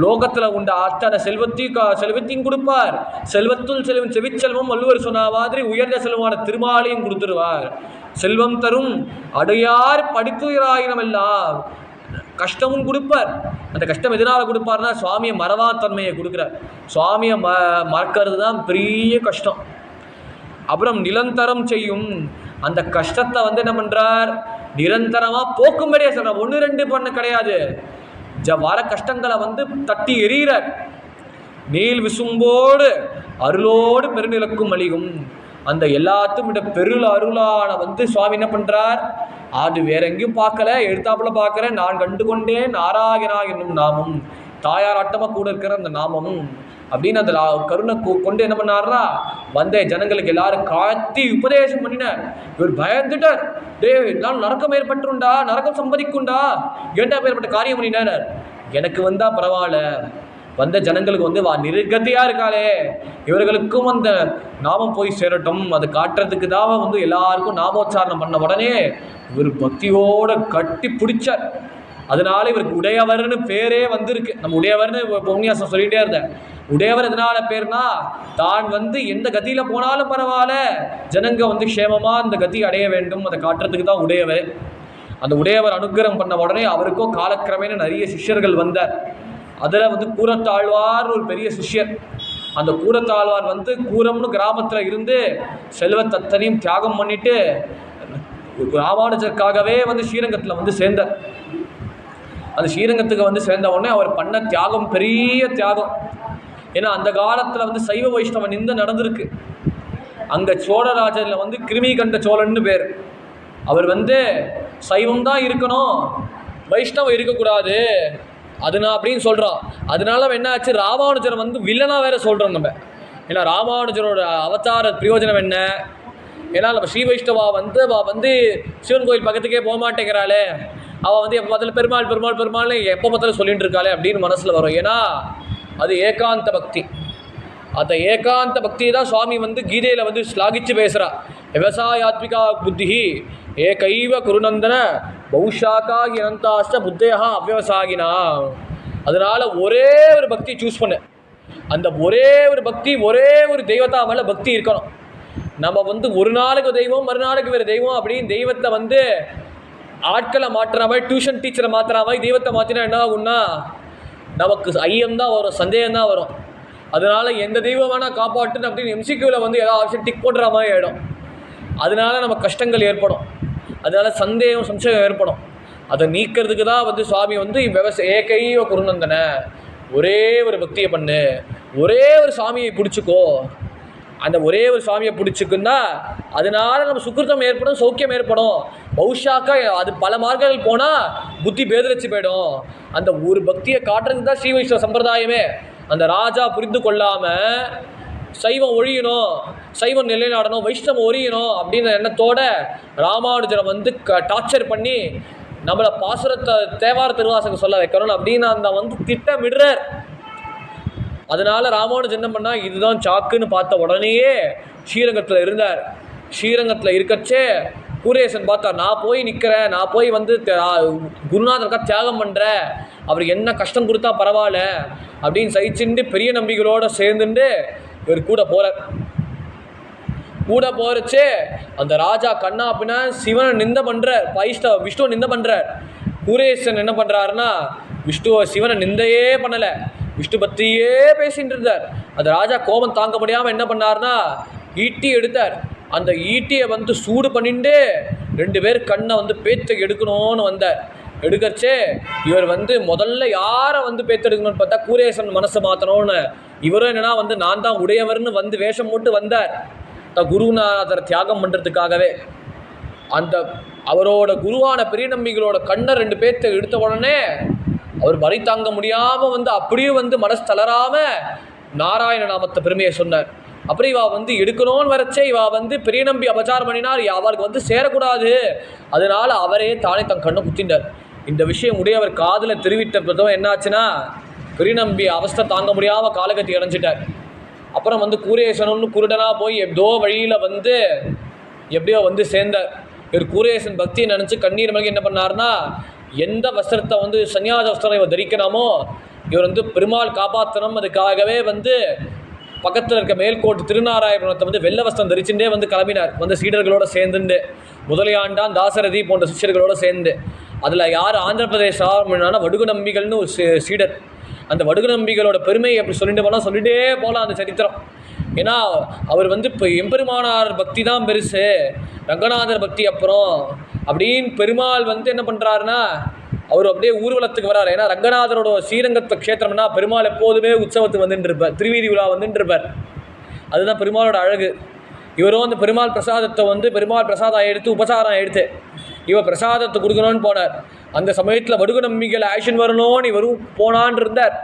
லோகத்தில் உண்ட அத்தனை செல்வத்தையும் கொடுப்பார். செல்வத்துள் செல்வம் செவிச்செல்வம் வள்ளுவர் சொன்ன மாதிரி உயர்ந்த செல்வமான திருமாலையும் கொடுத்துருவார். செல்வம் தரும் அடையார் படித்துயிராயினமெல்லாம் கஷ்டமும் கொடுப்பார். அந்த கஷ்டம் எதனால் கொடுப்பார்னா சுவாமியை மறவாத்தன்மையை கொடுக்குறார். சுவாமியை மறக்கிறது தான் பெரிய கஷ்டம். அப்புறம் நிரந்தரம் செய்யும் அந்த கஷ்டத்தை வந்து என்ன பண்ணுறார், நிரந்தரமாக போக்கும்படியே சொல்கிறார். 1-2 பண்ண கிடையாது, வர கஷ்டங்களை வந்து தட்டி எறிகிறார். நீல் விசும்போடு அருளோடு பெருநிலக்கும் மலிகும். அந்த எல்லாத்தும் விட பெருள் அருளான வந்து சுவாமி என்ன பண்ணுறார், அது வேற எங்கேயும் பார்க்கல, எழுத்தாப்புல பார்க்குற நான் கண்டு கொண்டேன் நாராயணா என்னும் நாமம், தாயார் ஆட்டமாக கூட இருக்கிற அந்த நாமம் அப்படின்னு அந்த கருணை கொண்டு என்ன பண்ணார்னா வந்த ஜனங்களுக்கு எல்லாரும் காத்தி உபதேசம் பண்ணினார். இவர் பயந்துட்டார், டே நான் நரக்கம் ஏற்பட்டுண்டா, நரக்கம் சம்பதிக்குண்டா, ஏண்டா ஏற்பட்ட காரியம் பண்ணினார். எனக்கு வந்தா பரவாயில்ல, வந்த ஜனங்களுக்கு வந்து நிர்கதியா இருக்காளே, இவர்களுக்கும் அந்த நாமம் போய் சேரட்டும், அதை காட்டுறதுக்கு தான் வந்து எல்லாருக்கும் நாமோச்சாரணம் பண்ண உடனே இவர் பக்தியோட கட்டி பிடிச்சார். அதனால இவருக்கு உடையவர்னு பேரே வந்திருக்கு. நம்ம உடையவர்னு உபன்யாசம் சொல்லிகிட்டே இருந்தேன். உடையவர் எதனால பேர்னா, தான் வந்து எந்த கதியில போனாலும் பரவாயில்ல, ஜனங்க வந்து க்ஷேமமாக அந்த கதி அடைய வேண்டும், அதை காட்டுறதுக்கு தான் உடையவர். அந்த உடையவர் அனுக்கிரகம் பண்ண உடனே அவருக்கும் காலக்கிரமேன நிறைய சிஷ்யர்கள் வந்தார். அதில் வந்து கூரத்தாழ்வார் ஒரு பெரிய சிஷ்யர். அந்த கூரத்தாழ்வார் வந்து கூரம்னு கிராமத்தில் இருந்து செல்வத்தனையும் தியாகம் பண்ணிட்டு ராமானுஜருக்காகவே வந்து ஸ்ரீரங்கத்தில் வந்து சேர்ந்தார். அந்த ஸ்ரீரங்கத்துக்கு வந்து சேர்ந்த உடனே அவர் பண்ண தியாகம் பெரிய தியாகம். ஏன்னா அந்த காலத்தில் வந்து சைவ வைஷ்ணவ நிந்த நடந்திருக்கு. அங்கே சோழராஜனில் வந்து கிருமி கண்ட சோழன்னு பேர். அவர் வந்து சைவம் தான் இருக்கணும், வைஷ்ணவம் இருக்கக்கூடாது அதுனா அப்படின்னு சொல்கிறோம். அதனால என்ன ஆச்சு, ராமானுஜரை வந்து வில்லனாக வேற சொல்கிறோம் நம்ம. ஏன்னா ராமானுஜரோட அவதார பிரயோஜனம் என்ன, ஏன்னா நம்ம ஸ்ரீ வைஷ்ணவா வந்து சிவன் கோயில் பக்கத்துக்கே போக மாட்டேங்கிறாளே, அவள் வந்து எப்போ பார்த்தாலும் பெருமாள் பெருமாள் பெருமாள்னு எப்போ பார்த்தாலும் சொல்லிட்டு இருக்காளே அப்படின்னு மனசில் வரும். ஏன்னா அது ஏகாந்த பக்தி. அந்த ஏகாந்த பக்தியை தான் சுவாமி வந்து கீதையில் வந்து ஸ்லாகிச்சு பேசுகிறா. விவசாயாத்மிகா புத்தி ஏகைவ குருநந்தன பௌஷாக்கா இனந்தாஷ்ட புத்தேகா அவ்வவசாகினா. அதனால் ஒரே ஒரு பக்தி சூஸ் பண்ணு. அந்த ஒரே ஒரு பக்தி, ஒரே ஒரு தெய்வத்தா மேலே பக்தி இருக்கணும். நம்ம வந்து ஒரு நாளுக்கு தெய்வம், மறுநாளுக்கு வேறு தெய்வம் அப்படின்னு தெய்வத்தை வந்து ஆட்களை மாற்றுற மாதிரி, டியூஷன் டீச்சரை மாற்றுற மாதிரி தெய்வத்தை மாற்றினா என்ன ஆகும்னா நமக்கு ஐயம்தான் வரும், சந்தேகம்தான் வரும். அதனால் எந்த தெய்வம் வேணால் காப்பாட்டுன்னு அப்படின்னு எம்சிக்யூவில் வந்து ஏதாவது ஆப்ஷன் டிக் போடுற மாதிரி ஆகிடும். அதனால நம்ம கஷ்டங்கள் ஏற்படும், அதனால் சம்சயம் ஏற்படும். அதை நீக்கிறதுக்கு தான் வந்து சுவாமி வந்து ஏகைவ குருநந்தன, ஒரே ஒரு பக்தியை பண்ணு, ஒரே ஒரு சாமியை பிடிச்சிக்கோ. அந்த ஒரே ஒரு சாமியை பிடிச்சிக்குன்னா அதனால நம்ம சுக்கிருத்தம் ஏற்படும், சௌக்கியம் ஏற்படும். பௌஷாக்கா அது பல மார்க்கங்கள் போனால் புத்தி பேதரிச்சு போயிடும். அந்த ஒரு பக்தியை காட்டுறதுக்கு தான் ஸ்ரீ வைஷ்ணவ சம்பிரதாயமே. அந்த ராஜா புரிந்து கொள்ளாமல் சைவம் ஒழியணும், சைவம் நிலைநாடணும், வைஷ்ணவம் ஒழியணும் அப்படின்ற எண்ணத்தோட ராமானுஜரை வந்து டார்ச்சர் பண்ணி நம்மளை பாசுரத்தை தேவார திருவாசகம் சொல்ல வைக்கணும் அப்படின்னு அந்த வந்து திட்டமிடுறார். அதனால் ராமானுஜர் என்ன பண்ணால் இதுதான் சாக்குன்னு பார்த்த உடனேயே ஸ்ரீரங்கத்தில் இருந்தார். ஸ்ரீரங்கத்தில் இருக்கச்சே கூரேசன் பார்த்தார், நான் போய் நிற்கிறேன், நான் போய் வந்து குருநாதருக்காக தியாகம் பண்ணுறேன், அவர் என்ன கஷ்டம் கொடுத்தா பரவாயில்ல அப்படின்னு சகிச்சுட்டு பெரிய நம்பிகளோடு சேர்ந்துட்டு இவர் கூட போகிறார். கூட போகிறச்சே அந்த ராஜா கண்ணா அப்படின்னா சிவனை நிந்த பண்ணுறார், விஷ்ணுவை நிந்த பண்ணுறார். கூரேசன் என்ன பண்ணுறாருன்னா சிவனை நிந்தையே பண்ணலை, விஷ்ணு பற்றியே பேசிகிட்டு இருந்தார். அந்த ராஜா கோபம் தாங்க முடியாமல் என்ன பண்ணார்னா ஈட்டி எடுத்தார். அந்த ஈட்டியை வந்து சூடு பண்ணிட்டு 2 பேர் கண்ணை வந்து பேத்த எடுக்கணும்னு வந்தார். எடுக்கச்சே இவர் வந்து முதல்ல யாரை வந்து பேத்தெடுக்கணும்னு பார்த்தா கூரேசன் மனசை மாற்றணும்னு, இவரும் என்னன்னா வந்து நான் தான் உடையவர்னு வந்து வேஷம் போட்டு வந்தார் குருநாதரை தியாகம் பண்ணுறதுக்காகவே. அந்த அவரோட குருவான பெரிய நம்பிகளோட கண்ணை 2 பேர்த்த எடுத்த உடனே அவர் வரி தாங்க முடியாமல் வந்து அப்படியே வந்து மனசு தளராமல் நாராயண நாமத்தை பெருமையை சொன்னார். அப்புறம் இவா வந்து எடுக்கணும்னு வரச்சே இவா வந்து பெரிய நம்பி அபச்சாரம் பண்ணினார், அவருக்கு வந்து சேரக்கூடாது, அதனால் அவரே தானே தன் கண்ணை குத்திண்டார். இந்த விஷயம் உடையவர் காதில் தெரிவித்தப்பதும் என்னாச்சுன்னா பெரிய நம்பி அவஸ்தை தாங்க முடியாமல் காலகத்தி அடைஞ்சிட்டார். அப்புறம் வந்து கூரேசனம்னு குருடனாக போய் எப்படியோ வழியில் வந்து எப்படியோ வந்து சேர்ந்தார். இவர் கூரேசன் பக்தியை நினச்சி கண்ணீர் மல்கி என்ன பண்ணார்னா எந்த வஸ்திரத்தை வந்து சன்னியாச வஸ்திரம் இவர் தரிக்கணுமோ இவர் வந்து பெருமாள் காப்பாற்றணும், அதுக்காகவே வந்து பக்கத்தில் இருக்க மேல்கோட்டு திருநாராயணத்தை வந்து வெள்ளை வஸ்திரம் தரிச்சுட்டே வந்து கிளம்பினார். வந்து சீடர்களோடு சேர்ந்துண்டு முதலியாண்டான் தாசரதி போன்ற சிஷ்யர்களோடு சேர்ந்து. அதில் யார் ஆந்திர பிரதேச ஆரம்பினா வடுகு நம்பிகள்னு ஒரு சீடர். அந்த வடுகு நம்பிகளோட பெருமையை அப்படி சொல்லிட்டு போகலாம் அந்த சரித்திரம். ஏன்னா அவர் வந்து இப்போ எம்பெருமானார் பக்தி தான் பெருசு, ரங்கநாதர் பக்தி அப்புறம் அப்படின்னு பெருமாள் வந்து என்ன பண்ணுறாருன்னா அவர் அப்படியே ஊர்வலத்துக்கு வராரு. ஏன்னா ரங்கநாதரோட ஸ்ரீரங்கத்து க்ஷேத்திரம்னா பெருமாள் எப்போதுமே உற்சவத்துக்கு வந்துட்டு இருப்பார், திருவீதி விழா வந்துட்டு இருப்பார். அதுதான் பெருமாளோட அழகு. இவரும் அந்த பெருமாள் பிரசாதத்தை வந்து பெருமாள் பிரசாதம் எடுத்து உபசாரம் எடுத்து இவர் பிரசாதத்தை கொடுக்கணும்னு போனார். அந்த சமயத்தில் வடுகு நம்பிகள் ஆக்ஷன் வரணும்னு இவரும் போனான் இருந்தார்.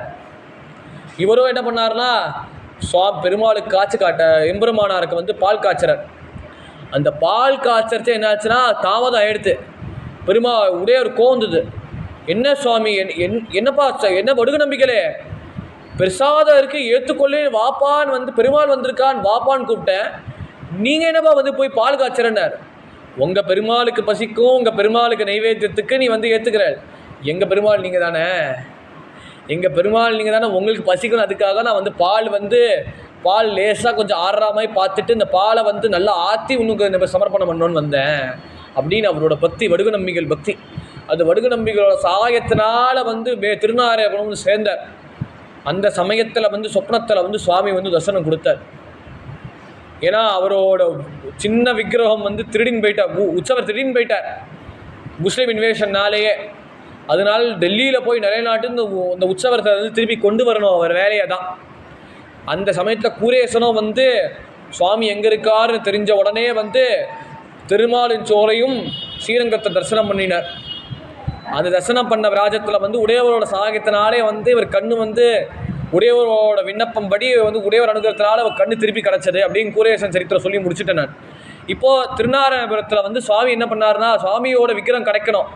இவரும் என்ன பண்ணார்னா பெருமாளுக்கு காய்ச்சி காட்ட எம்பெருமானாருக்கு வந்து பால் காய்ச்சறார். அந்த பால் காய்ச்சறச்சு என்னாச்சுன்னா தாமதம் ஆகிடுது. உடைய ஒரு கோந்துது, என்ன சுவாமி என்னப்பா என்ன வடுகு நம்பிக்கையே பிரசாதம் இருக்கு ஏற்றுக்கொள்ளே வாப்பான்னு வந்து பெருமாள் வந்திருக்கான் வாப்பான்னு கூப்பிட்டேன், நீங்கள் என்னப்பா வந்து போய் பால் காய்ச்சறன்னார். உங்கள் பெருமாளுக்கு பசிக்கும் உங்கள் பெருமாளுக்கு நைவேத்தியத்துக்கு நீ வந்து ஏற்றுக்கிற, எங்கள் பெருமாள் நீங்கள் தானே, எங்கள் பெருமாள் நீங்கள் தானே, உங்களுக்கு பசிக்கணும் அதுக்காக நான் வந்து பால் லேசாக கொஞ்சம் ஆடுற மாதிரி பார்த்துட்டு இந்த பாலை வந்து நல்லா ஆற்றி உனக்கு நம்ம சமர்ப்பணம் பண்ணோன்னு வந்தேன் அப்படின்னு அவரோட பக்தி, வடுகு நம்பிகள் பக்தி. அது வடுகு நம்பிகளோட சகாயத்தினால வந்து திருநாராயணபுரம் சேர்ந்தார். அந்த சமயத்தில் வந்து சொப்னத்தில் வந்து சுவாமி வந்து தரிசனம் கொடுத்தார். ஏன்னா அவரோட சின்ன விக்கிரகம் வந்து திருடின்னு போயிட்டார், உற்சவர் திருடின்னு போயிட்டார் முஸ்லீம் இன்வேஷன்னாலேயே. அதனால் டெல்லியில் போய் நிலைநாட்டு இந்த உற்சவத்தை வந்து திருப்பி கொண்டு வரணும் அவர் வேலையை தான். அந்த சமயத்தில் கூரேசனும் வந்து சுவாமி எங்கே இருக்காருன்னு தெரிஞ்ச உடனே வந்து திருமாலின் சோலையும் ஸ்ரீரங்கத்தை தரிசனம் பண்ணினார். அந்த தரிசனம் பண்ண விராஜத்தில் வந்து உடையவரோட சகாயத்தினாலே வந்து இவர் கண்ணு வந்து உடையவரோட விண்ணப்பம் படி வந்து உடையவர் அனுகிரகத்தினால அவர் கண்ணு திருப்பி கிடச்சது அப்படின்னு கூரேசன் சரித்திரம் சொல்லி முடிச்சுட்டேன் நான். இப்போது திருநாராயணபுரத்தில் வந்து சுவாமி என்ன பண்ணார்னா சுவாமியோட விக்கிரம் கிடைக்கணும்,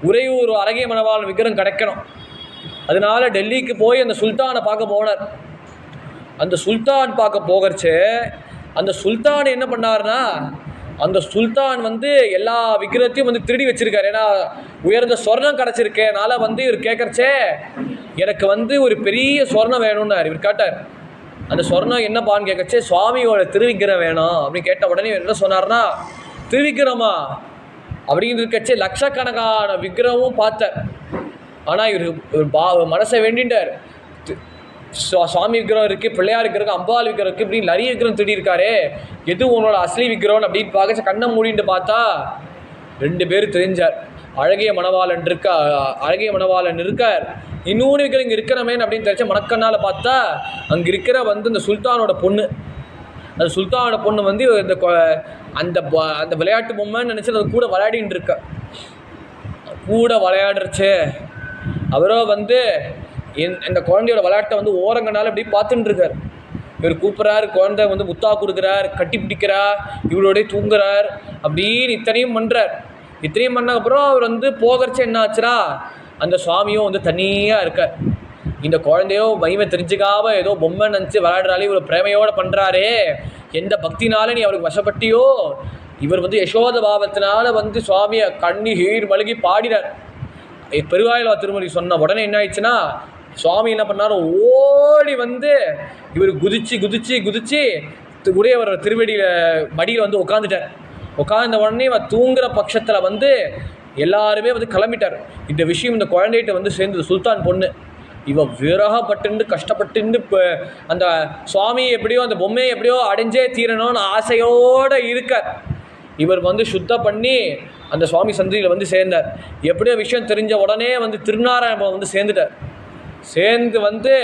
உறையூர் அழகிய மணவாளன் விக்கிரம் கிடைக்கணும். அதனால டெல்லிக்கு போய் அந்த சுல்தானை பார்க்க போனார். அந்த சுல்தான் பார்க்க போகிறச்சு அந்த சுல்தான் என்ன பண்ணார்னா அந்த சுல்தான் வந்து எல்லா விக்கிரத்தையும் வந்து திருடி வச்சிருக்காரு. ஏன்னா உயர்ந்த சொர்ணம் கிடச்சிருக்கேனால வந்து இவர் கேட்கறச்சே எனக்கு வந்து ஒரு பெரிய சொர்ணம் வேணும்னார். இவர் கேட்டார் அந்த சொர்ணம் என்னப்பான்னு கேட்கச்சே சுவாமியோட திருவிக்கிரம் வேணும் அப்படின்னு கேட்ட உடனே இவர் என்ன சொன்னார்னா திருவிக்கிரமா அப்படின்னு இருக்கச்சே லட்சக்கணக்கான விக்கிரமும் பார்த்தார். ஆனால் இவர் மனசை வேண்டிட்டார், சுவாமி விக்கிரம் இருக்குது, பிள்ளையார் விக்கிரம், அம்பாள் விக்கிரம் இருக்குது, இப்படி நிறைய விக்கிரம் திருடி இருக்காரு, எது உன்னோட அஸ்லி விக்கிரம் அப்படின்னு பார்க்க கண்ணை மூடிட்டு பார்த்தா 2 பேர் தெரிஞ்சார். அழகிய மணவாளன் இருக்கார், இன்னொன்று விக்கிரம் இங்கே இருக்கிறமேன்னு அப்படின்னு தெரிஞ்ச மணக்கண்ணால் பார்த்தா அங்கே இருக்கிற வந்து இந்த சுல்தானோட பொண்ணு. அந்த சுல்தானோட பொண்ணு வந்து இந்த அந்த விளையாட்டு பொம்மைன்னு நினச்சி அது கூட விளையாடின்னு இருக்க, கூட விளையாடுறச்சு அவரோ வந்து இந்த குழந்தையோட விளையாட்டை வந்து ஓரங்கனால இப்படி பார்த்துட்டு இருக்கார். இவர் கூப்பிட்றாரு, குழந்தை வந்து முத்தா கொடுக்குறார், கட்டி பிடிக்கிறார், இவரோடய தூங்குறார், அப்படின்னு இத்தனையும் பண்ணுறார். இத்தனையும் பண்ணக்கப்புறம் அவர் வந்து போகிறச்சு என்ன ஆச்சுன்னா அந்த சுவாமியும் வந்து தனியாக இருக்கார். இந்த குழந்தையோ மகிமை தெரிஞ்சுக்காம ஏதோ பொம்மை நினச்சி விளையாடுறாலே இவர் பிரேமையோடு பண்ணுறாரே, எந்த பக்தினால நீ அவருக்கு வசப்பட்டியோ, இவர் வந்து யசோத பாவத்தினால வந்து சுவாமியை கண்ணீர் மழுகி பாடினார். பெருவாயிலா திருமொழி சொன்ன உடனே என்ன ஆயிடுச்சுன்னா சுவாமி என்ன பண்ணாரோ ஓடி வந்து இவர் குதிச்சு உடையவர் திருவடியில் மடியில் வந்து உட்காந்துட்டார். உட்கார்ந்த உடனே தூங்குற பட்சத்தில் வந்து எல்லாருமே வந்து கிளம்பிட்டார். இந்த விஷயம் இந்த குழந்தைகிட்ட வந்து சேர்ந்தது சுல்தான் பொண்ணு. இவ விரகப்பட்டு கஷ்டப்பட்டு அந்த சுவாமி எப்படியோ அந்த பொம்மையை எப்படியோ அடைஞ்சே தீரணும்னு ஆசையோடு இருக்கார். இவர் வந்து சுத்தம் பண்ணி அந்த சுவாமி சந்திரியில் வந்து சேர்ந்தார். எப்படியோ விஷயம் தெரிஞ்ச உடனே வந்து திருநாராயணபுரம் வந்து சேர்ந்துட்டார். சேர்ந்து வந்து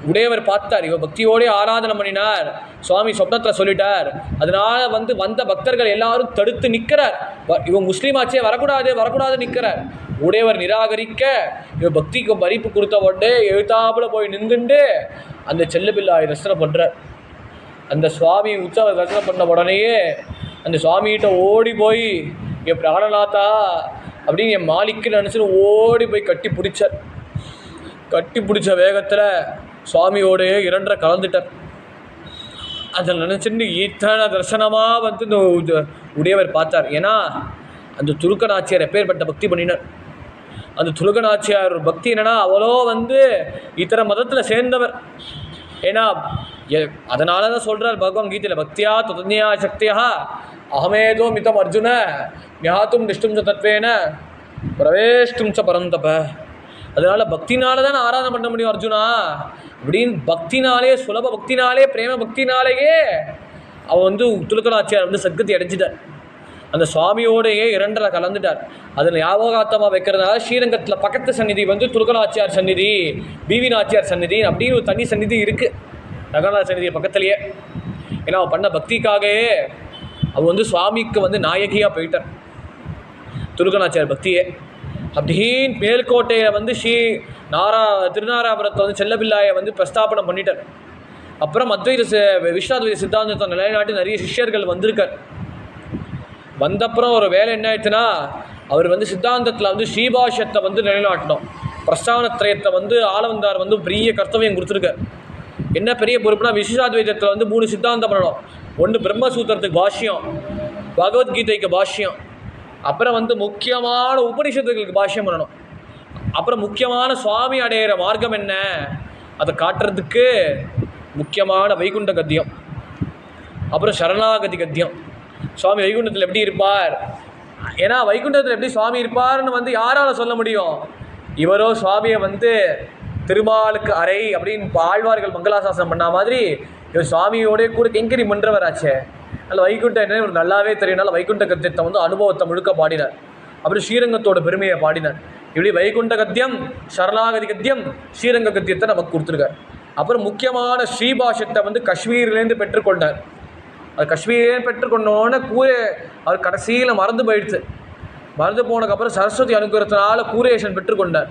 உடையவர் பார்த்தார், இவர் பக்தியோடய ஆராதனை பண்ணினார், சுவாமி சொப்னத்தில் சொல்லிட்டார். அதனால் வந்து வந்த பக்தர்கள் எல்லாரும் தடுத்து நிற்கிறார். இவன் முஸ்லீமாச்சே வரக்கூடாது நிற்கிறார். உடையவர் நிராகரிக்க இவர் பக்திக்கு மதிப்பு கொடுத்த உடனே எழுத்தாப்புல போய் நின்றுண்டு அந்த செல்லப்பிள்ளாய் தரிசனம் பண்ணுறார். அந்த சுவாமி உற்சவர் தரிசனம் பண்ண உடனேயே அந்த சுவாமிகிட்ட ஓடி போய் என் பிராணநாதா அப்படின்னு என் மாலிக்கு நினச்சிட்டு ஓடி போய் கட்டி பிடிச்ச வேகத்தில் சுவாமியோடைய 2 கலந்துட்டார். அதில் நினச்சிட்டு இத்தனை தரிசனமாக வந்து இந்த உடையவர் பார்த்தார். ஏன்னா அந்த துருக்கநாச்சியார் எப்பேற்பட்ட பக்தி பண்ணினார். அந்த துருக்கநாச்சியார் பக்தி என்னென்னா அவ்வளோ வந்து இத்தனை மதத்தில் சேர்ந்தவர். ஏன்னா அதனால தான் சொல்கிறார் பகவத்கீதையில் பக்தியா துதன்யா சக்தியா அகமேதோ மிதம் அர்ஜுன ஞாத்தும் நிஷ்டும் ச தத்வேன பிரவேஷ்டும் ச பரந்தப. அதனால் பக்தினால தான் ஆராதனை பண்ண முடியும் அர்ஜுனா அப்படின்னு பக்தினாலே, சுலப பக்தினாலே, பிரேம பக்தினாலேயே அவன் வந்து துலுக்கநாச்சியார் வந்து சத்கதி அடைஞ்சிட்டார். அந்த சுவாமியோடையே 2 கலந்துட்டார். அதில் ஞாபகார்த்தமாக வைக்கிறதுனால ஸ்ரீரங்கத்தில் பக்கத்து சந்நிதி வந்து துலுக்கநாச்சியார் சந்நிதி, பிவி நாச்சியார் சந்நிதி அப்படின்னு ஒரு தனி சந்நிதி இருக்குது. ரங்கநாத சந்நிதி பக்கத்துலேயே. ஏன்னா அவள் பண்ண பக்திக்காகவே அவள் வந்து சுவாமிக்கு வந்து நாயகியாக போயிட்டார். துருக்கநாச்சியார் பக்தியே அப்படின்னு மேல்கோட்டையில் வந்து திருநாராபுரத்தை வந்து செல்லபிள்ளாயை வந்து பிரஸ்தாபனம் பண்ணிட்டார். அப்புறம் விஸ்வாத்வைத சித்தாந்தத்தை நிலைநாட்டி நிறைய சிஷ்யர்கள் வந்திருக்கார். வந்தப்புறம் ஒரு வேலை என்ன ஆயிடுச்சுன்னா, அவர் வந்து சித்தாந்தத்தில் வந்து ஸ்ரீபாஷ்யத்தை வந்து நிலைநாட்டணும். பிரஸ்தானத்திரயத்தை வந்து ஆளவந்தார் வந்து பெரிய கர்த்தவியம் கொடுத்துருக்கார். என்ன பெரிய பொறுப்புனா, விசிஷ்டாத்வைதத்தில் வந்து 3 சித்தாந்தம் பண்ணணும். ஒன்று பிரம்மசூத்திரத்துக்கு பாஷ்யம், பகவத்கீதைக்கு பாஷ்யம், அப்புறம் வந்து முக்கியமான உபனிஷத்துகளுக்கு பாஷ்யம் பண்ணணும். அப்புறம் முக்கியமான சுவாமி அடையிற மார்க்கம் என்ன அதை காட்டுறதுக்கு முக்கியமான வைகுண்ட கத்தியம், அப்புறம் சரணாகதி கத்தியம். சுவாமி வைகுண்டத்தில் எப்படி இருப்பார், ஏன்னா வைகுண்டத்தில் எப்படி சுவாமி இருப்பார்னு வந்து யாரால் சொல்ல முடியும்? இவரோ சுவாமியை வந்து திருமாலுக்கு அறை அப்படின்னு ஆழ்வார்கள் மங்களாசாசனம் பண்ண மாதிரி இவர் சுவாமியோடய கூட கெங்கரி மன்றவராச்சே. அதில் வைகுண்டம் என்ன ஒரு நல்லாவே தெரியும்னால வைகுண்ட கத்தியத்தை வந்து அனுபவத்தை முழுக்க பாடினார். அப்புறம் ஸ்ரீரங்கத்தோட பெருமையை பாடினார். இப்படி வைகுண்ட கத்தியம், சரணாகதி கத்தியம், ஸ்ரீரங்க கத்தியத்தை நமக்கு கொடுத்துருக்கார். அப்புறம் முக்கியமான ஸ்ரீபாஷ்யத்தை வந்து காஷ்மீர்லேருந்து பெற்றுக்கொண்டார். அது காஷ்மீர்லேருந்து பெற்றுக்கொண்டோன்னு அவர் கடைசியில் மறந்து போயிடுச்சு. மறந்து போனதுக்கப்புறம் சரஸ்வதி அனுகிரகத்தினால கூரேஷன் பெற்றுக்கொண்டார்.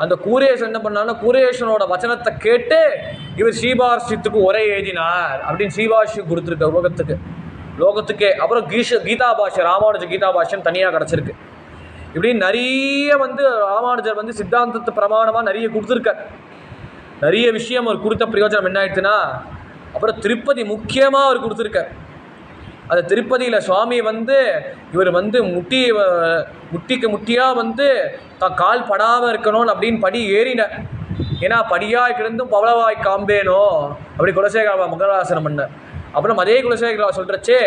அந்த கூரேஷன் என்ன பண்ணாலும் கூரேஷனோட வச்சனத்தை கேட்டு இவர் ஸ்ரீபாஷ்யத்துக்கு உரை எழுதினார் அப்படின்னு ஸ்ரீபாஷ்யம் கொடுத்துருக்க லோகத்துக்கே. அப்புறம் கீதா பாஷ்யம், ராமானுஜ கீதா பாஷ்யம் தனியாக கிடச்சிருக்கு. இப்படி நிறைய வந்து ராமானுஜர் வந்து சித்தாந்தத்து பிரமாணமாக நிறைய கொடுத்துருக்கார். நிறைய விஷயம் அவர் கொடுத்த பிரயோஜனம் என்ன ஆயிடுச்சுன்னா, அப்புறம் திருப்பதி முக்கியமாக அவர் கொடுத்துருக்கார். அந்த திருப்பதியில் சுவாமி வந்து இவர் வந்து முட்டிக்கு முட்டியாக வந்து தான் கால் படாமல் இருக்கணும்னு அப்படின்னு படி ஏறினார். ஏன்னா படியாய் கிடந்தும் பவளவாய் காம்பேனோ அப்படி குலசேகரா மங்களாசனம் பண்ணார். அப்புறம் அதே குலசேகரா சொல்கிறச்சே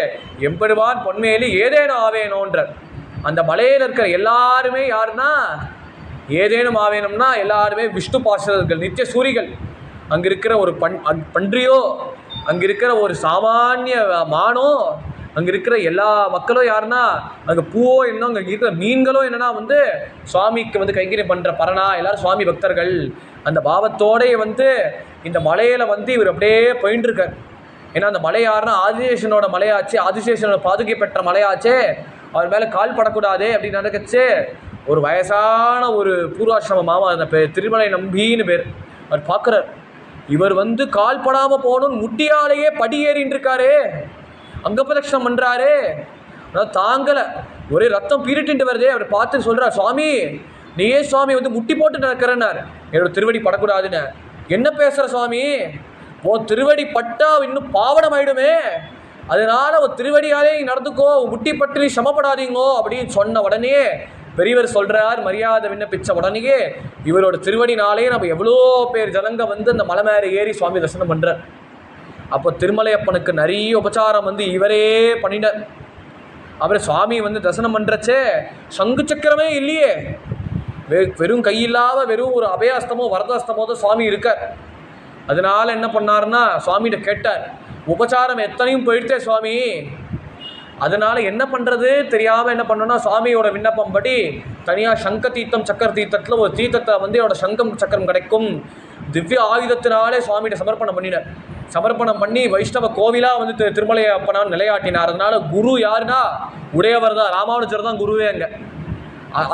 எம்பெருவான் பொன்மேலி ஏதேனும் ஆவேனோன்றார். அந்த மலையில் இருக்கிற எல்லாருமே யாருன்னா ஏதேனும் ஆவேணும்னா எல்லாருமே விஷ்ணு பார்ஷதர்கள், நித்திய சூரிகள். அங்கே இருக்கிற ஒரு பன்றியோ, அங்கே இருக்கிற ஒரு சாமானிய மானோ, அங்கே இருக்கிற எல்லா மக்களும் யாருன்னா அங்கே பூவோ இன்னும் அங்கே இருக்கிற மீன்களோ என்னன்னா வந்து சுவாமிக்கு வந்து கைங்கரியம் பண்ணுற பரனா எல்லாரும் சுவாமி பக்தர்கள். அந்த பாவத்தோடைய வந்து இந்த மலையில் வந்து இவர் அப்படியே போயின்ட்டுருக்கார். ஏன்னா அந்த மலை யாருன்னா ஆதிசேஷனோட மலையாச்சு, ஆதிசேஷனோட பாதுகை பெற்ற மலையாச்சே, அவர் மேலே கால் படக்கூடாதே அப்படின்னு நினைக்கச்சு ஒரு வயசான ஒரு பூர்வாசிரம மாமா, அந்த திருமலை நம்பின்னு பேர், அவர் பார்க்குறார். இவர் வந்து கால் படாமல் போகணும்னு முட்டியாலேயே படி ஏறின்னு இருக்காரு, அங்க பிரதட்சணம் பண்ணுறாரு. அதாவது தாங்கலை, ஒரே ரத்தம் பீரிட்டு வருதே. அவர் பார்த்து சொல்கிறார், சுவாமி நீயே சுவாமி வந்து முட்டி போட்டு நடக்கிறேன்னார். என்னோட திருவடி படக்கூடாதுன்னு. என்ன பேசுகிற சுவாமி, உன் திருவடி பட்டா இன்னும் பாவனம் ஆயிடுமே, அதனால ஒரு திருவடியாலே நடந்துக்கோ, முட்டி பற்றி சமப்படாதீங்கோ அப்படின்னு சொன்ன உடனே பெரியவர் சொல்கிறார், மரியாதை விண்ணப்பிச்ச உடனேயே இவரோட திருவடினாலே நம்ம எவ்வளோ பேர் ஜனங்க வந்து அந்த மலை மேலே ஏறி சுவாமி தரிசனம் பண்ணுறார். அப்போ திருமலையப்பனுக்கு நிறைய உபச்சாரம் வந்து இவரே பண்ணினார். அவர் சுவாமி வந்து தரிசனம் பண்ணுறச்சே சங்கு சக்கரமே இல்லையே, வெறும் கையில்லாத வெறும் ஒரு அபயாஸ்தமோ வரதாஸ்தமோ தான் சுவாமி இருக்கார். அதனால என்ன பண்ணாருன்னா சுவாமிகிட்ட கேட்டார், உபச்சாரம் எத்தனையும் போயிடுச்சே சுவாமி, அதனால் என்ன பண்ணுறது தெரியாமல் என்ன பண்ணோன்னா சுவாமியோட விண்ணப்பம் படி தனியாக சங்க தீர்த்தம் சக்கர தீர்த்தத்தில் ஒரு தீர்த்தத்தை வந்து என்னோட சங்கம் சக்கரம் கிடைக்கும் திவ்ய ஆயுதத்தினாலே சுவாமிகிட்ட சமர்ப்பணம் பண்ணினார். சமர்ப்பணம் பண்ணி வைஷ்ணவ கோவிலாக வந்து திருமலையப்பனான் நிலையாட்டினார். அதனால் குரு யாருன்னா உடையவர் தான், ராமானுஜர் தான் குருவே. அங்கே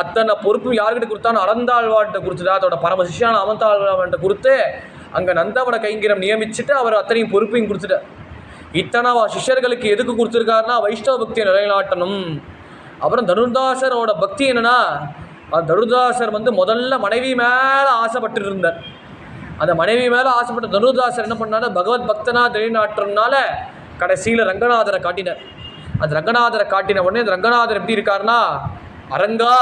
அத்தனை பொறுப்பு யார்கிட்ட கொடுத்தான்னு அறந்தாழ்வான்கிட்ட கொடுத்துட்டா, அதோட பரம சிஷ்யான அமந்தாழ்வான்கிட்ட கொடுத்து அங்கே நந்தவன கைங்கிரம் நியமிச்சுட்டு அவர் அத்தனையும் பொறுப்பையும் கொடுத்துட்டார். இத்தனை சிஷ்யர்களுக்கு எதுக்கு கொடுத்துருக்காருன்னா வைஷ்ணவ பக்தியை நிலைநாட்டணும். அப்புறம் தனுர்தாசரோட பக்தி என்னன்னா, தனுர்தாசர் வந்து முதல்ல மனைவி மேலே ஆசைப்பட்டு இருந்தார். அந்த மனைவி மேலே ஆசைப்பட்ட தனுர்தாசர் என்ன பண்ணாரு, பகவத் பக்தனா நிலைநாட்டுறதுனால கடைசியில் ரங்கநாதரை காட்டினார். அந்த ரங்கநாதரை காட்டின உடனே அந்த ரங்கநாதர் எப்படி இருக்காருன்னா, அரங்கா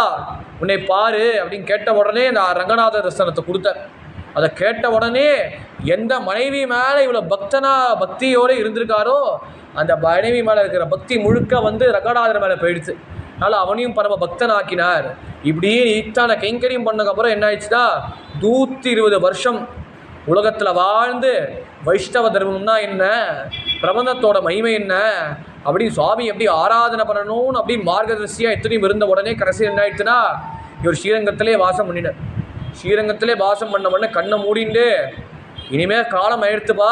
உன்னை பாரு அப்படின்னு கேட்ட உடனே அந்த ரங்கநாதர் தரிசனத்தை கொடுத்தார். அதை கேட்ட உடனே எந்த மனைவி மேலே இவ்வளோ பக்தியோடு இருந்திருக்காரோ அந்த மனைவி மேலே இருக்கிற பக்தி முழுக்க வந்து ரங்கநாதர் மேலே போயிடுச்சு. அதனால் அவனையும் பரம பக்தன் ஆக்கினார். இப்படி இத்தனை கைங்கரியம் பண்ணதுக்கப்புறம் என்ன ஆயிடுச்சுன்னா 120 வருஷம் உலகத்தில் வாழ்ந்து வைஷ்ணவ தர்மம்னா என்ன, பிரபந்தத்தோட மகிமை என்ன அப்படின்னு சுவாமி எப்படி ஆராதனை பண்ணணும்னு அப்படி மார்கதர்சியாக எத்தனையும் இருந்த உடனே கடைசி என்ன ஆயிடுச்சுன்னா இவர் ஸ்ரீரங்கத்திலே வாசம் பண்ணினார். ஸ்ரீரங்கத்திலே வாசம் பண்ண உடனே கண்ணை மூடிண்டு இனிமேல் காலம் ஆயிடுத்துப்பா,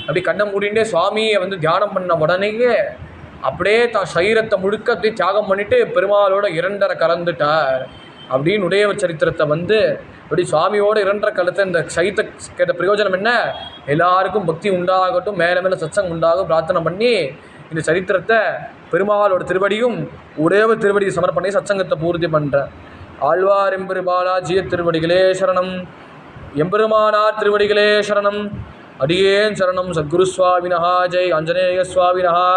அப்படி கண்ணை மூடிண்டே சுவாமியை வந்து தியானம் பண்ண உடனேயே அப்படியே தான் சரீரத்தை முழுக்க அப்படியே தியாகம் பண்ணிட்டு பெருமாளோட இரண்டரை கலந்துட்டார் அப்படின்னு உடையவ சரித்திரத்தை வந்து இப்படி சுவாமியோட இரண்டரை கலத்த இந்த சைத்த கேட்ட பிரயோஜனம் என்ன? எல்லாருக்கும் பக்தி உண்டாகட்டும், மேலே மேலே சத்சங்கம் உண்டாகும் பிரார்த்தனை பண்ணி இந்த சரித்திரத்தை பெருமாளோட திருவடியும் உடையவ திருவடியை சமர்ப்பணி சத்சங்கத்தை பூர்த்தி பண்ணுறேன். ஆழ்வார் எம்பெருமானாஜிய திருவடிகளே சரணம், எம்பெருமானார் திருவடிகளே சரணம், அடியேன் சரணம். சத்குரு சுவாமினஹா ஜெய், ஆஞ்சநேய சுவாமினஹா.